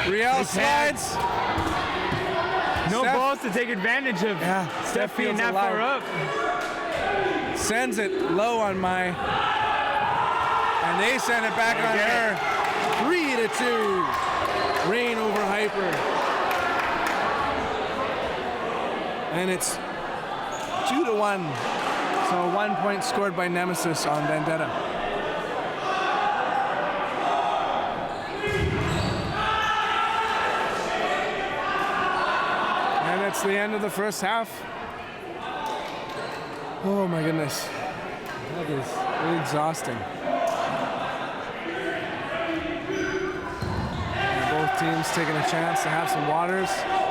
Speaker 1: Riel slides.
Speaker 2: No balls to take advantage of.
Speaker 1: Yeah,
Speaker 2: Steph being that far up.
Speaker 1: Sends it low on Mai. And they send it back on her. 3-2. Rain over Hyper. And it's 2-1. So 1 point scored by Nemesis on Vendetta. And that's the end of the first half. Oh my goodness. That is exhausting. Teams taking a chance to have some waters.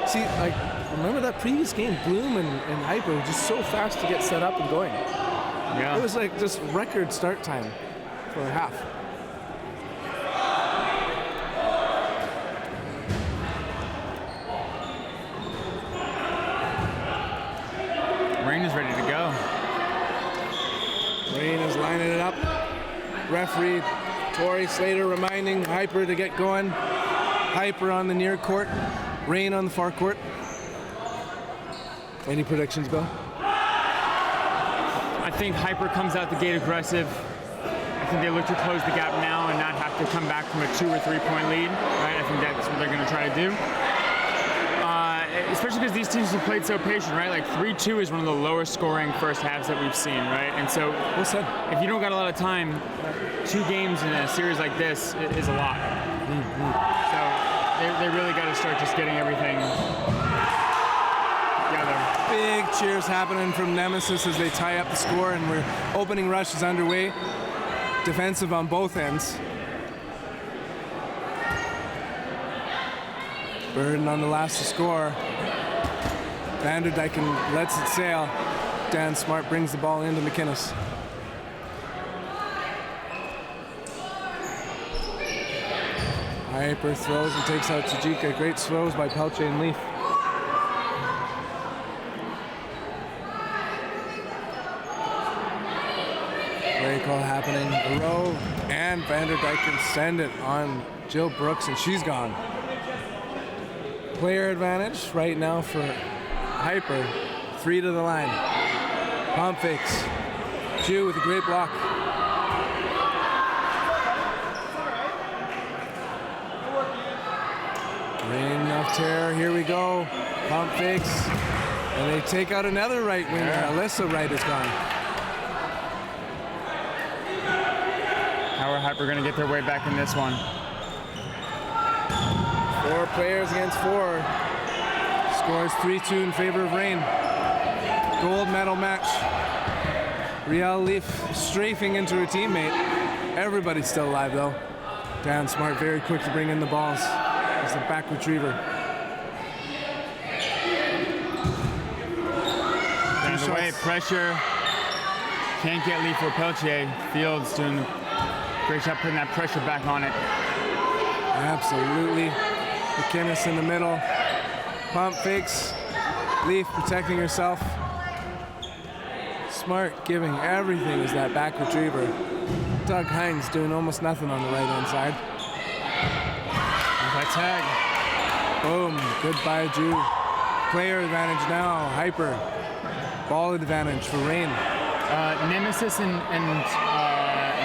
Speaker 1: See, remember that previous game, Bloom and Hyper were just so fast to get set up and going.
Speaker 2: Yeah.
Speaker 1: It was like just record start time for a half.
Speaker 2: Rain is ready to go.
Speaker 1: Rain is lining it up. Referee Tori Slater reminding Hyper to get going. Hyper on the near court, Rain on the far court. Any predictions, Bill?
Speaker 2: I think Hyper comes out the gate aggressive. I think they look to close the gap now and not have to come back from a 2 or 3 point lead. Right? I think that's what they're going to try to do. Especially because these teams have played so patient, right? Like 3-2 is one of the lowest scoring first halves that we've seen, right? And so,
Speaker 1: well said.
Speaker 2: If you don't got a lot of time, 2 games in a series like this is a lot. So they really got to start just getting everything together.
Speaker 1: Big cheers happening from Nemesis as they tie up the score, and we're opening rush is underway. Defensive on both ends. Burden on the last to score. Vanderdyken lets it sail. Dan Smart brings the ball into McInnes. Hyper throws and takes out Tajika. Great throws by Pelche and Leaf. Play call happening. A row, and Vanderdyke can send it on Jill Brooks, and she's gone. Player advantage right now for Hyper. 3 to the line. Pump fakes. Jew with a great block. Reign of terror, here we go. Pump fakes. And they take out another right winger. Alyssa Wright is gone.
Speaker 2: How are Hyper going to get their way back in this one?
Speaker 1: 4 players against 4. Scores 3-2 in favor of Reign. Gold medal match. Riel Leaf strafing into her teammate. Everybody's still alive though. Dan Smart very quick to bring in the balls. As the back retriever.
Speaker 2: And the way pressure can't get Leaf or Pelche. Fields doing a great job putting that pressure back on it.
Speaker 1: Absolutely. McInnes in the middle. Pump fakes. Leaf protecting herself. Smart giving everything as that back retriever. Doug Hines doing almost nothing on the right hand side.
Speaker 2: That tag.
Speaker 1: Boom. Goodbye, Jew. Player advantage now. Hyper. Ball advantage for Reign.
Speaker 2: Nemesis and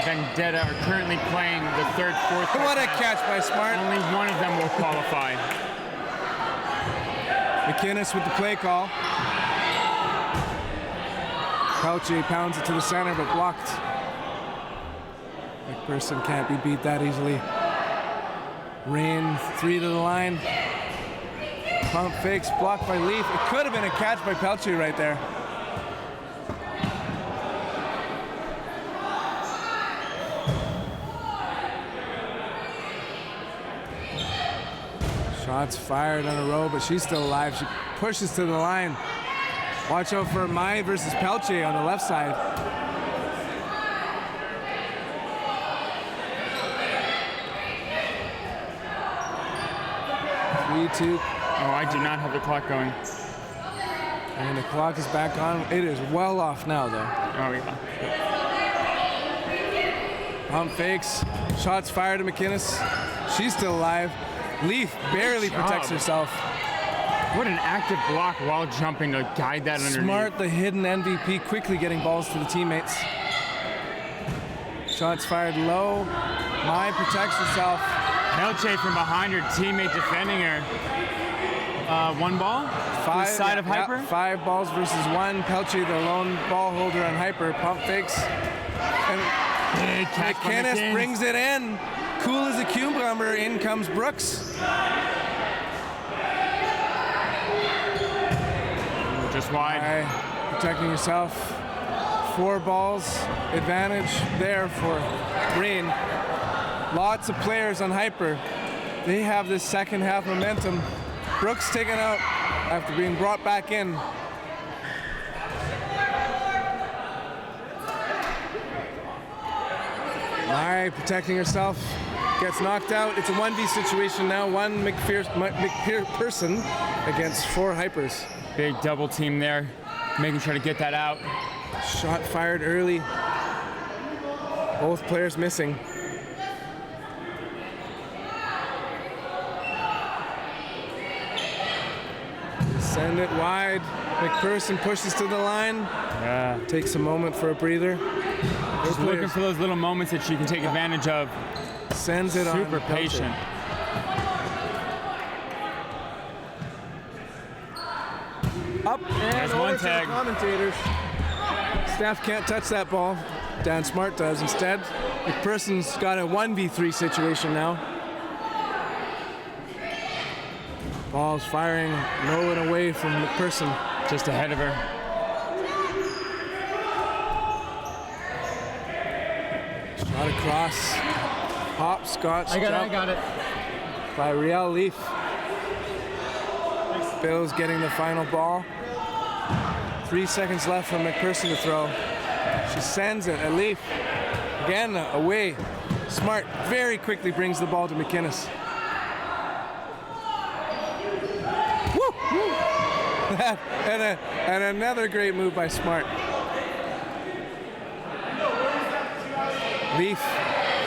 Speaker 2: Vendetta are currently playing the third, fourth.
Speaker 1: What a catch by Smart.
Speaker 2: Only one of them will qualify.
Speaker 1: McInnes with the play call. Pelche pounds it to the center, but blocked. McPherson can't be beat that easily. Reign 3 to the line. Pump fakes, blocked by Leaf. It could have been a catch by Pelche right there. Shots fired on a row, but she's still alive. She pushes to the line. Watch out for Mai versus Pelche on the left side. 3-2.
Speaker 2: Oh, I do not have the clock going.
Speaker 1: And the clock is back on. It is well off now, though.
Speaker 2: Oh, yeah.
Speaker 1: Pump fakes. Shots fired to McInnes. She's still alive. Leaf barely protects herself.
Speaker 2: What an active block while jumping to guide that underneath.
Speaker 1: Smart, the hidden MVP, quickly getting balls to the teammates. Shots fired low. Mai protects herself.
Speaker 2: Pelche from behind her teammate defending her. 1 ball?
Speaker 1: Five,
Speaker 2: the side of Hyper?
Speaker 1: 5 balls versus 1. Pelche, the lone ball holder on Hyper. Pump fakes. And
Speaker 2: Big catch by
Speaker 1: McInnes brings it in. Cool as a cucumber. In comes Brooks.
Speaker 2: Just wide.
Speaker 1: Mai protecting herself. 4 balls. Advantage there for Reign. Lots of players on Hyper. They have this second half momentum. Brooks taken out after being brought back in. Mai protecting herself. Gets knocked out. It's a 1v situation now. 1 McPherson against 4 Hypers.
Speaker 2: Big double team there, making sure to get that out.
Speaker 1: Shot fired early. Both players missing. Send it wide. McPherson pushes to the line.
Speaker 2: Yeah.
Speaker 1: Takes a moment for a breather.
Speaker 2: Just looking for those little moments that she can take advantage of.
Speaker 1: Sends it on.
Speaker 2: Super patient.
Speaker 1: Up and
Speaker 2: There's
Speaker 1: over
Speaker 2: one
Speaker 1: to the
Speaker 2: tag.
Speaker 1: commentators. Staff can't touch that ball. Dan Smart does instead. McPherson's got a 1v3 situation now. Ball's firing low and away from McPherson.
Speaker 2: Just ahead of her.
Speaker 1: Shot across. Hop, Scotch,
Speaker 2: I
Speaker 1: jump
Speaker 2: got it.
Speaker 1: by Riel Leaf. Bill's getting the final ball. 3 seconds left for McPherson to throw. She sends it at Leaf. Again, away. Smart very quickly brings the ball to McInnes. and another great move by Smart. Leaf,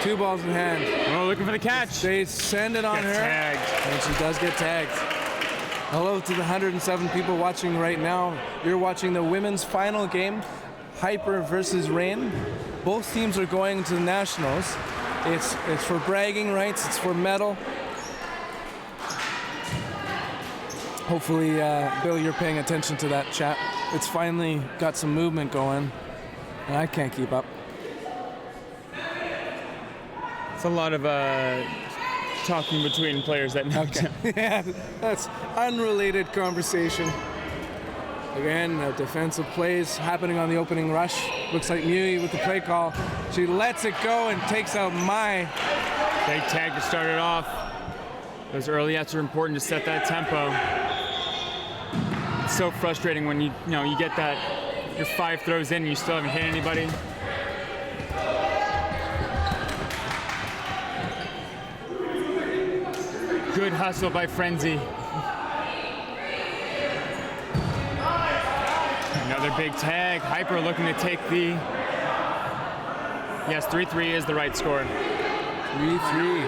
Speaker 1: 2 balls in hand.
Speaker 2: Oh, looking for the catch.
Speaker 1: They send it on
Speaker 2: Gets
Speaker 1: her,
Speaker 2: tagged.
Speaker 1: and she does get tagged. Hello to the 107 people watching right now. You're watching the women's final game, Hyper versus Rain. Both teams are going to the Nationals. It's for bragging rights. It's for medal. Hopefully, Bill, you're paying attention to that chat. It's finally got some movement going, and I can't keep up.
Speaker 2: It's a lot of talking between players that know.
Speaker 1: Okay. Yeah, that's unrelated conversation. Again, defensive plays happening on the opening rush. Looks like Mui with the play call. She lets it go and takes out Mai.
Speaker 2: Big tag to start it off. Those early outs are important to set that tempo. It's so frustrating when you get that, your 5 throws in and you still haven't hit anybody. Good hustle by Frenzy. Another big tag. Hyper looking to take the... Yes, 3-3 is the right score.
Speaker 1: 3-3.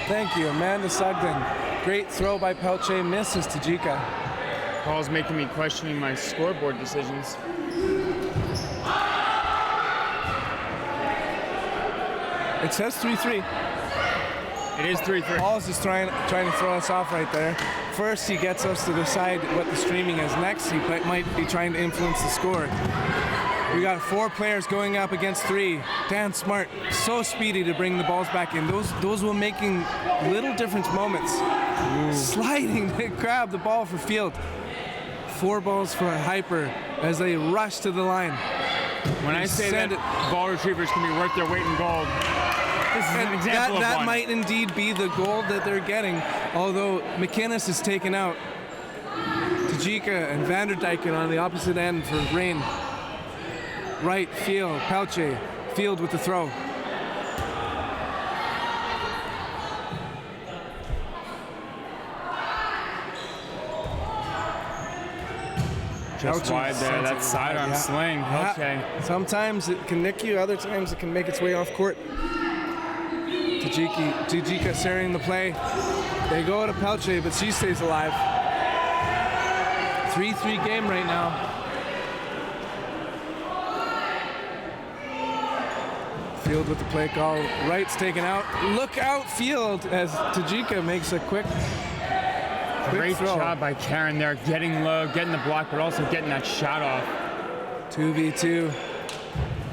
Speaker 1: Thank you, Amanda Sugden. Great throw by Pelche, misses Tajika.
Speaker 2: Paul's making me questioning my scoreboard decisions.
Speaker 1: It says 3-3.
Speaker 2: It is 3-3.
Speaker 1: Paul's just trying to throw us off right there. First, he gets us to decide what the streaming is. Next, he might be trying to influence the score. We got 4 players going up against 3. Dan Smart, so speedy to bring the balls back in. Those were making little difference moments. Ooh. Sliding to grab the ball for Field. 4 balls for Hyper as they rush to the line.
Speaker 2: When I say that ball retrievers can be worth their weight in gold, this is an example of
Speaker 1: that
Speaker 2: one.
Speaker 1: might indeed be the gold that they're getting, although McInnes is taken out. Tajika and Vanderdyken on the opposite end for Rain. Right, Field, Pelche, Field with the throw.
Speaker 2: Just wide there, that sidearm sling, okay.
Speaker 1: Sometimes it can nick you, other times it can make its way off court. Tajika steering the play. They go to Pelche, but she stays alive. 3-3 game right now. Field with the play call. Wright's taken out. Look out, Field, as Tajika makes a quick
Speaker 2: Great
Speaker 1: throw.
Speaker 2: job by Karen there, getting low, getting the block, but also getting that shot off.
Speaker 1: 2v2.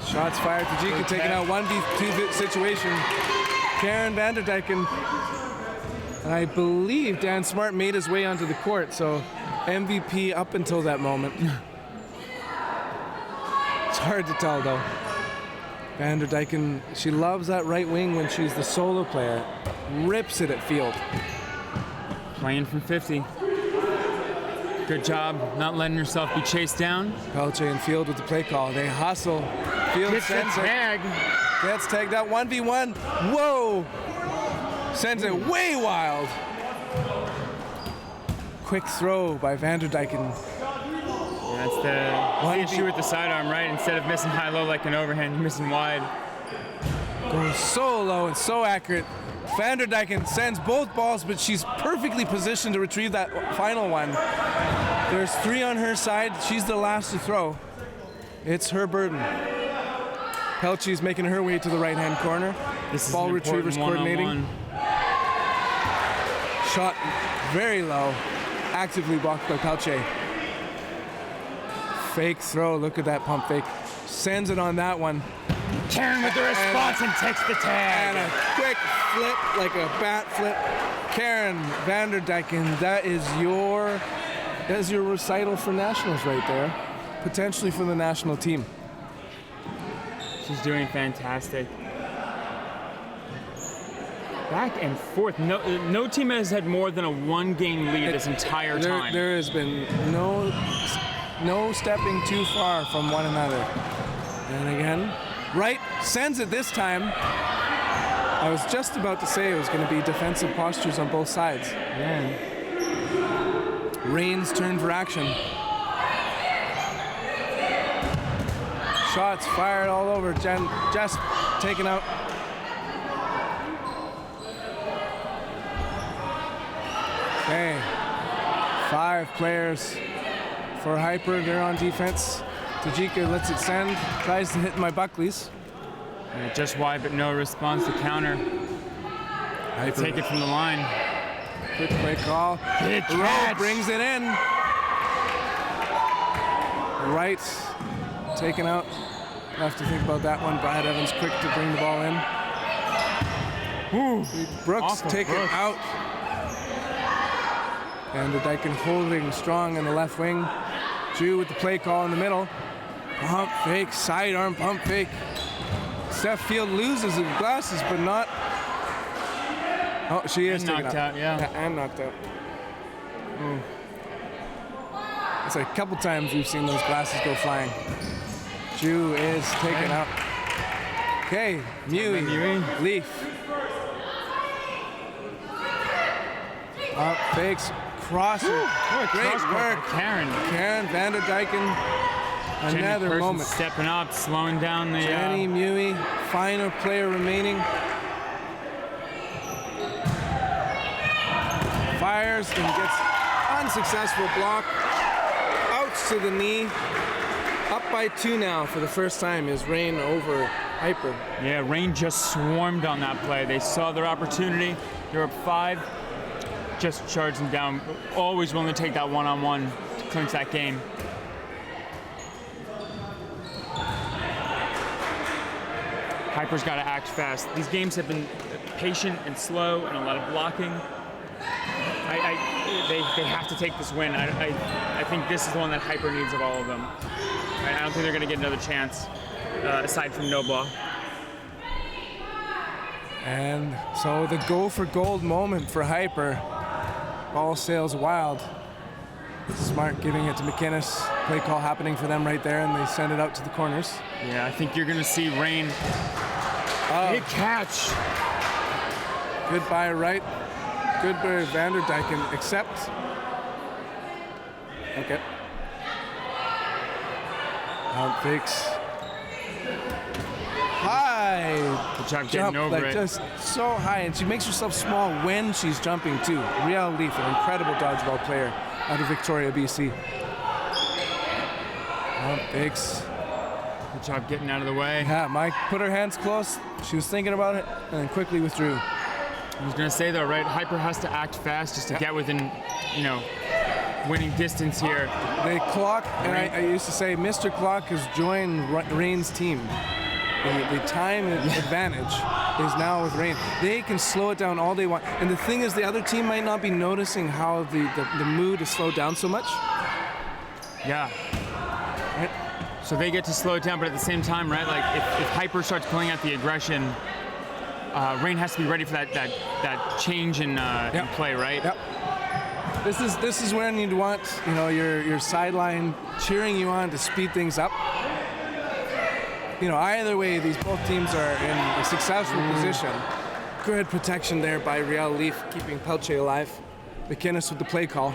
Speaker 1: Shots fired. Tajika taking out 1v2 situation. Karen Vanderdyken. And I believe Dan Smart made his way onto the court, so MVP up until that moment. It's hard to tell though. Vanderdyken, she loves that right wing when she's the solo player. Rips it at Field.
Speaker 2: Playing from 50. Good job not letting herself be chased down.
Speaker 1: Pelche and Field with the play call. They hustle. Field
Speaker 2: Gets the
Speaker 1: sends it.
Speaker 2: tag.
Speaker 1: Gets tagged out 1v1. Whoa! Sends it way wild. Quick throw by Vanderdyken.
Speaker 2: That's the issue with the sidearm, right? Instead of missing high-low like an overhand, you're missing wide.
Speaker 1: Goes so low and so accurate. Vanderdyken sends both balls, but she's perfectly positioned to retrieve that final one. There's 3 on her side. She's the last to throw. It's her burden. Pelche's making her way to the right-hand corner.
Speaker 2: This is
Speaker 1: ball
Speaker 2: an
Speaker 1: retrievers
Speaker 2: important
Speaker 1: coordinating.
Speaker 2: one-on-one.
Speaker 1: Shot very low. Actively blocked by Pelche. Fake throw. Look at that pump fake. Sends it on that one.
Speaker 2: Karen with the response and takes the tag.
Speaker 1: And a quick flip, like a bat flip. Karen Vanderdyken, that is your recital for nationals right there. Potentially for the national team.
Speaker 2: She's doing fantastic. Back and forth. No team has had more than a 1-game lead this entire time.
Speaker 1: There has been no stepping too far from one another. And again, Wright sends it this time. I was just about to say it was going to be defensive postures on both sides.
Speaker 2: Yeah.
Speaker 1: Rain's turn for action. Shots fired all over. Jess taken out. Okay. 5 players for Hyper. They're on defense. Tajika lets it send. Tries to hit my Buckleys.
Speaker 2: Yeah, just wide, but no response to counter.
Speaker 1: Hyper.
Speaker 2: Take it from the line.
Speaker 1: Quick play call.
Speaker 2: Big
Speaker 1: Rowe
Speaker 2: catch.
Speaker 1: brings it in. Right. Taken out. Have to think about that one. Brad Evans quick to bring the ball in.
Speaker 2: Ooh,
Speaker 1: Brooks
Speaker 2: awful
Speaker 1: taken
Speaker 2: Brooks.
Speaker 1: out. And the Dyken holding strong in the left wing. Drew with the play call in the middle. Pump fake, sidearm pump fake. Steph Field loses his glasses, but not. Oh, she is
Speaker 2: And
Speaker 1: taken
Speaker 2: knocked out, yeah.
Speaker 1: And knocked out. It's like a couple times we've seen those glasses go flying. Drew is taken out. Okay, Mui, Leaf. Up, fakes, crosser. Great work.
Speaker 2: Karen.
Speaker 1: Karen Vander Dyken.
Speaker 2: Jenny
Speaker 1: Another
Speaker 2: Persson
Speaker 1: moment.
Speaker 2: stepping up, slowing down the.
Speaker 1: Jenny Mui, final player remaining. Fires and gets unsuccessful block. Outs to the knee. Up by 2 now for the first time is Rain over Hyper.
Speaker 2: Yeah, Rain just swarmed on that play. They saw their opportunity. They're up 5. Just charged them down. Always willing to take that one-on-one to clinch that game. Hyper's got to act fast. These games have been patient and slow and a lot of blocking. They have to take this win. I think this is the one that Hyper needs of all of them. I don't think they're going to get another chance aside from no ball.
Speaker 1: And so the go for gold moment for Hyper. Ball sails wild. Smart giving it to McInnes. Play call happening for them right there, and they send it out to the corners.
Speaker 2: Yeah, I think you're going to see Rain. Big catch.
Speaker 1: Good by Wright. Good by Vander Dyken, except. Okay. Pump fakes. High.
Speaker 2: Good job getting
Speaker 1: Jump,
Speaker 2: over
Speaker 1: like
Speaker 2: it.
Speaker 1: just so high, and she makes herself small when she's jumping too. Riel Leaf, an incredible dodgeball player out of Victoria, BC. Pump fakes.
Speaker 2: Good job getting out of the way.
Speaker 1: Yeah, Mike put her hands close. She was thinking about it and then quickly withdrew.
Speaker 2: I was going to say though, right? Hyper has to act fast just to get within, winning distance here.
Speaker 1: They clock, and I used to say Mr. Clock has joined Rain's team. The time advantage is now with Rain. They can slow it down all they want. And the thing is, the other team might not be noticing how the mood is slowed down so much.
Speaker 2: Yeah.
Speaker 1: Right?
Speaker 2: So they get to slow it down, but at the same time, right? Like if Hyper starts pulling out the aggression, Rain has to be ready for that change in play, right?
Speaker 1: Yep. This is when you'd want your sideline cheering you on to speed things up. Either way, both teams are in a successful position. Good protection there by Riel Leaf, keeping Pelche alive. McInnes with the play call.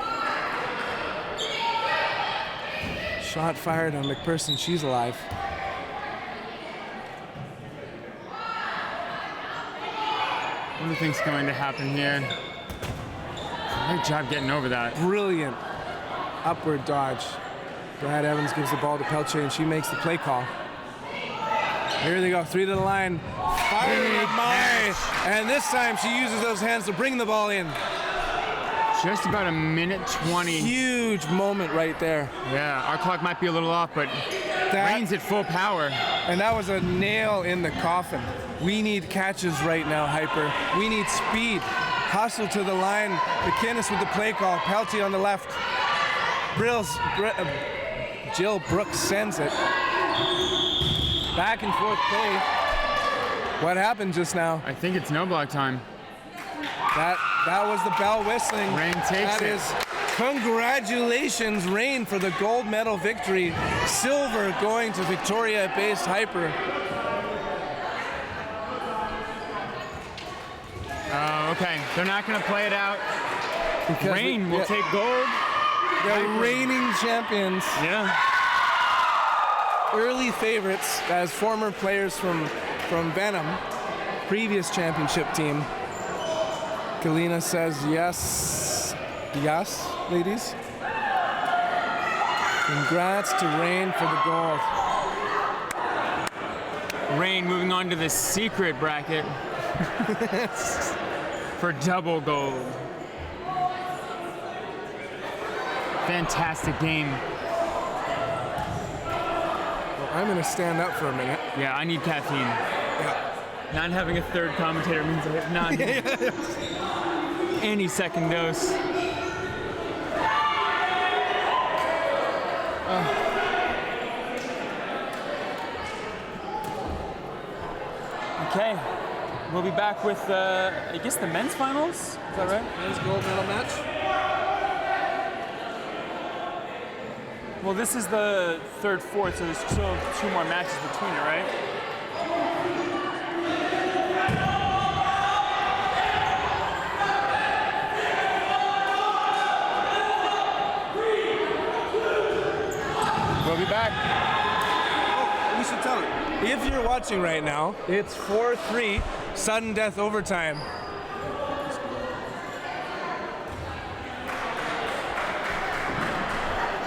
Speaker 1: Shot fired on McPherson. She's alive.
Speaker 2: What do you think's going to happen here? Great job getting over that.
Speaker 1: Brilliant upward dodge. Brad Evans gives the ball to Pelche, and she makes the play call. Here they go, 3 to the line. Firing my, and this time she uses those hands to bring the ball in.
Speaker 2: Just about 1:20.
Speaker 1: Huge moment right there.
Speaker 2: Yeah, our clock might be a little off, but Rain's at full power.
Speaker 1: And that was a nail in the coffin. We need catches right now, Hyper. We need speed. Hustle to the line. McInnes with the play call. Peltier on the left. Jill Brooks sends it. Back and forth play. What happened just now?
Speaker 2: I think it's no block time.
Speaker 1: That was the bell whistling.
Speaker 2: Rain takes
Speaker 1: That
Speaker 2: it.
Speaker 1: is congratulations, Rain, for the gold medal victory. Silver going to Victoria-based Hyper.
Speaker 2: Okay, they're not going to play it out.
Speaker 1: Because
Speaker 2: Rain will take gold.
Speaker 1: the reigning champions,
Speaker 2: Yeah.
Speaker 1: early favorites as former players from Venom, previous championship team. Galina says yes. Yes, ladies. Congrats to Rain for the gold.
Speaker 2: Rain moving on to the secret bracket for double gold. Fantastic game.
Speaker 1: Well, I'm gonna stand up for a minute.
Speaker 2: Yeah, I need caffeine.
Speaker 1: Yeah.
Speaker 2: Not having a third commentator means I have not any second dose. Okay, we'll be back with, I guess, the men's finals. Is that right?
Speaker 1: Men's gold medal match.
Speaker 2: Well, this is the third, fourth, so there's still 2 more matches between it, right? We'll be back.
Speaker 1: Oh, we should tell it. If you're watching right now, it's 4-3, sudden death overtime.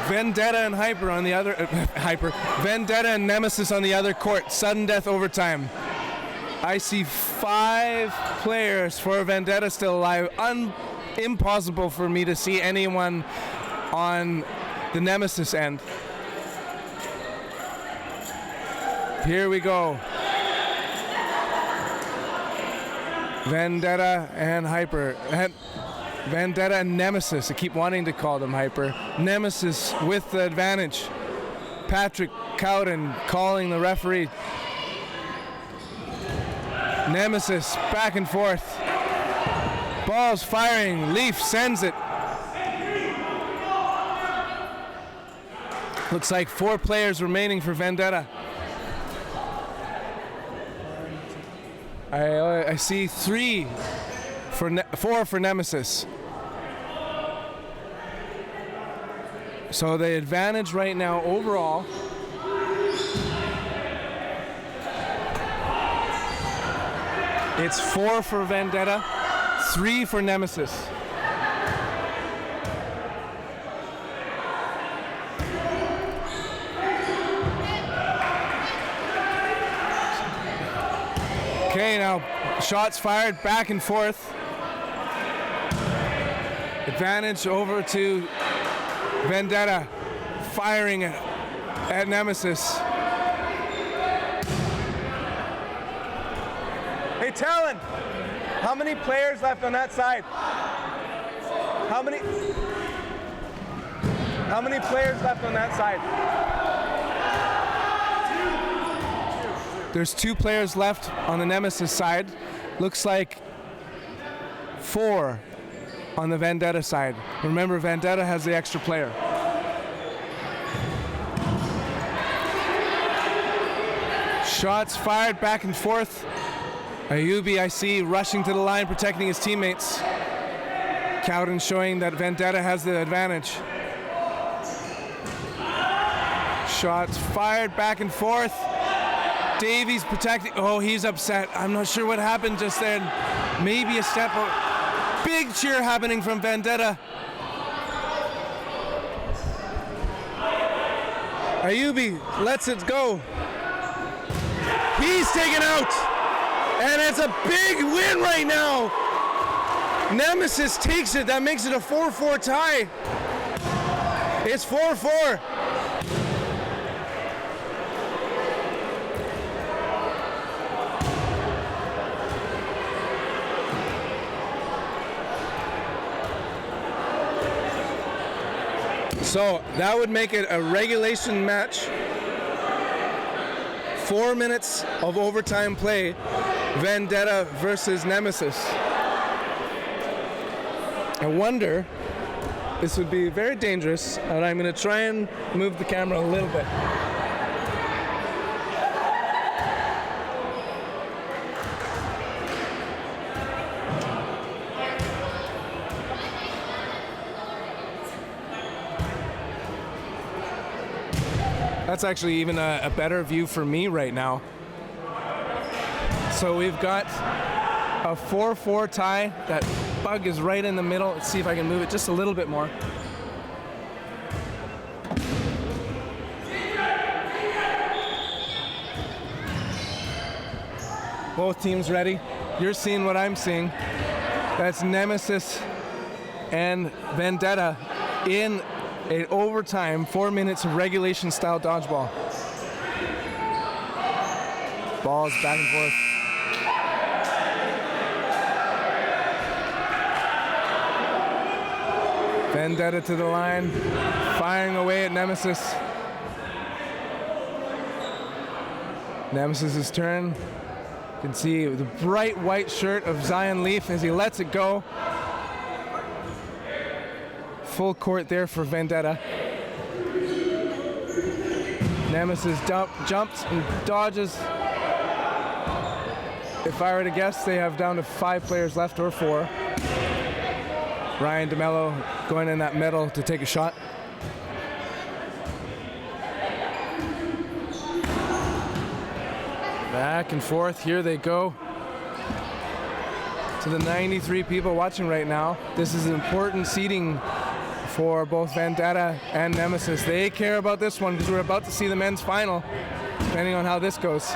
Speaker 1: Vendetta and Hyper on the other Vendetta and Nemesis on the other court. Sudden death overtime. I see 5 players for Vendetta still alive. Impossible for me to see anyone on the Nemesis end. Here we go. Vendetta and Hyper. Vendetta and Nemesis. I keep wanting to call them Hyper. Nemesis with the advantage. Patrick Cowden calling the referee. Nemesis back and forth. Ball's firing. Leaf sends it. Looks like 4 players remaining for Vendetta. I see 3 for 4 for Nemesis. So the advantage right now overall it's 4 for Vendetta, 3 for Nemesis. Okay, now shots fired back and forth. Advantage over to Vendetta, firing at Nemesis. Hey, Talon, how many players left on that side? How many players left on that side? There's 2 players left on the Nemesis side. Looks like 4 on the Vendetta side. Remember, Vendetta has the extra player. Shots fired back and forth. Ayubi, I see, rushing to the line, protecting his teammates. Cowden showing that Vendetta has the advantage. Shots fired back and forth. Davies protecting. Oh, he's upset. I'm not sure what happened just then. Maybe a step. Big cheer happening from Vendetta. Ayubi lets it go. He's taken out. And it's a big win right now. Nemesis takes it. That makes it a 4-4 tie. It's 4-4. So that would make it a regulation match. 4 minutes of overtime play. Vendetta versus Nemesis. I wonder, this would be very dangerous, and I'm going to try and move the camera a little bit. That's actually even a better view for me right now. So we've got a 4-4 tie. That bug is right in the middle. Let's see if I can move it just a little bit more. Both teams ready. You're seeing what I'm seeing. That's Nemesis and Vendetta in an overtime, 4 minutes of regulation style dodgeball. Balls back and forth. Vendetta to the line, firing away at Nemesis. Nemesis's turn. You can see the bright white shirt of Zion Leaf as he lets it go. Full court there for Vendetta. Nemesis jumps and dodges. If I were to guess, they have down to 5 players left or 4. Ryan DeMello going in that middle to take a shot. Back and forth, here they go. To the 93 people watching right now, this is important seeding for both Vendetta and Nemesis. They care about this one because we're about to see the men's final, depending on how this goes.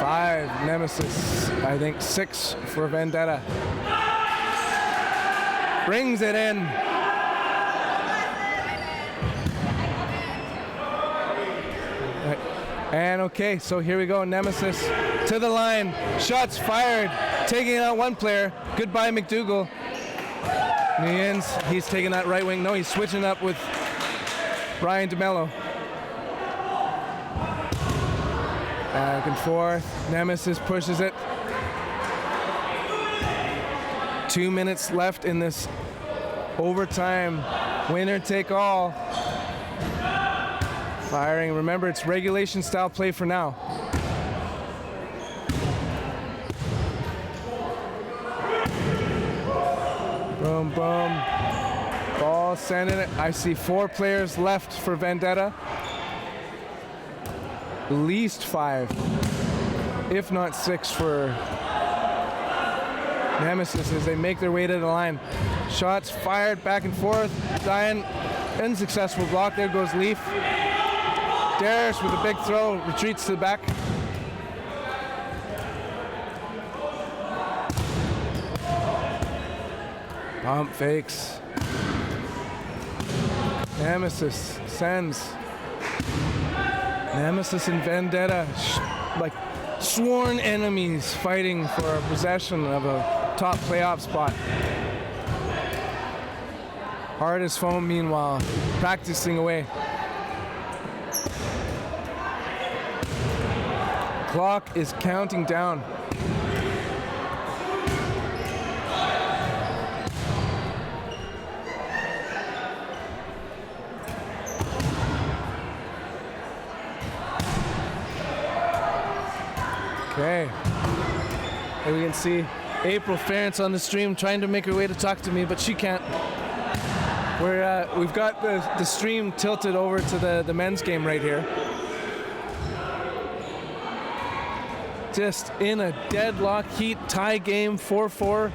Speaker 1: Five, Nemesis. I think 6 for Vendetta. Brings it in. And okay, so here we go. Nemesis to the line. Shots fired. Taking out one player. Goodbye, McDougal. He's taking that right wing. No, he's switching up with Ryan DeMello. Back and forth. Nemesis pushes it. 2 minutes left in this overtime. Winner take all. Firing. Remember, it's regulation style play for now. Boom, boom. Ball sending it. I see 4 players left for Vendetta. At least 5, if not 6 for Nemesis as they make their way to the line. Shots fired back and forth. Zion, unsuccessful block. There goes Leaf. Darius with a big throw, retreats to the back. Pump fakes. Nemesis sends. Nemesis and Vendetta, like sworn enemies fighting for a possession of a top playoff spot. Hard as foam, meanwhile, practicing away. Clock is counting down. Okay. And we can see April Ferentz on the stream trying to make her way to talk to me, but she can't. We've got the stream tilted over to the men's game right here. Just in a deadlock heat tie game, 4-4.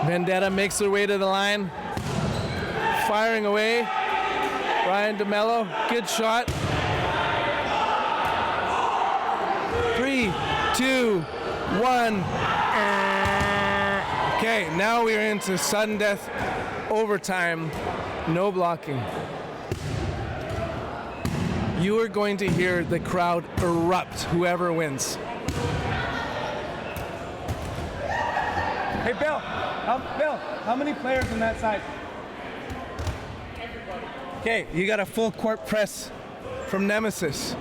Speaker 1: Vendetta makes their way to the line. Firing away. Ryan DeMello, good shot. 3, 2, 1. Okay, now we are into sudden death overtime. No blocking. You are going to hear the crowd erupt, whoever wins. Hey, Bill, how many players on that side?
Speaker 2: Everybody.
Speaker 1: Okay, you got a full court press from Nemesis.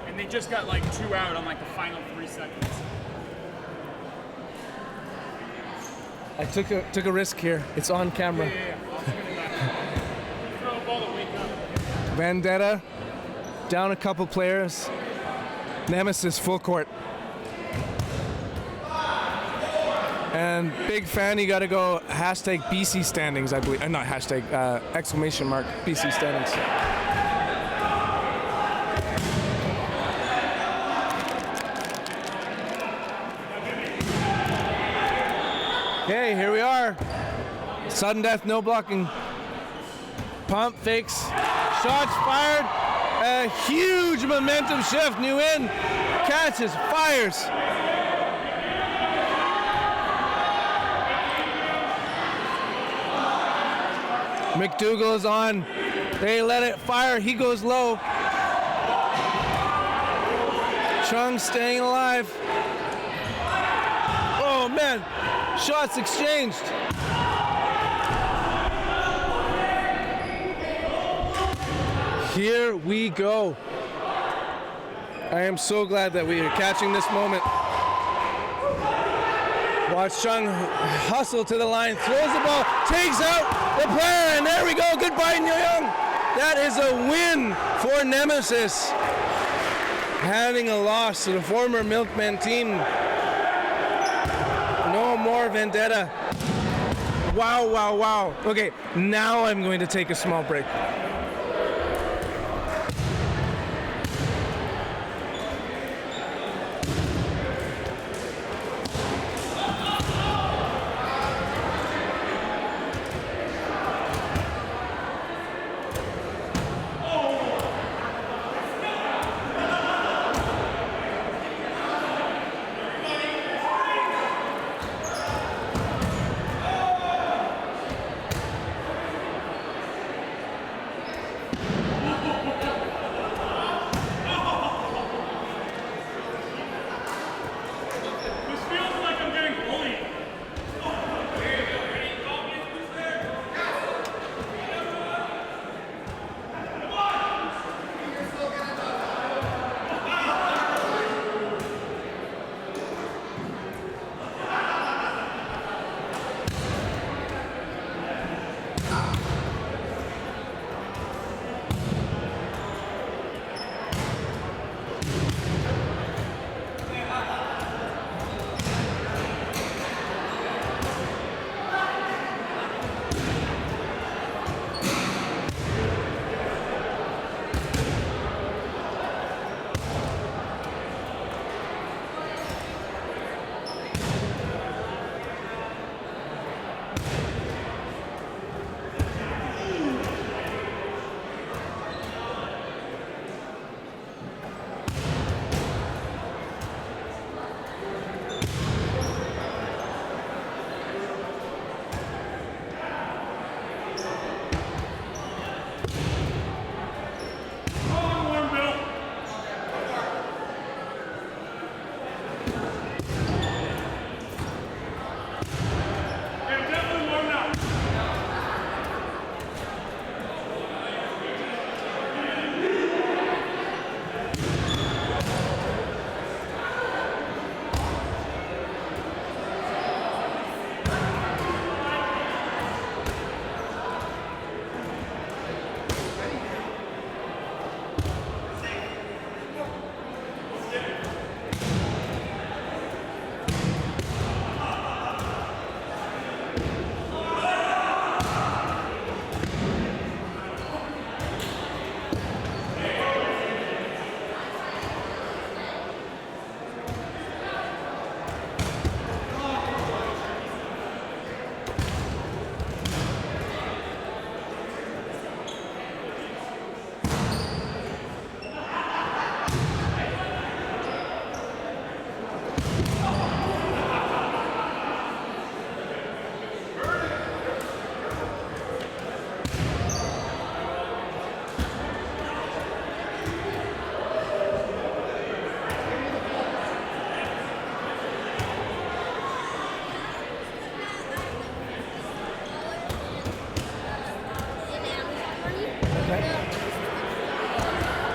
Speaker 2: And they just got like 2 out on like the final 3 seconds.
Speaker 1: I took a risk here. It's on camera.
Speaker 2: Yeah. Throw a ball to wake up.
Speaker 1: Vendetta, down a couple players. Nemesis full court. And big fan, you got to go hashtag BC standings, I believe. Not hashtag, exclamation mark BC standings. Okay, here we are. Sudden death, no blocking. Pump, fakes, shots fired. A huge momentum shift. New in, catches, fires. McDougall is on. They let it fire. He goes low. Chung staying alive. Oh man, shots exchanged. Here we go. I am so glad that we are catching this moment. Watch Chung hustle to the line, throws the ball, takes out the player, and there we go. Goodbye, Neil Young. That is a win for Nemesis. Handing a loss to the former Milkmen team. No more vendetta. Wow, wow, wow. Okay, now I'm going to take a small break.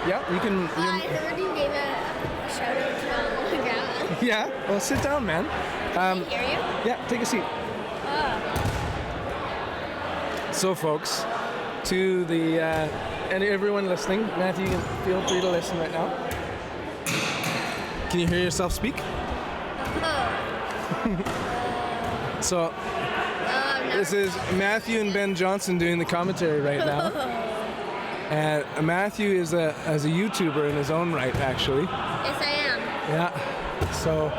Speaker 1: Yeah, you can.
Speaker 3: I heard you gave a shout out to Grandma.
Speaker 1: Yeah, well, sit down, man.
Speaker 3: Can I hear you?
Speaker 1: Yeah, take a seat. So, folks, to the and everyone listening, Matthew, you can feel free to listen right now. Can you hear yourself speak? So this is Matthew and Ben Johnson doing the commentary right now. And Matthew is a YouTuber in his own right, actually.
Speaker 3: Yes, I am.
Speaker 1: Yeah. So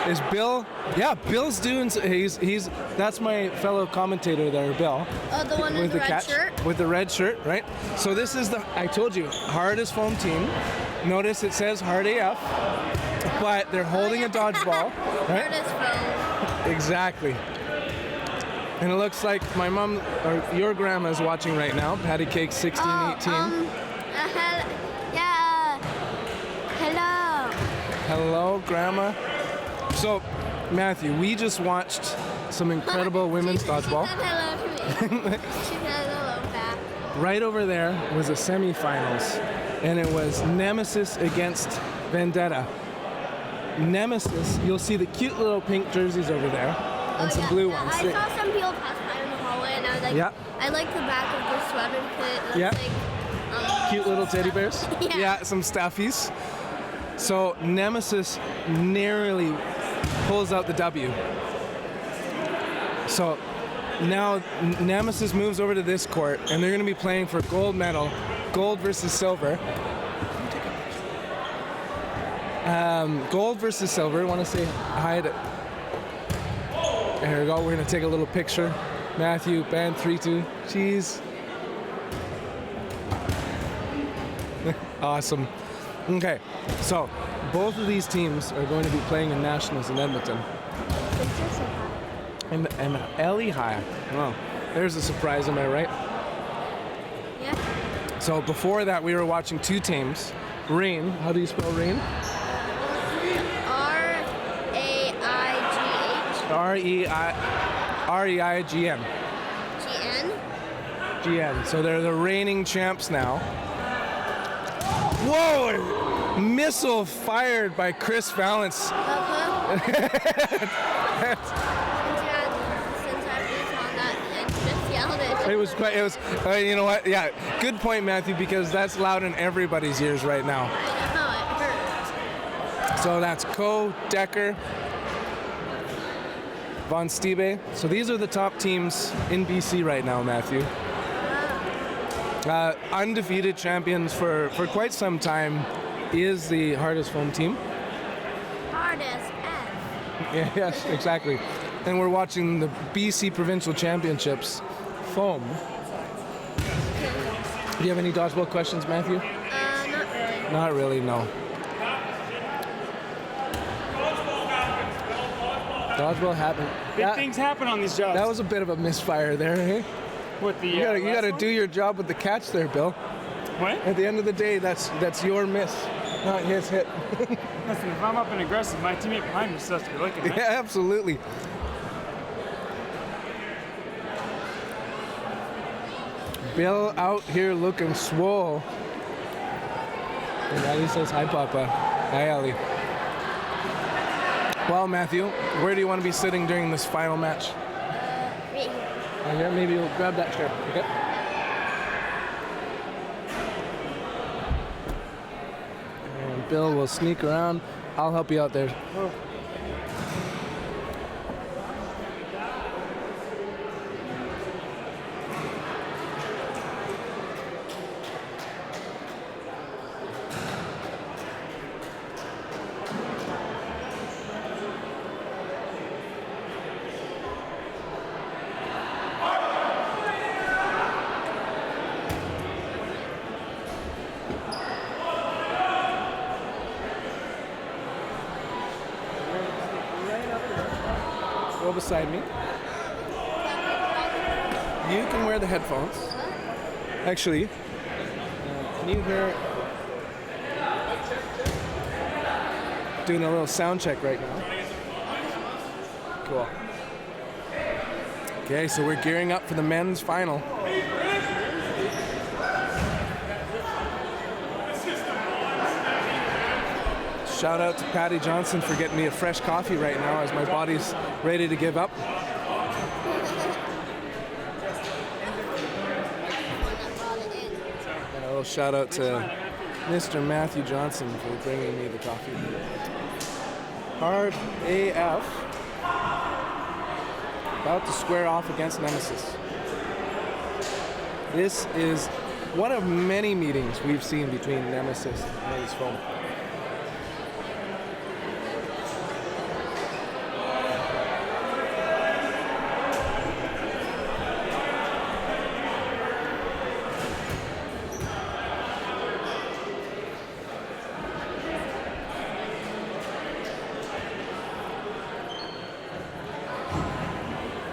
Speaker 1: is Bill? Yeah, Bill's doing. He's that's my fellow commentator there, Bill.
Speaker 3: Oh, the one with the red shirt?
Speaker 1: With the red shirt, right? So this is I told you, hardest foam team. Notice it says hard AF, but they're holding a dodgeball, right?
Speaker 3: Hardest foam.
Speaker 1: Exactly. And it looks like my mom or your grandma is watching right now. Patty Cake 16, 18.
Speaker 3: Yeah. Hello.
Speaker 1: Hello, Grandma. So, Matthew, we just watched some incredible women's dodgeball.
Speaker 3: She said hello to me. She said hello back.
Speaker 1: Right over there was a semifinals, and it was Nemesis against Vendetta. Nemesis, you'll see the cute little pink jerseys over there, and some blue ones.
Speaker 3: I saw some people pass by in the hallway, and I was like,
Speaker 1: yeah.
Speaker 3: I like the back of the sweater kit.
Speaker 1: Yeah.
Speaker 3: Like,
Speaker 1: cute little teddy bears.
Speaker 3: Yeah.
Speaker 1: Some stuffies. So Nemesis narrowly pulls out the W. So now Nemesis moves over to this court, and they're going to be playing for gold medal, gold versus silver. Gold versus silver. I want to say hi to. There we go. We're going to take a little picture. Matthew, Ben, 3-2. Cheese. Awesome. Okay, so both of these teams are going to be playing in nationals in Edmonton. And Ellie High. Wow, there's a surprise, am I right?
Speaker 3: Yeah.
Speaker 1: So before that, we were watching two teams. Rain, how do you spell rain? R-E-I-G-N.
Speaker 3: G-N?
Speaker 1: GN. So they're the reigning champs now. Whoa! Missile fired by Chris Valance.
Speaker 3: Since I've on that, I just yelled it.
Speaker 1: It was quite. It was. You know what? Yeah. Good point, Matthew. Because that's loud in everybody's ears right now.
Speaker 3: I know, it hurt.
Speaker 1: So that's Coe, Decker, Von Stiebe. So these are the top teams in BC right now, Matthew. Undefeated champions for quite some time is the hardest foam team.
Speaker 3: Hardest F.
Speaker 1: Yeah, yes, exactly. And we're watching the BC Provincial Championships foam. Do you have any dodgeball questions, Matthew?
Speaker 3: Not really.
Speaker 1: Not really, no. Dodgeball happened.
Speaker 2: Big things happen on these jobs.
Speaker 1: That was a bit of a misfire there, eh?
Speaker 2: What the?
Speaker 1: You gotta do your job with the catch there, Bill.
Speaker 2: What?
Speaker 1: At the end of the day, that's your miss, not his hit.
Speaker 2: Listen, if I'm up and aggressive, my teammate behind me still has to be looking. Right?
Speaker 1: Yeah, absolutely. Bill out here looking swole. And Ali says, hi, Papa. Hi, Ali. Well, Matthew, where do you want to be sitting during this final match?
Speaker 3: Right here.
Speaker 1: Right here? Maybe you'll grab that chair. Okay. And Bill will sneak around. I'll help you out there.
Speaker 2: Oh.
Speaker 1: Go beside me. You can wear the headphones. Actually, can you hear? Doing a little sound check right now. Cool. Okay, so we're gearing up for the men's final. Shout out to Patty Johnson for getting me a fresh coffee right now as my body's ready to give up. And a little shout out to Mr. Matthew Johnson for bringing me the coffee. Hard AF. about to square off against Nemesis. This is one of many meetings we've seen between Nemesis and his foam.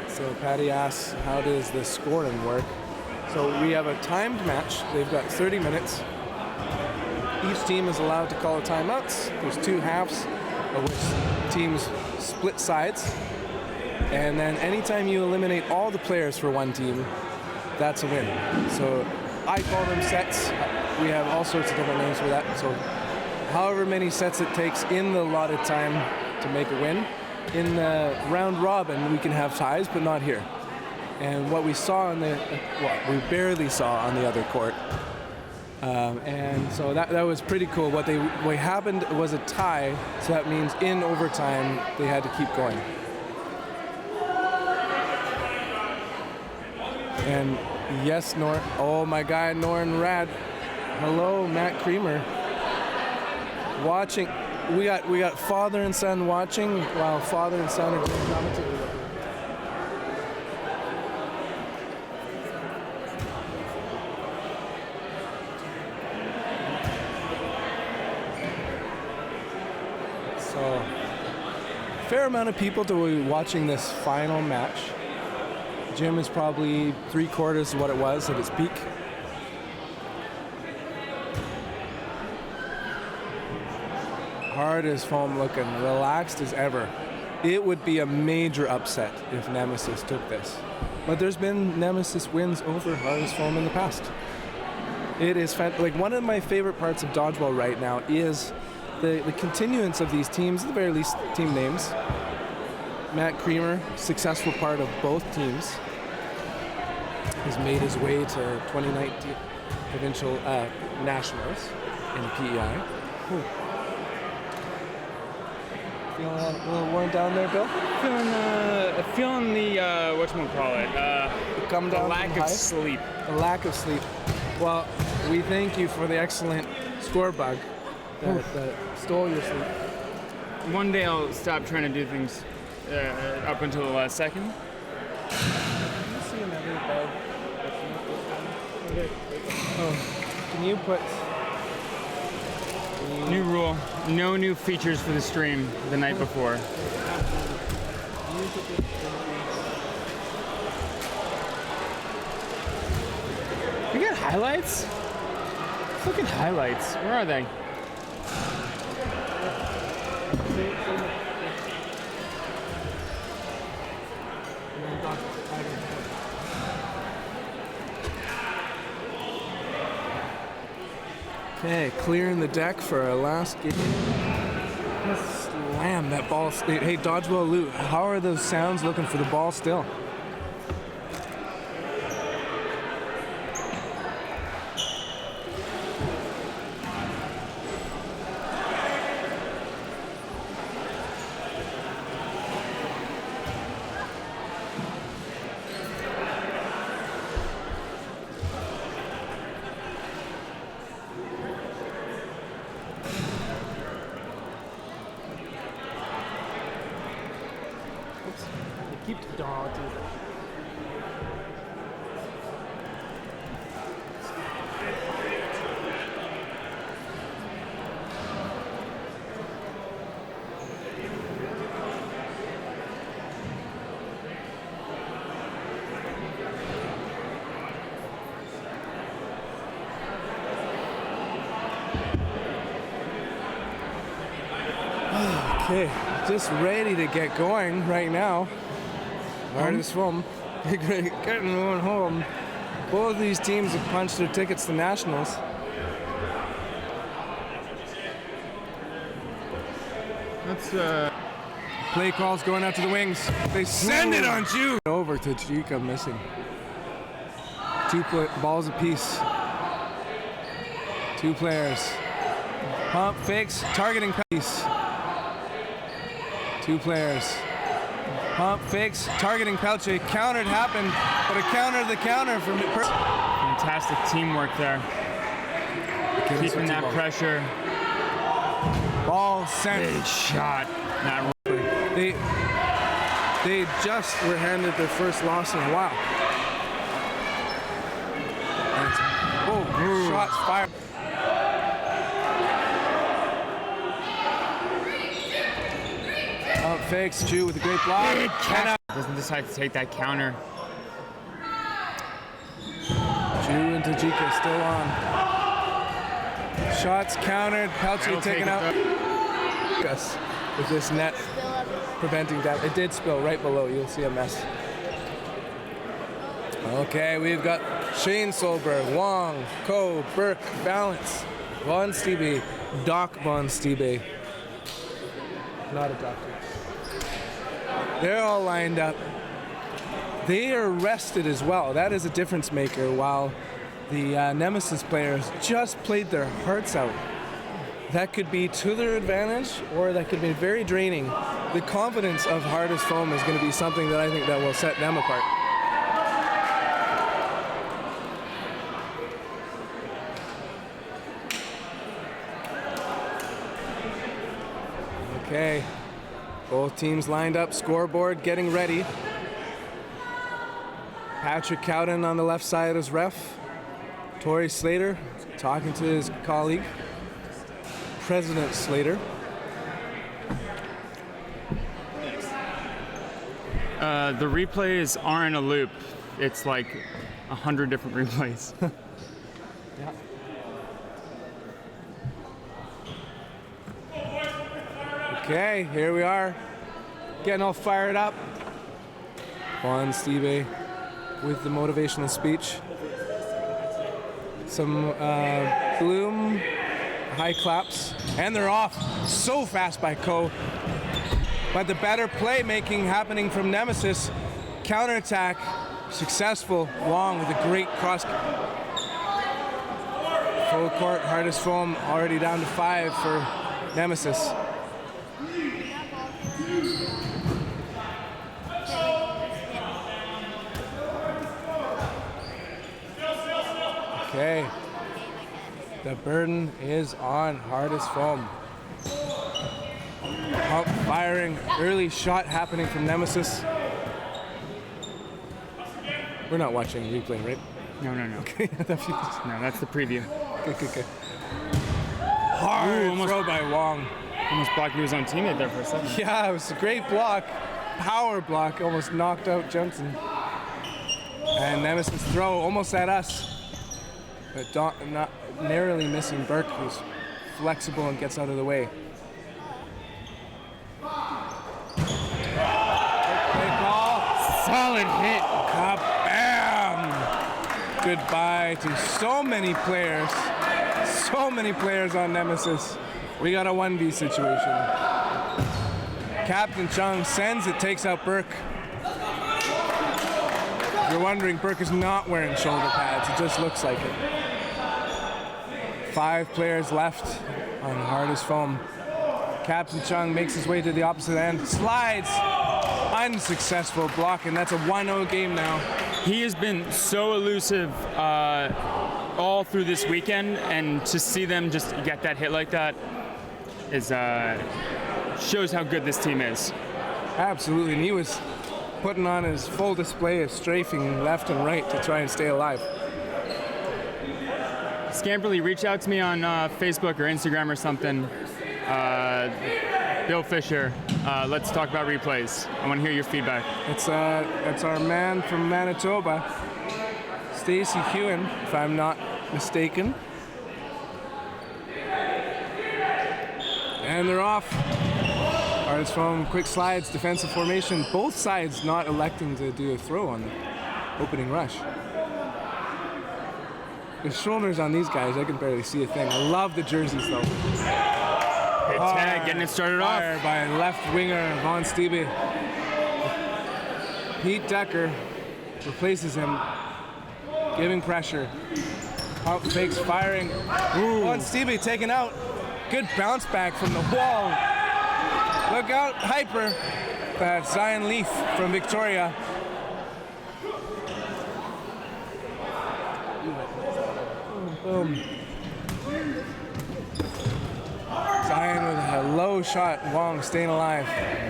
Speaker 1: So Patty asks, how does the scoring work? So we have a timed match. They've got 30 minutes. Each team is allowed to call timeouts. There's 2 halves, of which teams split sides. And then anytime you eliminate all the players for one team, that's a win. So I call them sets. We have all sorts of different names for that. So however many sets it takes in the allotted time to make a win. In the round robin, we can have ties, but not here. And what we saw in the, we barely saw on the other court. And so that was pretty cool. What happened was a tie, so that means in overtime, they had to keep going. And yes, oh my guy, Norn Rad. Hello, Matt Creamer. Watching. We got father and son watching while father and son are doing commentary. So, fair amount of people to be watching this final match. Gym is probably 3/4 of what it was at its peak. Hard as foam, looking relaxed as ever. It would be a major upset if Nemesis took this. But there's been Nemesis wins over Hard as foam in the past. It is like one of my favorite parts of Dodgeball right now is the continuance of these teams, at the very least team names. Matt Creamer, successful part of both teams, has made his way to 2019 provincial nationals in PEI. Ooh. Feeling a little worn down there, Bill?
Speaker 2: Feeling the whatchamacallit?
Speaker 1: Come down
Speaker 2: the lack of sleep.
Speaker 1: The lack of sleep. Well, we thank you for the excellent score bug that stole your sleep.
Speaker 2: One day I'll stop trying to do things up until the last second.
Speaker 1: Can you see another bug? Okay. Oh, can you put...
Speaker 2: New rule, no new features for the stream the night before. We got highlights? Let's look at highlights. Where are they?
Speaker 1: Okay, clearing the deck for our last game. Slam that ball. Hey, Dodgeball Loot, how are those sounds looking for the ball still? Okay, just ready to get going right now. Hard as foam. Getting going home. Both of these teams have punched their tickets to nationals.
Speaker 2: That's
Speaker 1: Play calls going out to the wings. They send it on you. Over to Chica, missing. 2 balls apiece. 2 players. Pump, fakes, targeting piece. 2 players. Pump fakes, targeting Pelche. Countered happened, but a counter to the counter from
Speaker 2: Fantastic teamwork there. Keeping that pressure.
Speaker 1: Ball sent.
Speaker 2: Big shot. Not
Speaker 1: They just were handed their first loss in a while. Oh, shots fired. Pump fakes, Chu with a great block.
Speaker 2: doesn't decide to take that counter.
Speaker 1: Chu and Tajika still on. Shots countered. Pelche taken out. Yes, with this net preventing that. It did spill right below. You'll see a mess. Okay, we've got Shane Solberg, Wong, Ko, Burke, Balance, Von Stiebe, Doc Von Stiebe. Not a doctor. They're all lined up. They are rested as well. That is a difference maker, while the Nemesis players just played their hearts out. That could be to their advantage, or that could be very draining. The confidence of Hardest Foam is going to be something that I think that will set them apart. Okay, both teams lined up, scoreboard getting ready. Patrick Cowden on the left side as ref. Tori Slater talking to his colleague, President Slater.
Speaker 2: The replays aren't a loop. It's like 100 different replays.
Speaker 1: Yeah. Okay, here we are, getting all fired up. Von Stiebe with the motivational speech. Some Bloom, high claps, and they're off so fast by Ko. But the better playmaking happening from Nemesis. Counterattack, successful. Wong with a great cross. Full court, Hardest Foam already down to 5 for Nemesis. Okay, the burden is on Hardest Foam. Pump firing, early shot happening from Nemesis. We're not watching replay, right?
Speaker 2: No.
Speaker 1: Okay,
Speaker 2: No, that's the preview.
Speaker 1: okay. Hard throw by Wong.
Speaker 2: Almost blocked his own teammate there for a second.
Speaker 1: Yeah, it was a great block. Power block, almost knocked out Jensen. And Nemesis throw almost at us. But not narrowly missing Burke, who's flexible and gets out of the way. Great ball.
Speaker 2: Solid hit.
Speaker 1: Kabam! Goodbye to so many players. So many players on Nemesis. We got a 1v situation. Captain Chung sends it, takes out Burke. You're wondering, Burke is not wearing shoulder pads. It just looks like it. 5 players left on Hardest Foam. Captain Chung makes his way to the opposite end, slides, unsuccessful block, and that's a 1-0 game now.
Speaker 2: He has been so elusive all through this weekend, and to see them just get that hit like that is shows how good this team is.
Speaker 1: Absolutely, and he was putting on his full display of strafing left and right to try and stay alive.
Speaker 2: Scamperly, reach out to me on Facebook or Instagram or something. Bill Fisher, let's talk about replays. I want to hear your feedback.
Speaker 1: It's our man from Manitoba, Stacy Hewen, if I'm not mistaken. And they're off. Hardest Foam, quick slides, defensive formation. Both sides not electing to do a throw on the opening rush. The shoulders on these guys, I can barely see a thing. I love the jerseys though.
Speaker 2: Hit tag, getting it started off.
Speaker 1: By left winger Von Stiebe. Pete Decker replaces him, giving pressure. Pump fakes, firing. Von Stiebe taken out. Good bounce back from the wall. Look out, Hyper. That's Zion Leaf from Victoria. Boom. Zion with a low shot. Wong staying alive.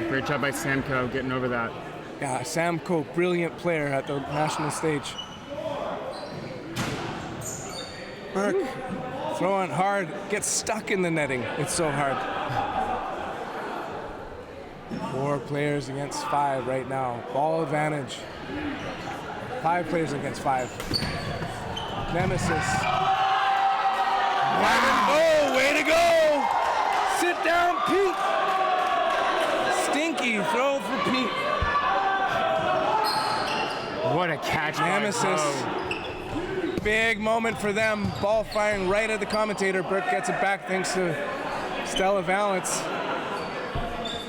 Speaker 2: Great job by Samko getting over that.
Speaker 1: Yeah, Samko, brilliant player at the national stage. Burke throwing hard, gets stuck in the netting. It's so hard. 4 players against 5 right now. Ball advantage. 5 players against 5. Nemesis. Oh, way to go! Sit down, Pete. Stinky throw for Pete.
Speaker 2: What a catch by
Speaker 1: Nemesis.
Speaker 2: Vo.
Speaker 1: Big moment for them. Ball firing right at the commentator. Burke gets it back thanks to Stella Valance.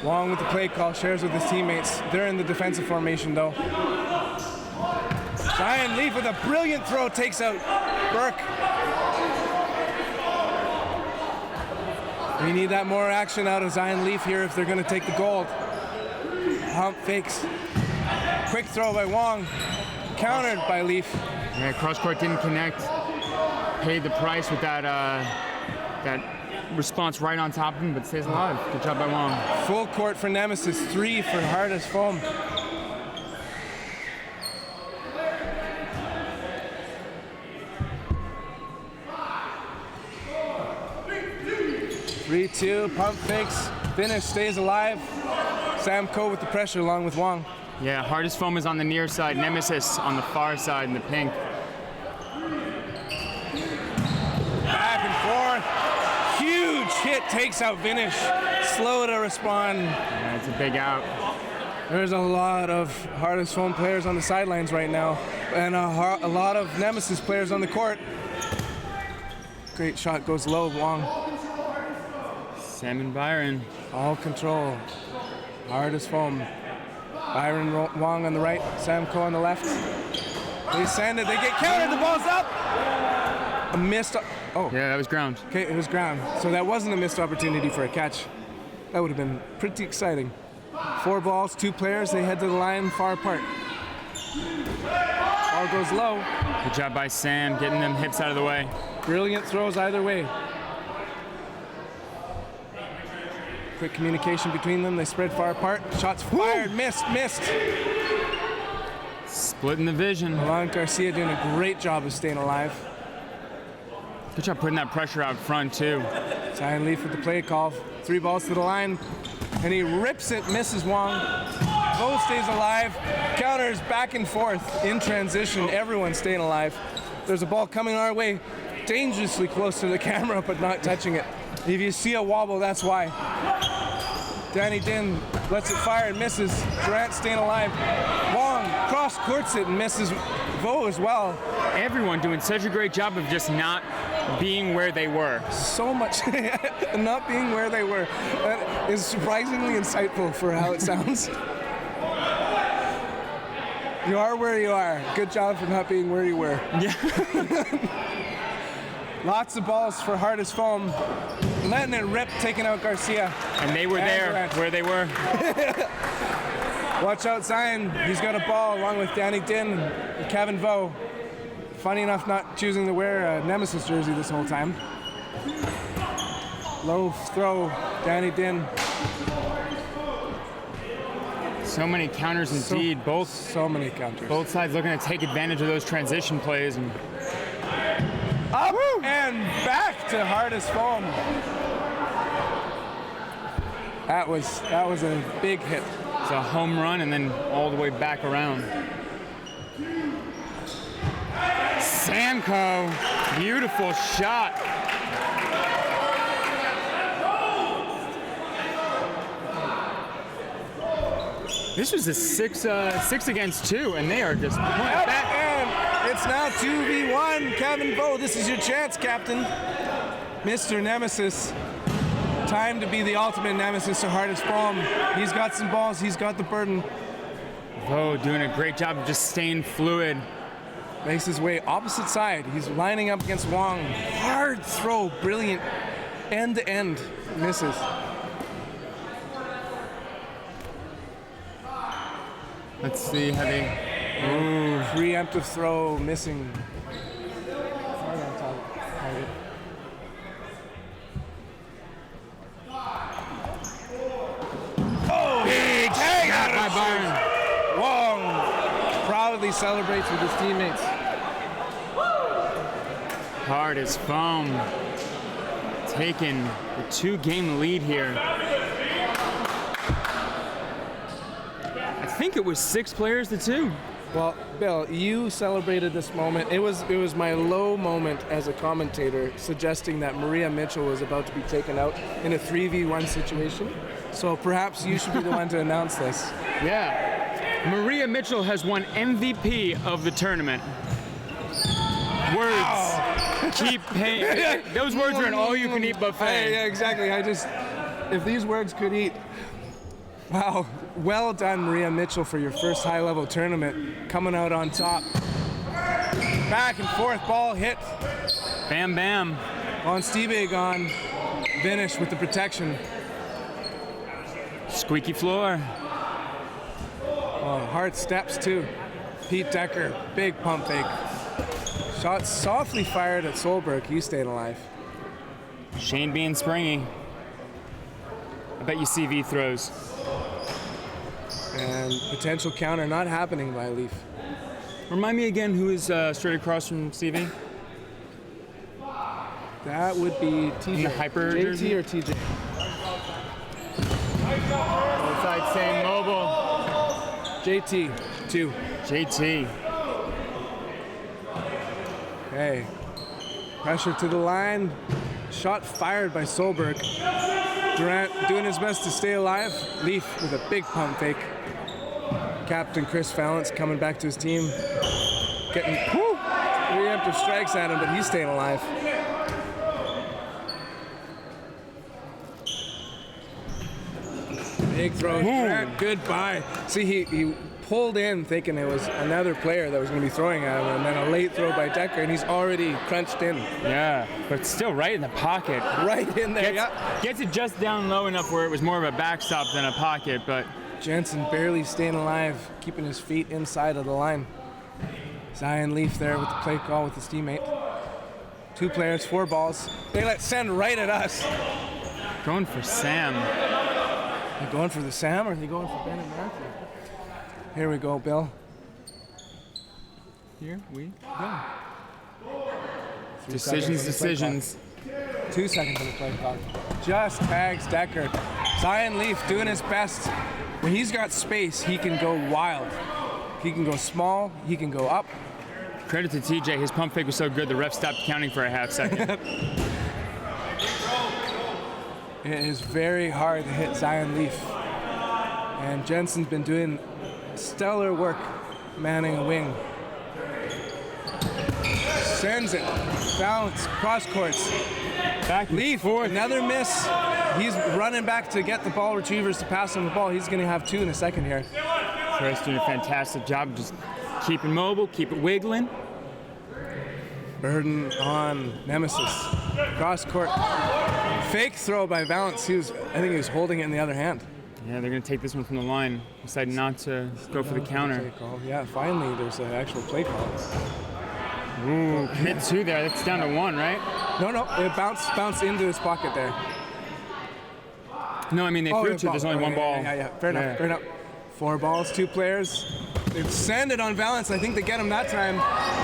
Speaker 1: Wong with the play call, shares with his teammates. They're in the defensive formation though. Zion Leaf with a brilliant throw takes out Burke. We need that more action out of Zion Leaf here if they're going to take the gold. Hump fakes. Quick throw by Wong. Countered by Leaf.
Speaker 2: Yeah, cross court didn't connect. Paid the price with that that response right on top of him, but stays alive. Good job by Wong.
Speaker 1: Full court for Nemesis. 3 for Hardest Foam. (3-2) pump fakes. Finish stays alive. Samko with the pressure along with Wong.
Speaker 2: Yeah, Hardest Foam is on the near side. Nemesis on the far side in the pink.
Speaker 1: Back and forth. Huge hit takes out Vinish. Slow to respond.
Speaker 2: Yeah, it's a big out.
Speaker 1: There's a lot of Hardest Foam players on the sidelines right now, and a lot of Nemesis players on the court. Great shot goes low, Wong.
Speaker 2: Sam and Byron.
Speaker 1: All control. Hardest Foam. Byron Wong on the right, Samko on the left. They send it, they get countered, the ball's up! A missed, oh.
Speaker 2: Yeah, that was ground.
Speaker 1: Okay, it was ground. So that wasn't a missed opportunity for a catch. That would have been pretty exciting. 4 balls, 2 players, they head to the line far apart. Ball goes low.
Speaker 2: Good job by Sam getting them hips out of the way.
Speaker 1: Brilliant throws either way. Quick communication between them, they spread far apart. Shots fired, missed.
Speaker 2: Splitting the vision.
Speaker 1: Milan Garcia doing a great job of staying alive.
Speaker 2: Good job putting that pressure out front too.
Speaker 1: Zion Leaf with the play call. 3 balls to the line, and he rips it, misses Wong. Vo stays alive, counters back and forth in transition. Everyone staying alive. There's a ball coming our way, dangerously close to the camera, but not touching it. If you see a wobble, that's why. Danny Din lets it fire and misses. Durant staying alive. Wong cross courts it and misses Vo as well.
Speaker 2: Everyone doing such a great job of just not being where they were.
Speaker 1: So much not being where they were. That is surprisingly insightful for how it sounds. You are where you are. Good job for not being where you were.
Speaker 2: Yeah.
Speaker 1: Lots of balls for Hardest Foam. Letting it rip, taking out Garcia.
Speaker 2: And they were there
Speaker 1: Durant.
Speaker 2: where they were.
Speaker 1: Watch out, Zion. He's got a ball along with Danny Din and Kevin Vo. Funny enough, not choosing to wear a Nemesis jersey this whole time. Low throw, Danny Din.
Speaker 2: So many counters indeed.
Speaker 1: So many counters.
Speaker 2: Both sides looking to take advantage of those transition plays. And
Speaker 1: up and back to Hardest Foam. That was a big hit.
Speaker 2: it's a home run and then all the way back around. Samko, beautiful shot. This was a six against two, and they are just pointing back.
Speaker 1: And it's now 2v1. Kevin Vo, this is your chance, Captain. Mr. Nemesis. Time to be the ultimate nemesis to Hardest Foam. He's got some balls, he's got the burden.
Speaker 2: Vo doing a great job of just staying fluid.
Speaker 1: Makes his way opposite side. He's lining up against Wong. Hard throw, brilliant. End to end, misses.
Speaker 2: Let's see how they.
Speaker 1: Preemptive throw missing. Hard on target. Oh, big tag out
Speaker 2: by
Speaker 1: of
Speaker 2: Byron.
Speaker 1: Wong proudly celebrates with his teammates.
Speaker 2: Hard as foam. Taking the 2-game lead here. I think it was 6 players to 2.
Speaker 1: Well, Bill, you celebrated this moment. It was my low moment as a commentator, suggesting that Maria Mitchell was about to be taken out in a 3v1 situation. So perhaps you should be the one to announce this.
Speaker 2: Yeah. Maria Mitchell has won MVP of the tournament. Words. Keep paying. Those words are an all-you-can-eat buffet.
Speaker 1: Yeah, exactly. If these words could eat. Wow. Well done, Maria Mitchell, for your first high-level tournament, coming out on top. Back and forth, ball hit.
Speaker 2: Bam, bam.
Speaker 1: On Steve on finish with the protection.
Speaker 2: Squeaky floor.
Speaker 1: Oh, hard steps, too. Pete Decker, big pump fake. Shot softly fired at Solberg. He stayed alive.
Speaker 2: Shane being springy. I bet you CV throws.
Speaker 1: And potential counter not happening by Leaf.
Speaker 2: Remind me again who is straight across from CV?
Speaker 1: That would be TJ.
Speaker 2: In the hyper
Speaker 1: JT
Speaker 2: jersey?
Speaker 1: or TJ?
Speaker 2: Both sides saying mobile.
Speaker 1: JT, 2.
Speaker 2: JT.
Speaker 1: Okay. Pressure to the line. Shot fired by Solberg. Durant doing his best to stay alive. Leaf with a big pump fake. Captain Chris Fallance coming back to his team. Getting preemptive strikes at him, but he's staying alive. Big throw. Durant, goodbye. See, he pulled in thinking it was another player that was going to be throwing at him, and then a late throw by Decker, and he's already crunched in.
Speaker 2: Yeah, but still right in the pocket.
Speaker 1: Right in there.
Speaker 2: Gets it just down low enough where it was more of a backstop than a pocket, but
Speaker 1: Jensen barely staying alive, keeping his feet inside of the line. Zion Leaf there with the play call with his teammate. 2 players, 4 balls. They let send right at us.
Speaker 2: going for Sam.
Speaker 1: Are they going for the Sam or are they going for Ben and Matthew? Here we go, Bill.
Speaker 2: Here we go.
Speaker 1: 3
Speaker 2: Decisions,
Speaker 1: seconds on the play clock. 2 seconds on the play clock. Just tags Decker. Zion Leaf doing his best. When he's got space, he can go wild. He can go small, he can go up.
Speaker 2: Credit to TJ, his pump fake was so good the ref stopped counting for a half second.
Speaker 1: It is very hard to hit Zion Leaf. And Jensen's been doing stellar work manning a wing. Sends it. Balance. Cross courts.
Speaker 2: Back
Speaker 1: Leaf. Another miss. He's running back to get the ball retrievers to pass him the ball. He's going to have 2 in a second here.
Speaker 2: Chris doing a fantastic job. Just keep it mobile, keep it wiggling.
Speaker 1: Burden on Nemesis. Cross court. Fake throw by Valance. I think he was holding it in the other hand.
Speaker 2: Yeah, they're going to take this one from the line. Decided not to go for the counter.
Speaker 1: Play call. Yeah, finally there's an actual play call.
Speaker 2: Ooh, hit 2 there. That's down to 1, right?
Speaker 1: No, it bounced into his pocket there.
Speaker 2: No, I mean they threw 2. There's only 1 ball.
Speaker 1: Yeah. Fair enough. 4 balls, 2 players. They've sanded on Valance. I think they get him that time.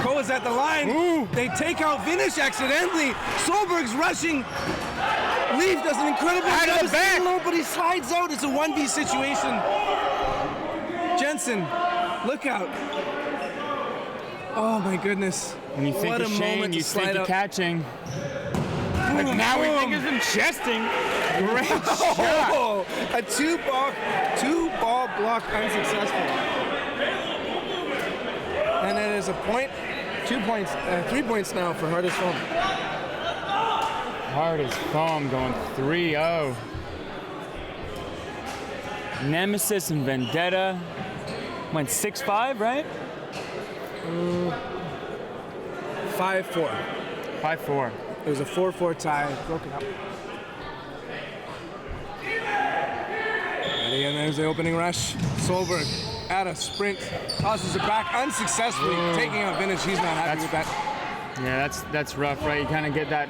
Speaker 1: Koa's at the line.
Speaker 2: Ooh.
Speaker 1: They take out Vinish accidentally. Solberg's rushing. Leaf does an incredible
Speaker 2: Out of the back.
Speaker 1: low, but he slides out. It's a 1v situation. Jensen, look out. Oh my goodness.
Speaker 2: When you think
Speaker 1: What
Speaker 2: of
Speaker 1: a
Speaker 2: Shane,
Speaker 1: moment
Speaker 2: you
Speaker 1: to slide
Speaker 2: think of
Speaker 1: out.
Speaker 2: catching. But now we think of him chesting. Great shot.
Speaker 1: Oh, a 2-ball block unsuccessful. And it is a point, 2 points, 3 points now for Hardest Foam.
Speaker 2: Hardest foam going 3-0. Nemesis and Vendetta went 6-5, right?
Speaker 1: 5-4.
Speaker 2: 5-4.
Speaker 1: It was a 4-4 tie, broken up. Ready, and there's the opening rush. Solberg at a sprint, tosses it back unsuccessfully, taking out Vintage. He's not happy with that.
Speaker 2: Yeah, that's rough, right? You kind of get that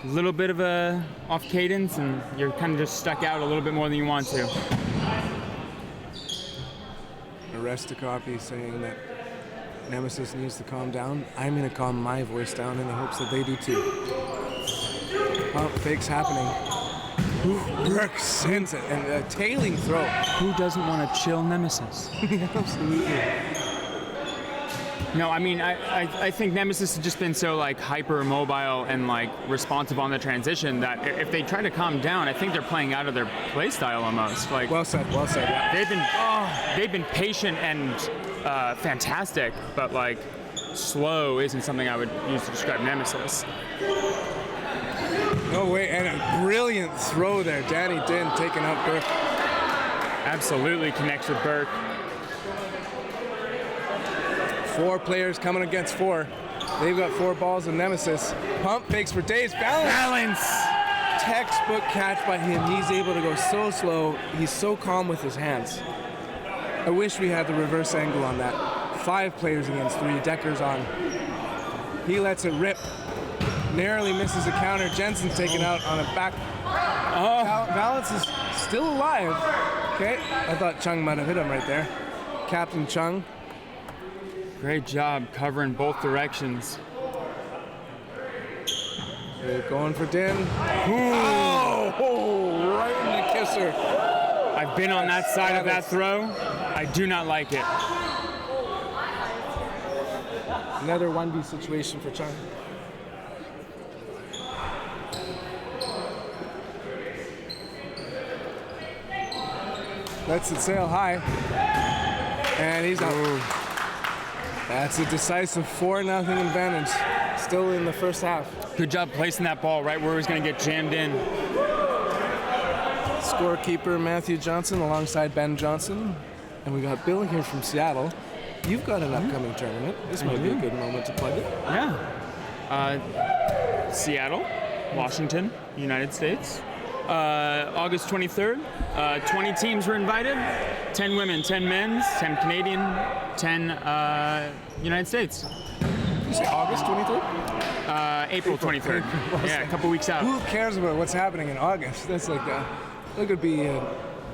Speaker 2: little bit of a off cadence, and you're kind of just stuck out a little bit more than you want to.
Speaker 1: Aristocopy saying that Nemesis needs to calm down. I'm going to calm my voice down in the hopes that they do too. Pump fakes happening. Burke sends it, and a tailing throw.
Speaker 2: Who doesn't want to chill Nemesis?
Speaker 1: Absolutely.
Speaker 2: No, I mean, I think Nemesis has just been so like hyper mobile and like responsive on the transition that if they try to calm down, I think they're playing out of their play style almost. Like,
Speaker 1: Well said, yeah.
Speaker 2: they've been patient and fantastic, but like slow isn't something I would use to describe Nemesis.
Speaker 1: No way, and a brilliant throw there. Danny Din taking out Burke.
Speaker 2: Absolutely connects with Burke.
Speaker 1: 4 players coming against 4. They've got 4 balls in Nemesis. Pump fakes for days. Balance! Textbook catch by him. He's able to go so slow. He's so calm with his hands. I wish we had the reverse angle on that. 5 players against 3. Decker's on. He lets it rip. Narrowly misses a counter. Jensen's taken out on a back. Valance is still alive. Okay, I thought Chung might have hit him right there. Captain Chung.
Speaker 2: Great job covering both directions.
Speaker 1: They're going for Din. Oh, right in the kisser.
Speaker 2: I've been on that side of that throw. I do not like it.
Speaker 1: Another 1v situation for Chung. Lets it sail high. And he's out.
Speaker 2: Ooh.
Speaker 1: That's a decisive 4-0 advantage. Still in the first half.
Speaker 2: Good job placing that ball right where it was going to get jammed in.
Speaker 1: Scorekeeper Matthew Johnson alongside Ben Johnson. And we got Bill here from Seattle. You've got an upcoming tournament. This might be a good moment to plug it.
Speaker 2: Yeah. Seattle, Washington, United States. August 23rd. 20 teams were invited. 10 women, 10 men's, 10 Canadian, 10 United States.
Speaker 1: Did you say August 23rd?
Speaker 2: April 23rd. Yeah, a couple weeks out.
Speaker 1: Who cares about what's happening in August? That's like, there could be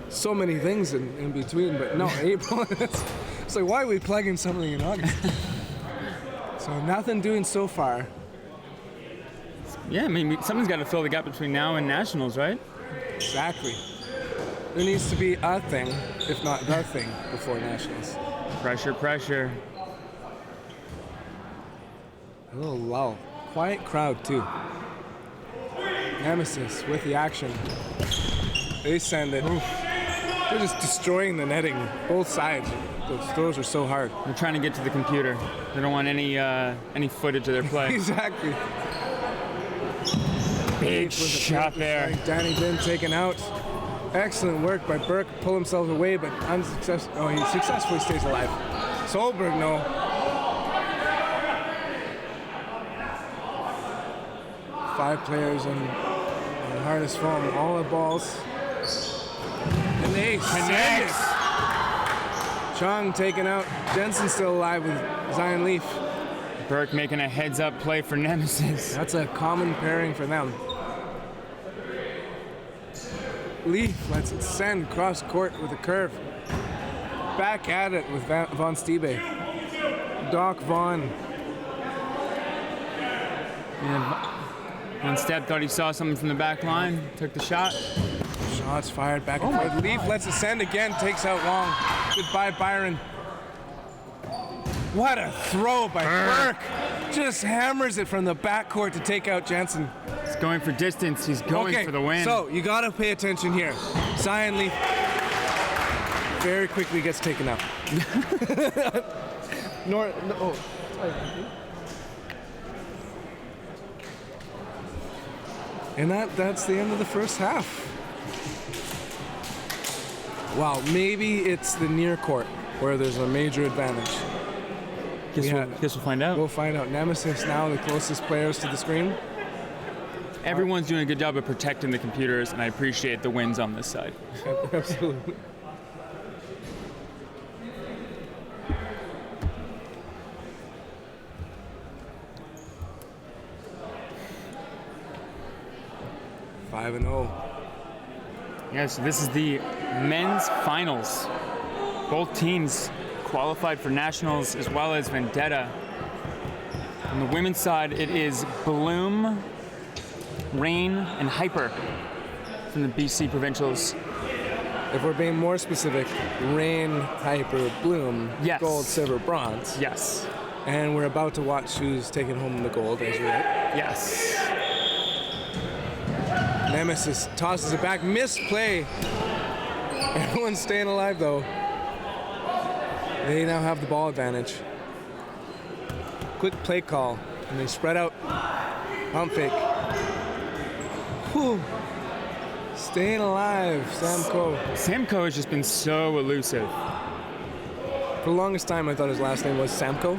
Speaker 1: so many things in between, but no, April. It's like, why are we plugging something in August? So nothing doing so far.
Speaker 2: Yeah, I mean, something's got to fill the gap between now and nationals, right?
Speaker 1: Exactly. There needs to be a thing, if not the thing, before nationals.
Speaker 2: Pressure, pressure.
Speaker 1: A little lull. Quiet crowd, too. Nemesis with the action. They send it. They're just destroying the netting, both sides. Those throws are so hard.
Speaker 2: They're trying to get to the computer. They don't want any footage of their play.
Speaker 1: Exactly.
Speaker 2: Big shot there.
Speaker 1: Danny Din taken out. Excellent work by Burke. Pull himself away, but unsuccessful. Oh, he successfully stays alive. Solberg, no. Five players on hardest foam. All the balls. And they connect. Chung taken out. Jensen still alive with Zion Leaf.
Speaker 2: Burke making a heads-up play for Nemesis.
Speaker 1: That's a common pairing for them. Leaf lets it send cross court with a curve. Back at it with Von Stiebe. Doc Vaughn.
Speaker 2: Yeah, one step, thought he saw something from the back line, took the shot.
Speaker 1: Shots fired back and forth. Leaf lets it send again, takes out Long. Goodbye, Byron. What a throw by Burke. Just hammers it from the backcourt to take out Jensen.
Speaker 2: He's going for distance. He's going for the win.
Speaker 1: So you got to pay attention here. Zion Leaf very quickly gets taken out. And that's the end of the first half. Wow, maybe it's the near court where there's a major advantage.
Speaker 2: Guess we'll find out.
Speaker 1: We'll find out. Nemesis now the closest players to the screen.
Speaker 2: Everyone's doing a good job of protecting the computers, and I appreciate the wins on this side.
Speaker 1: Absolutely. 5-0.
Speaker 2: Yeah, so this is the men's finals. Both teams qualified for nationals as well as Vendetta. On the women's side, it is Bloom, Rain, and Hyper from the BC Provincials.
Speaker 1: If we're being more specific, Rain, Hyper, Bloom,
Speaker 2: Yes.
Speaker 1: gold, silver, bronze.
Speaker 2: Yes.
Speaker 1: And we're about to watch who's taking home the gold, as you're right.
Speaker 2: Yes.
Speaker 1: Nemesis tosses it back. Misplay. Everyone's staying alive, though. They now have the ball advantage. Quick play call, and they spread out. Pump fake. Whew. Staying alive, Samko.
Speaker 2: Samko has just been so elusive.
Speaker 1: For the longest time, I thought his last name was Samko.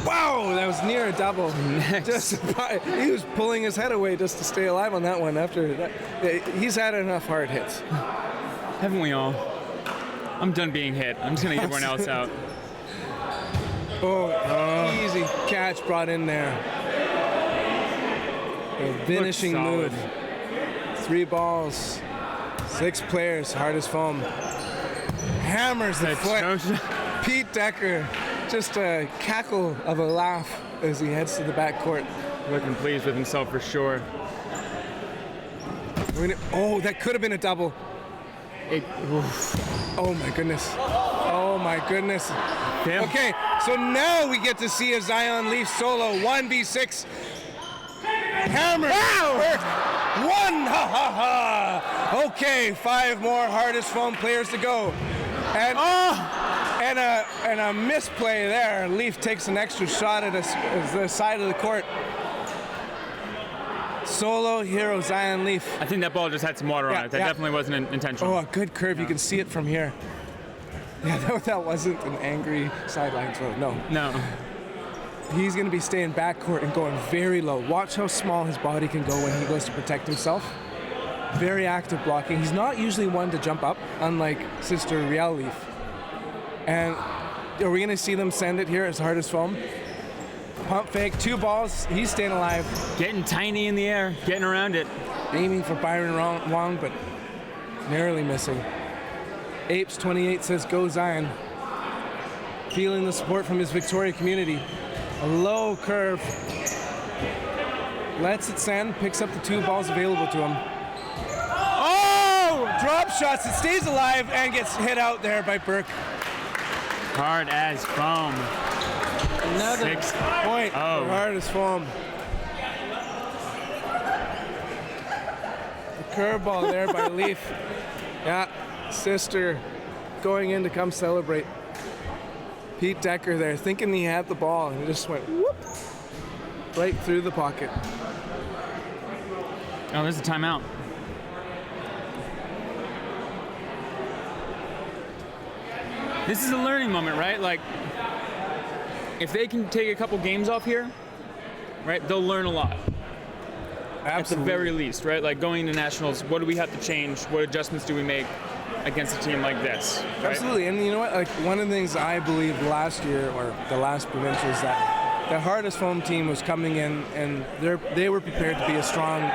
Speaker 1: Wow, that was near a double. Just he was pulling his head away just to stay alive on that one. After that, he's had enough hard hits.
Speaker 2: Haven't we all? I'm done being hit. I'm just gonna get everyone else out.
Speaker 1: Easy catch brought in there. A finishing
Speaker 2: solid.
Speaker 1: move. 3 balls, 6 players, hardest foam. Hammers the foot. Pete Decker, just a cackle of a laugh as he heads to the back court.
Speaker 2: Looking pleased with himself for sure.
Speaker 1: Oh, that could have been a double. Oh my goodness. Oh my goodness.
Speaker 2: Damn.
Speaker 1: Okay, so now we get to see a Zion Leaf solo 1v6. Hammer. One. Ha ha ha. Okay, 5 more hardest foam players to go. And a misplay there. Leaf takes an extra shot at the side of the court. Solo hero Zion Leaf.
Speaker 2: I think that ball just had some water on it. That definitely wasn't intentional.
Speaker 1: Oh, a good curve. You can see it from here. Yeah, that wasn't an angry sideline throw. No. He's going to be staying backcourt and going very low. Watch how small his body can go when he goes to protect himself. Very active blocking. He's not usually one to jump up, unlike Sister Riel Leaf. And are we going to see them send it here as hard as foam? Pump fake, 2 balls. He's staying alive.
Speaker 2: Getting tiny in the air, getting around it.
Speaker 1: Aiming for Byron Wong, but narrowly missing. Apes 28 says, go Zion. Feeling the support from his Victoria community. A low curve. Lets it send, picks up the 2 balls available to him. Oh! Drop shots, it stays alive and gets hit out there by Burke.
Speaker 2: Hard as foam.
Speaker 1: Another
Speaker 2: 6
Speaker 1: point for hardest foam. The curveball there by Leaf. Yeah, Sister going in to come celebrate. Pete Decker there, thinking he had the ball, and he just went whoop right through the pocket.
Speaker 2: Oh, there's a timeout. This is a learning moment, right? Like, if they can take a couple games off here, right, they'll learn a lot.
Speaker 1: Absolutely.
Speaker 2: At the very least, right? Like going to nationals, what do we have to change? What adjustments do we make against a team like this? Right?
Speaker 1: Absolutely, and you know what? Like one of the things I believe last year or the last provincial is that the hardest foam team was coming in and they were prepared to be a strong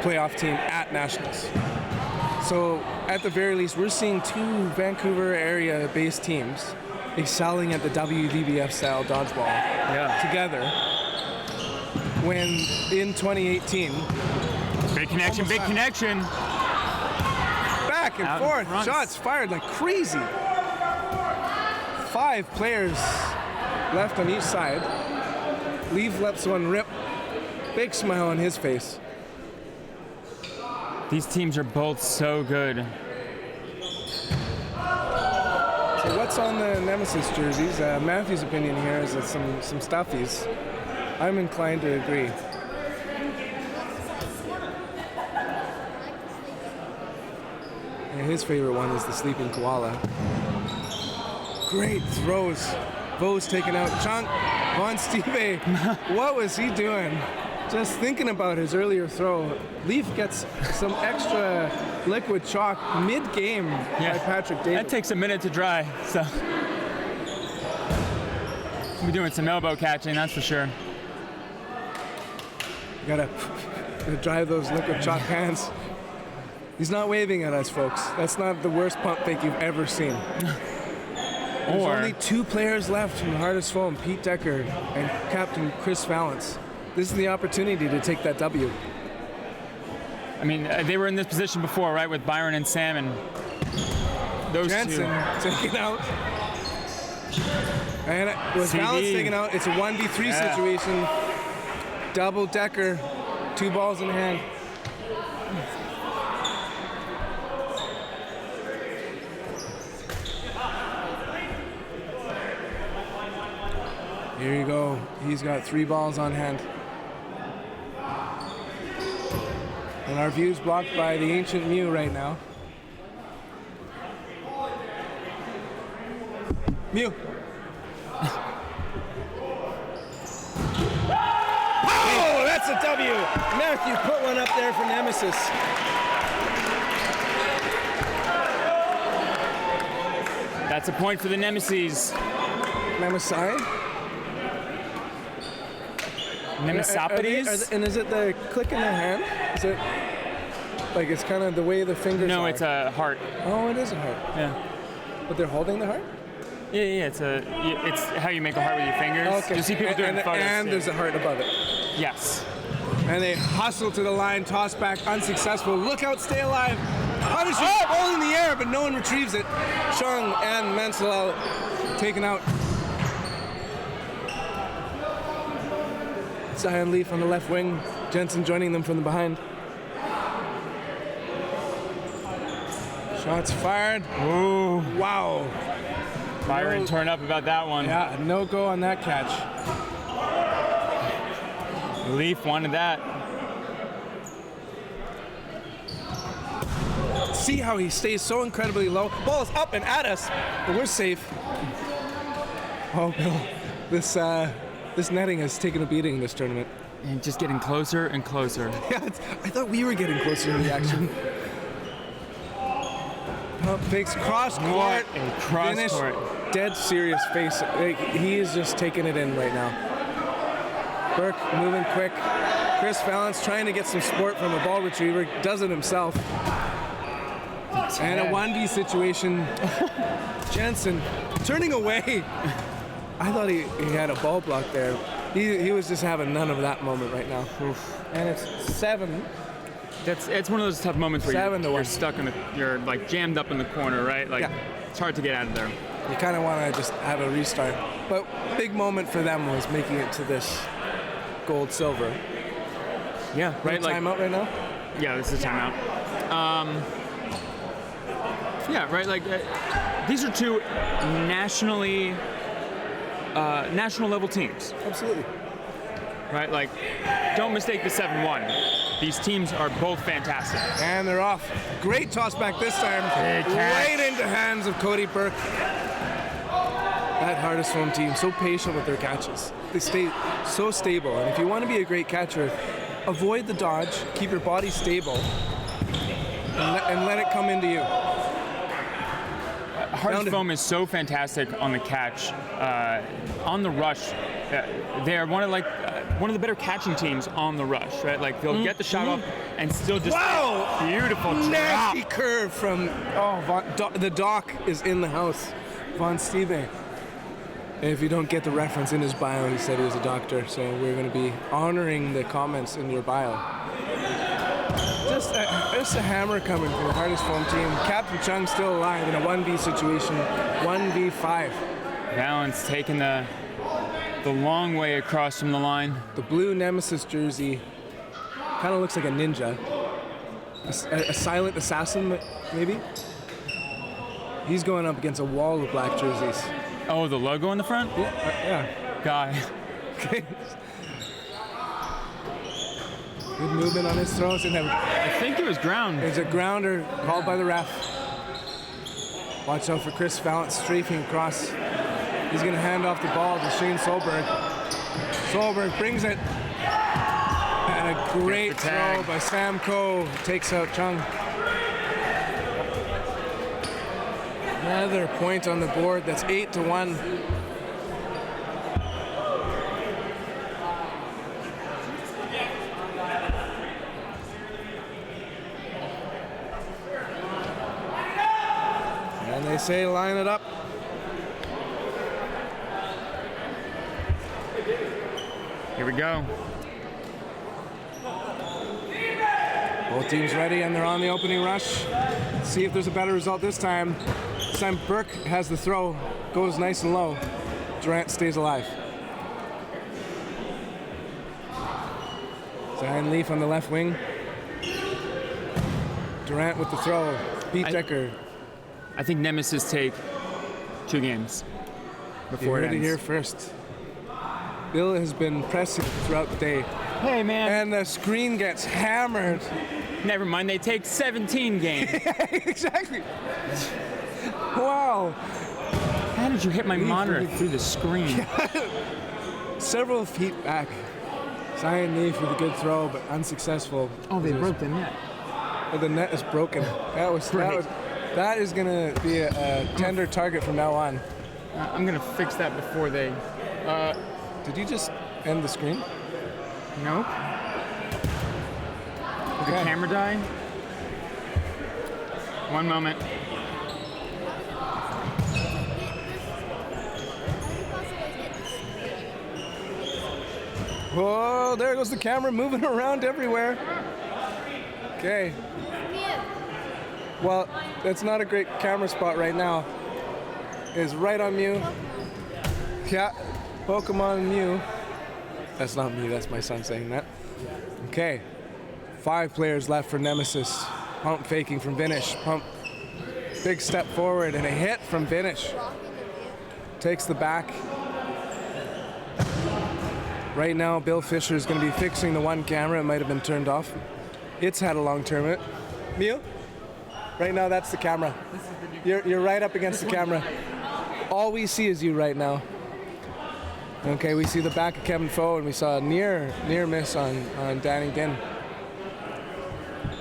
Speaker 1: playoff team at nationals. So at the very least, we're seeing 2 Vancouver area-based teams excelling at the WVBF style dodgeball together. When in 2018,
Speaker 2: big connection.
Speaker 1: Back and
Speaker 2: Out
Speaker 1: forth,
Speaker 2: in front.
Speaker 1: shots fired like crazy. 5 players left on each side. Leaf lets one rip. Big smile on his face.
Speaker 2: These teams are both so good.
Speaker 1: So what's on the Nemesis jerseys? Matthew's opinion here is that some stuffies. I'm inclined to agree. And his favorite one is the sleeping koala. Great throws. Bo's taken out. Chunk. Von Steve. What was he doing? Just thinking about his earlier throw. Leaf gets some extra liquid chalk mid-game by Patrick Davis.
Speaker 2: That takes a minute to dry, so. We'll be doing some elbow catching, that's for sure.
Speaker 1: Gotta to dry those liquid chalk hands. He's not waving at us, folks. That's not the worst pump fake you've ever seen. There's only 2 players left from the hardest foam, Pete Decker and Captain Chris Valance. This is the opportunity to take that W.
Speaker 2: I mean, they were in this position before, right, with Byron and Sam, and those
Speaker 1: Jensen
Speaker 2: two.
Speaker 1: taken out. And with Valance taken out, it's a 1v3 situation. Double Decker, 2 balls in hand. Here you go. He's got 3 balls on hand. And our view's blocked by the Ancient Mew right now. Mew. Oh, that's a W. Matthew put one up there for Nemesis.
Speaker 2: That's a point for the Nemesis.
Speaker 1: Nemesi?
Speaker 2: Nemesipides?
Speaker 1: And is it the click in the hand? Is it like it's kind of the way the fingers
Speaker 2: No,
Speaker 1: are?
Speaker 2: it's a heart.
Speaker 1: Oh, it is a heart.
Speaker 2: Yeah.
Speaker 1: But they're holding the heart?
Speaker 2: Yeah, it's how you make a heart with your fingers.
Speaker 1: Okay.
Speaker 2: You see people doing photos.
Speaker 1: And
Speaker 2: too.
Speaker 1: there's a heart above it.
Speaker 2: Yes.
Speaker 1: And they hustle to the line, toss back, unsuccessful. Look out, stay alive. Punishes ball in the air, but no one retrieves it. Chung and Mansell taken out. Zion Leaf on the left wing. Jensen joining them from the behind. Shots fired.
Speaker 2: Ooh.
Speaker 1: Wow.
Speaker 2: Byron turned up about that one.
Speaker 1: Yeah, no go on that catch.
Speaker 2: Leaf wanted that.
Speaker 1: See how he stays so incredibly low. Ball is up and at us, but we're safe. Oh, Bill, this netting has taken a beating in this tournament.
Speaker 2: And just getting closer and closer.
Speaker 1: Yeah, I thought we were getting closer to the action. Pump fakes cross court. Finish. Dead serious face. Like, he is just taking it in right now. Burke moving quick. Chris Valance trying to get some support from a ball retriever. Does it himself. And a 1v situation. Jensen turning away. I thought he had a ball block there. He was just having none of that moment right now. Oof. And it's 7.
Speaker 2: It's one of those tough moments where you're stuck you're like jammed up in the corner, right? Like it's hard to get out of there.
Speaker 1: You kind of want to just have a restart. But big moment for them was making it to this gold silver.
Speaker 2: Yeah, right. Like
Speaker 1: timeout right now.
Speaker 2: Yeah, this is a timeout. Yeah, right. Like these are 2 national level teams.
Speaker 1: Absolutely.
Speaker 2: Right? Like, don't mistake the 7-1. These teams are both fantastic.
Speaker 1: And they're off. Great toss back this time. Right into hands of Cody Burke. That hardest foam team, so patient with their catches. They stay so stable. And if you want to be a great catcher, avoid the dodge, keep your body stable, and let it come into you.
Speaker 2: Hardest foam is so fantastic on the catch. On the rush, they're one of the better catching teams on the rush, right? Like they'll get the shot off and still just beautiful drop.
Speaker 1: Nasty curve from the doc is in the house. Von Steve. And if you don't get the reference in his bio, he said he was a doctor. So we're going to be honoring the comments in your bio. Just a hammer coming from the hardest foam team. Captain Chung still alive in a 1v situation, 1v5.
Speaker 2: Valance taking the long way across from the line.
Speaker 1: The blue Nemesis jersey kind of looks like a ninja. A silent assassin, maybe? He's going up against a wall of black jerseys.
Speaker 2: Oh, the logo in the front?
Speaker 1: Yeah.
Speaker 2: Guy.
Speaker 1: Okay. Good movement on his throws.
Speaker 2: I think it was ground.
Speaker 1: There's a grounder called by the ref. Watch out for Chris Valance strafing across. He's going to hand off the ball to Shane Solberg. Solberg brings it. And a great throw by Sam Coe takes out Chung. Another point on the board. That's 8-1. They say line it up.
Speaker 2: Here we go.
Speaker 1: Both teams ready and they're on the opening rush. Let's see if there's a better result this time. This time Burke has the throw, goes nice and low. Durant stays alive. Zion Leaf on the left wing. Durant with the throw. Pete Decker.
Speaker 2: I think Nemesis take 2 games
Speaker 1: You
Speaker 2: before
Speaker 1: heard
Speaker 2: it
Speaker 1: it
Speaker 2: ends.
Speaker 1: here first. Bill has been pressing throughout the day.
Speaker 2: Hey, man.
Speaker 1: And the screen gets hammered.
Speaker 2: Never mind, they take 17 games.
Speaker 1: Exactly. Wow.
Speaker 2: How did you hit my monitor through the screen?
Speaker 1: Several feet back. Zion Leaf with a good throw, but unsuccessful.
Speaker 2: Oh, they broke the net.
Speaker 1: The net is broken. That is gonna be a tender target from now on.
Speaker 2: I'm gonna fix that before they.
Speaker 1: Did you just end the screen?
Speaker 2: Nope. Did the camera die? One moment.
Speaker 1: Whoa, there goes the camera moving around everywhere. Okay. Well, that's not a great camera spot right now. It's right on Mew. Yeah, Pokemon Mew. That's not me, that's my son saying that. Okay, 5 players left for Nemesis. Pump faking from Vinish. Pump, big step forward and a hit from Vinish. Takes the back. Right now, Bill Fisher is going to be fixing the one camera. It might have been turned off. It's had a long tournament. Mew? Right now, that's the camera. You're right up against the camera. All we see is you right now. Okay, we see the back of Kevin Foe, and we saw a near miss on Danny Din.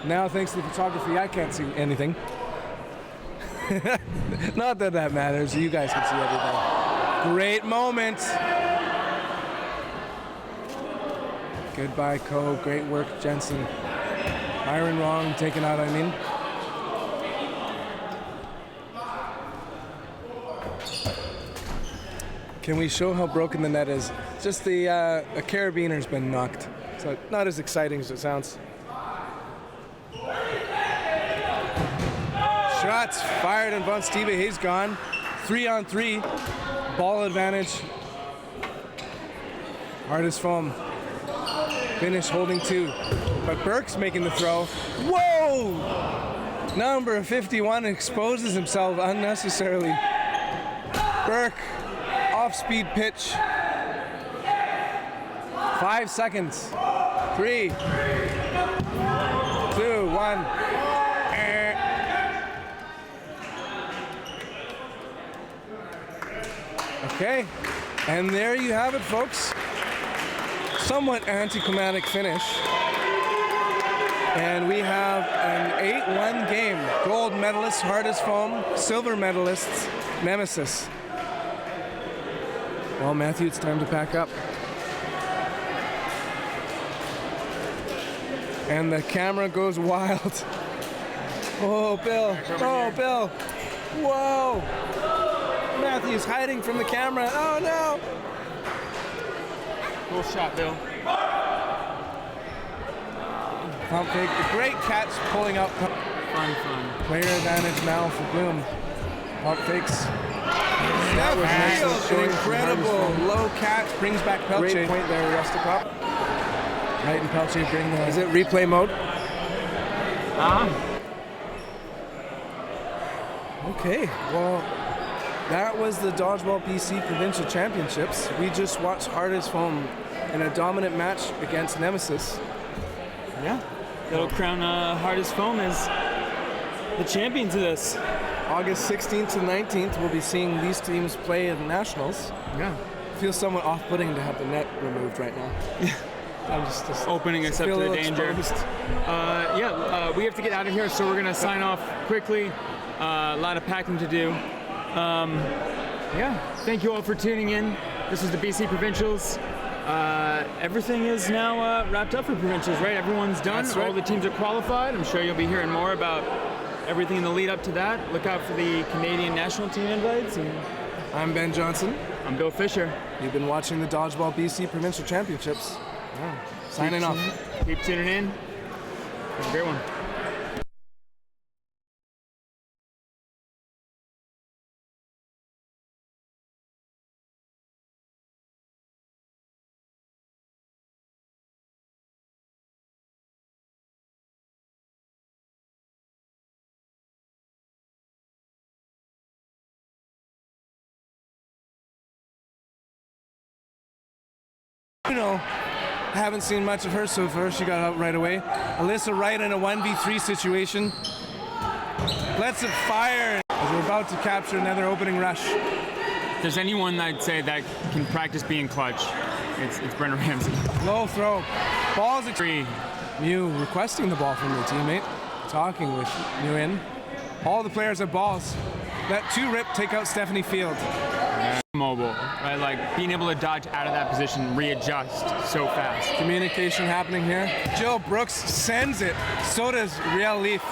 Speaker 1: Now, thanks to the photography, I can't see anything. Not that that matters. You guys can see everything. Great moment. Goodbye, Co. Great work, Jensen. Iron Wrong taken out, I mean. Can we show how broken the net is? Just the a carabiner's been knocked. So not as exciting as it sounds. Shots fired and Von Steve, he's gone. 3-on-3. Ball advantage. Hardest foam. Finish holding 2. But Burke's making the throw. Whoa! Number 51 exposes himself unnecessarily. Burke, off-speed pitch. 5 seconds. 3, 2, 1. Okay, and there you have it, folks. Somewhat anticlimactic finish. And we have an 8-1 game. Gold medalists, Hardest Foam. Silver medalists, Nemesis. Well, Matthew, it's time to pack up. And the camera goes wild. Oh, Bill. Oh, Bill. Whoa. Matthew's hiding from the camera. Oh, no.
Speaker 2: Cool shot, Bill.
Speaker 1: Pump fake. The great catch pulling out.
Speaker 2: Fun.
Speaker 1: Player advantage now for Bloom. Pump fakes.
Speaker 2: That was
Speaker 1: Fields, an incredible low catch. Brings back Pelche. Great point there, Rusticop. Right, and Pelche bring the... Is it replay mode? Okay, well, that was the Dodgeball BC Provincial Championships. We just watched Hardest Foam in a dominant match against Nemesis.
Speaker 2: Yeah. That'll crown Hardest Foam as the champions of this.
Speaker 1: August 16th to 19th, we'll be seeing these teams play in nationals.
Speaker 2: Yeah.
Speaker 1: Feels somewhat off-putting to have the net removed right now. I'm just
Speaker 2: opening us up to the danger. We have to get out of here, so we're gonna sign off quickly. A lot of packing to do. Thank you all for tuning in. This is the BC Provincials. Everything is now wrapped up for Provincials, right? Everyone's done.
Speaker 1: That's right.
Speaker 2: All the teams are qualified. I'm sure you'll be hearing more about everything in the lead up to that. Look out for the Canadian national team invites. And
Speaker 1: I'm Ben Johnson.
Speaker 2: I'm Bill Fisher.
Speaker 1: You've been watching the Dodgeball BC Provincial Championships. Signing off.
Speaker 2: Keep tuning in. Have a great one.
Speaker 1: I haven't seen much of her so far. She got out right away. Alyssa Wright in a 1v3 situation. Lets it fire as we're about to capture another opening rush.
Speaker 2: If there's anyone I'd say that can practice being clutch, it's Brenna Ramsey.
Speaker 1: Low throw. Ball's a tree. Mew requesting the ball from the teammate. Talking with Nguyen. All the players have balls. Let 2-rip take out Stephanie Field.
Speaker 2: Mobile, right? Like being able to dodge out of that position, readjust so fast.
Speaker 1: Communication happening here. Jill Brooks sends it. So does Riel Leaf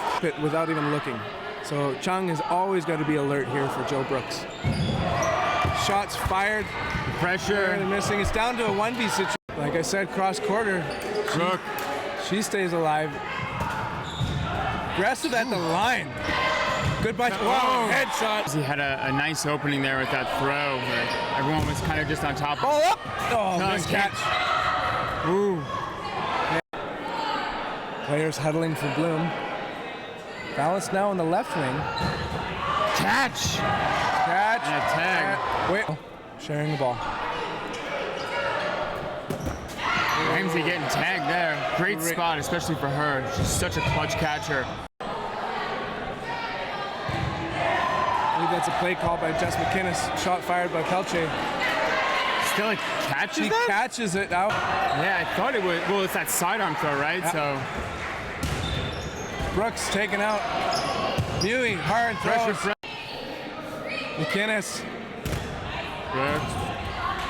Speaker 1: without even looking. So Chung has always got to be alert here for Jill Brooks. Shots fired.
Speaker 2: Pressure.
Speaker 1: Missing. It's down to a 1v situation. Like I said, cross quarter. She stays alive. Aggressive at the line. Good bunch. Wow, headshot.
Speaker 2: He had a nice opening there with that throw where everyone was kind of just on top.
Speaker 1: Ball up. Oh, missed catch.
Speaker 2: Ooh.
Speaker 1: Players huddling for Bloom. Balanced now in the left wing.
Speaker 2: Catch.
Speaker 1: Catch.
Speaker 2: And a tag.
Speaker 1: Wait. Sharing the ball.
Speaker 2: Ramsey getting tagged there. Great spot, especially for her. She's such a clutch catcher.
Speaker 1: I believe that's a play call by Jess McInnes. Shot fired by Pelche.
Speaker 2: Still catches
Speaker 1: He catches it out.
Speaker 2: Yeah, I thought it was. Well, it's that sidearm throw, right?
Speaker 1: Yeah.
Speaker 2: So
Speaker 1: Brooks taken out. Mewing, hard throws.
Speaker 2: pressure.
Speaker 1: McInnes.
Speaker 2: Brooks.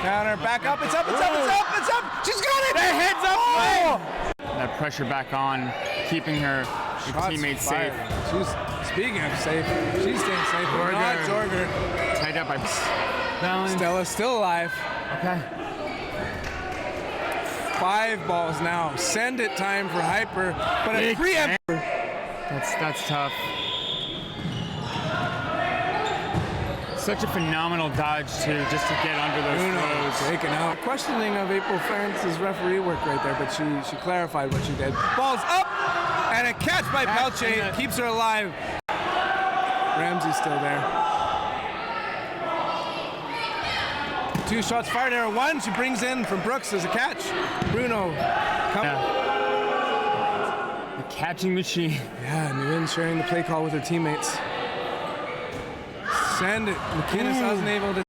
Speaker 1: Counter, back up. It's up, it's up, it's up, it's up. She's got it.
Speaker 2: Their heads up.
Speaker 1: Oh!
Speaker 2: That pressure back on, keeping her teammates safe.
Speaker 1: Speaking of safe, she's staying safe. Not Jorger.
Speaker 2: Tied up by Balance.
Speaker 1: Stella's still alive.
Speaker 2: Okay.
Speaker 1: 5 balls now. Send it time for Hyper, but a preempt.
Speaker 2: That's tough. Such a phenomenal dodge too, just to get under those throws.
Speaker 1: Taken out. Questioning of April France's referee work right there, but she clarified what she did. Ball's up, and a catch by Pelche keeps her alive. Ramsey's still there. 2 shots fired there. 1 she brings in from Brooks as a catch. Bruno.
Speaker 2: The catching machine.
Speaker 1: Yeah, Nguyen sharing the play call with her teammates. Send it. McInnes wasn't able to.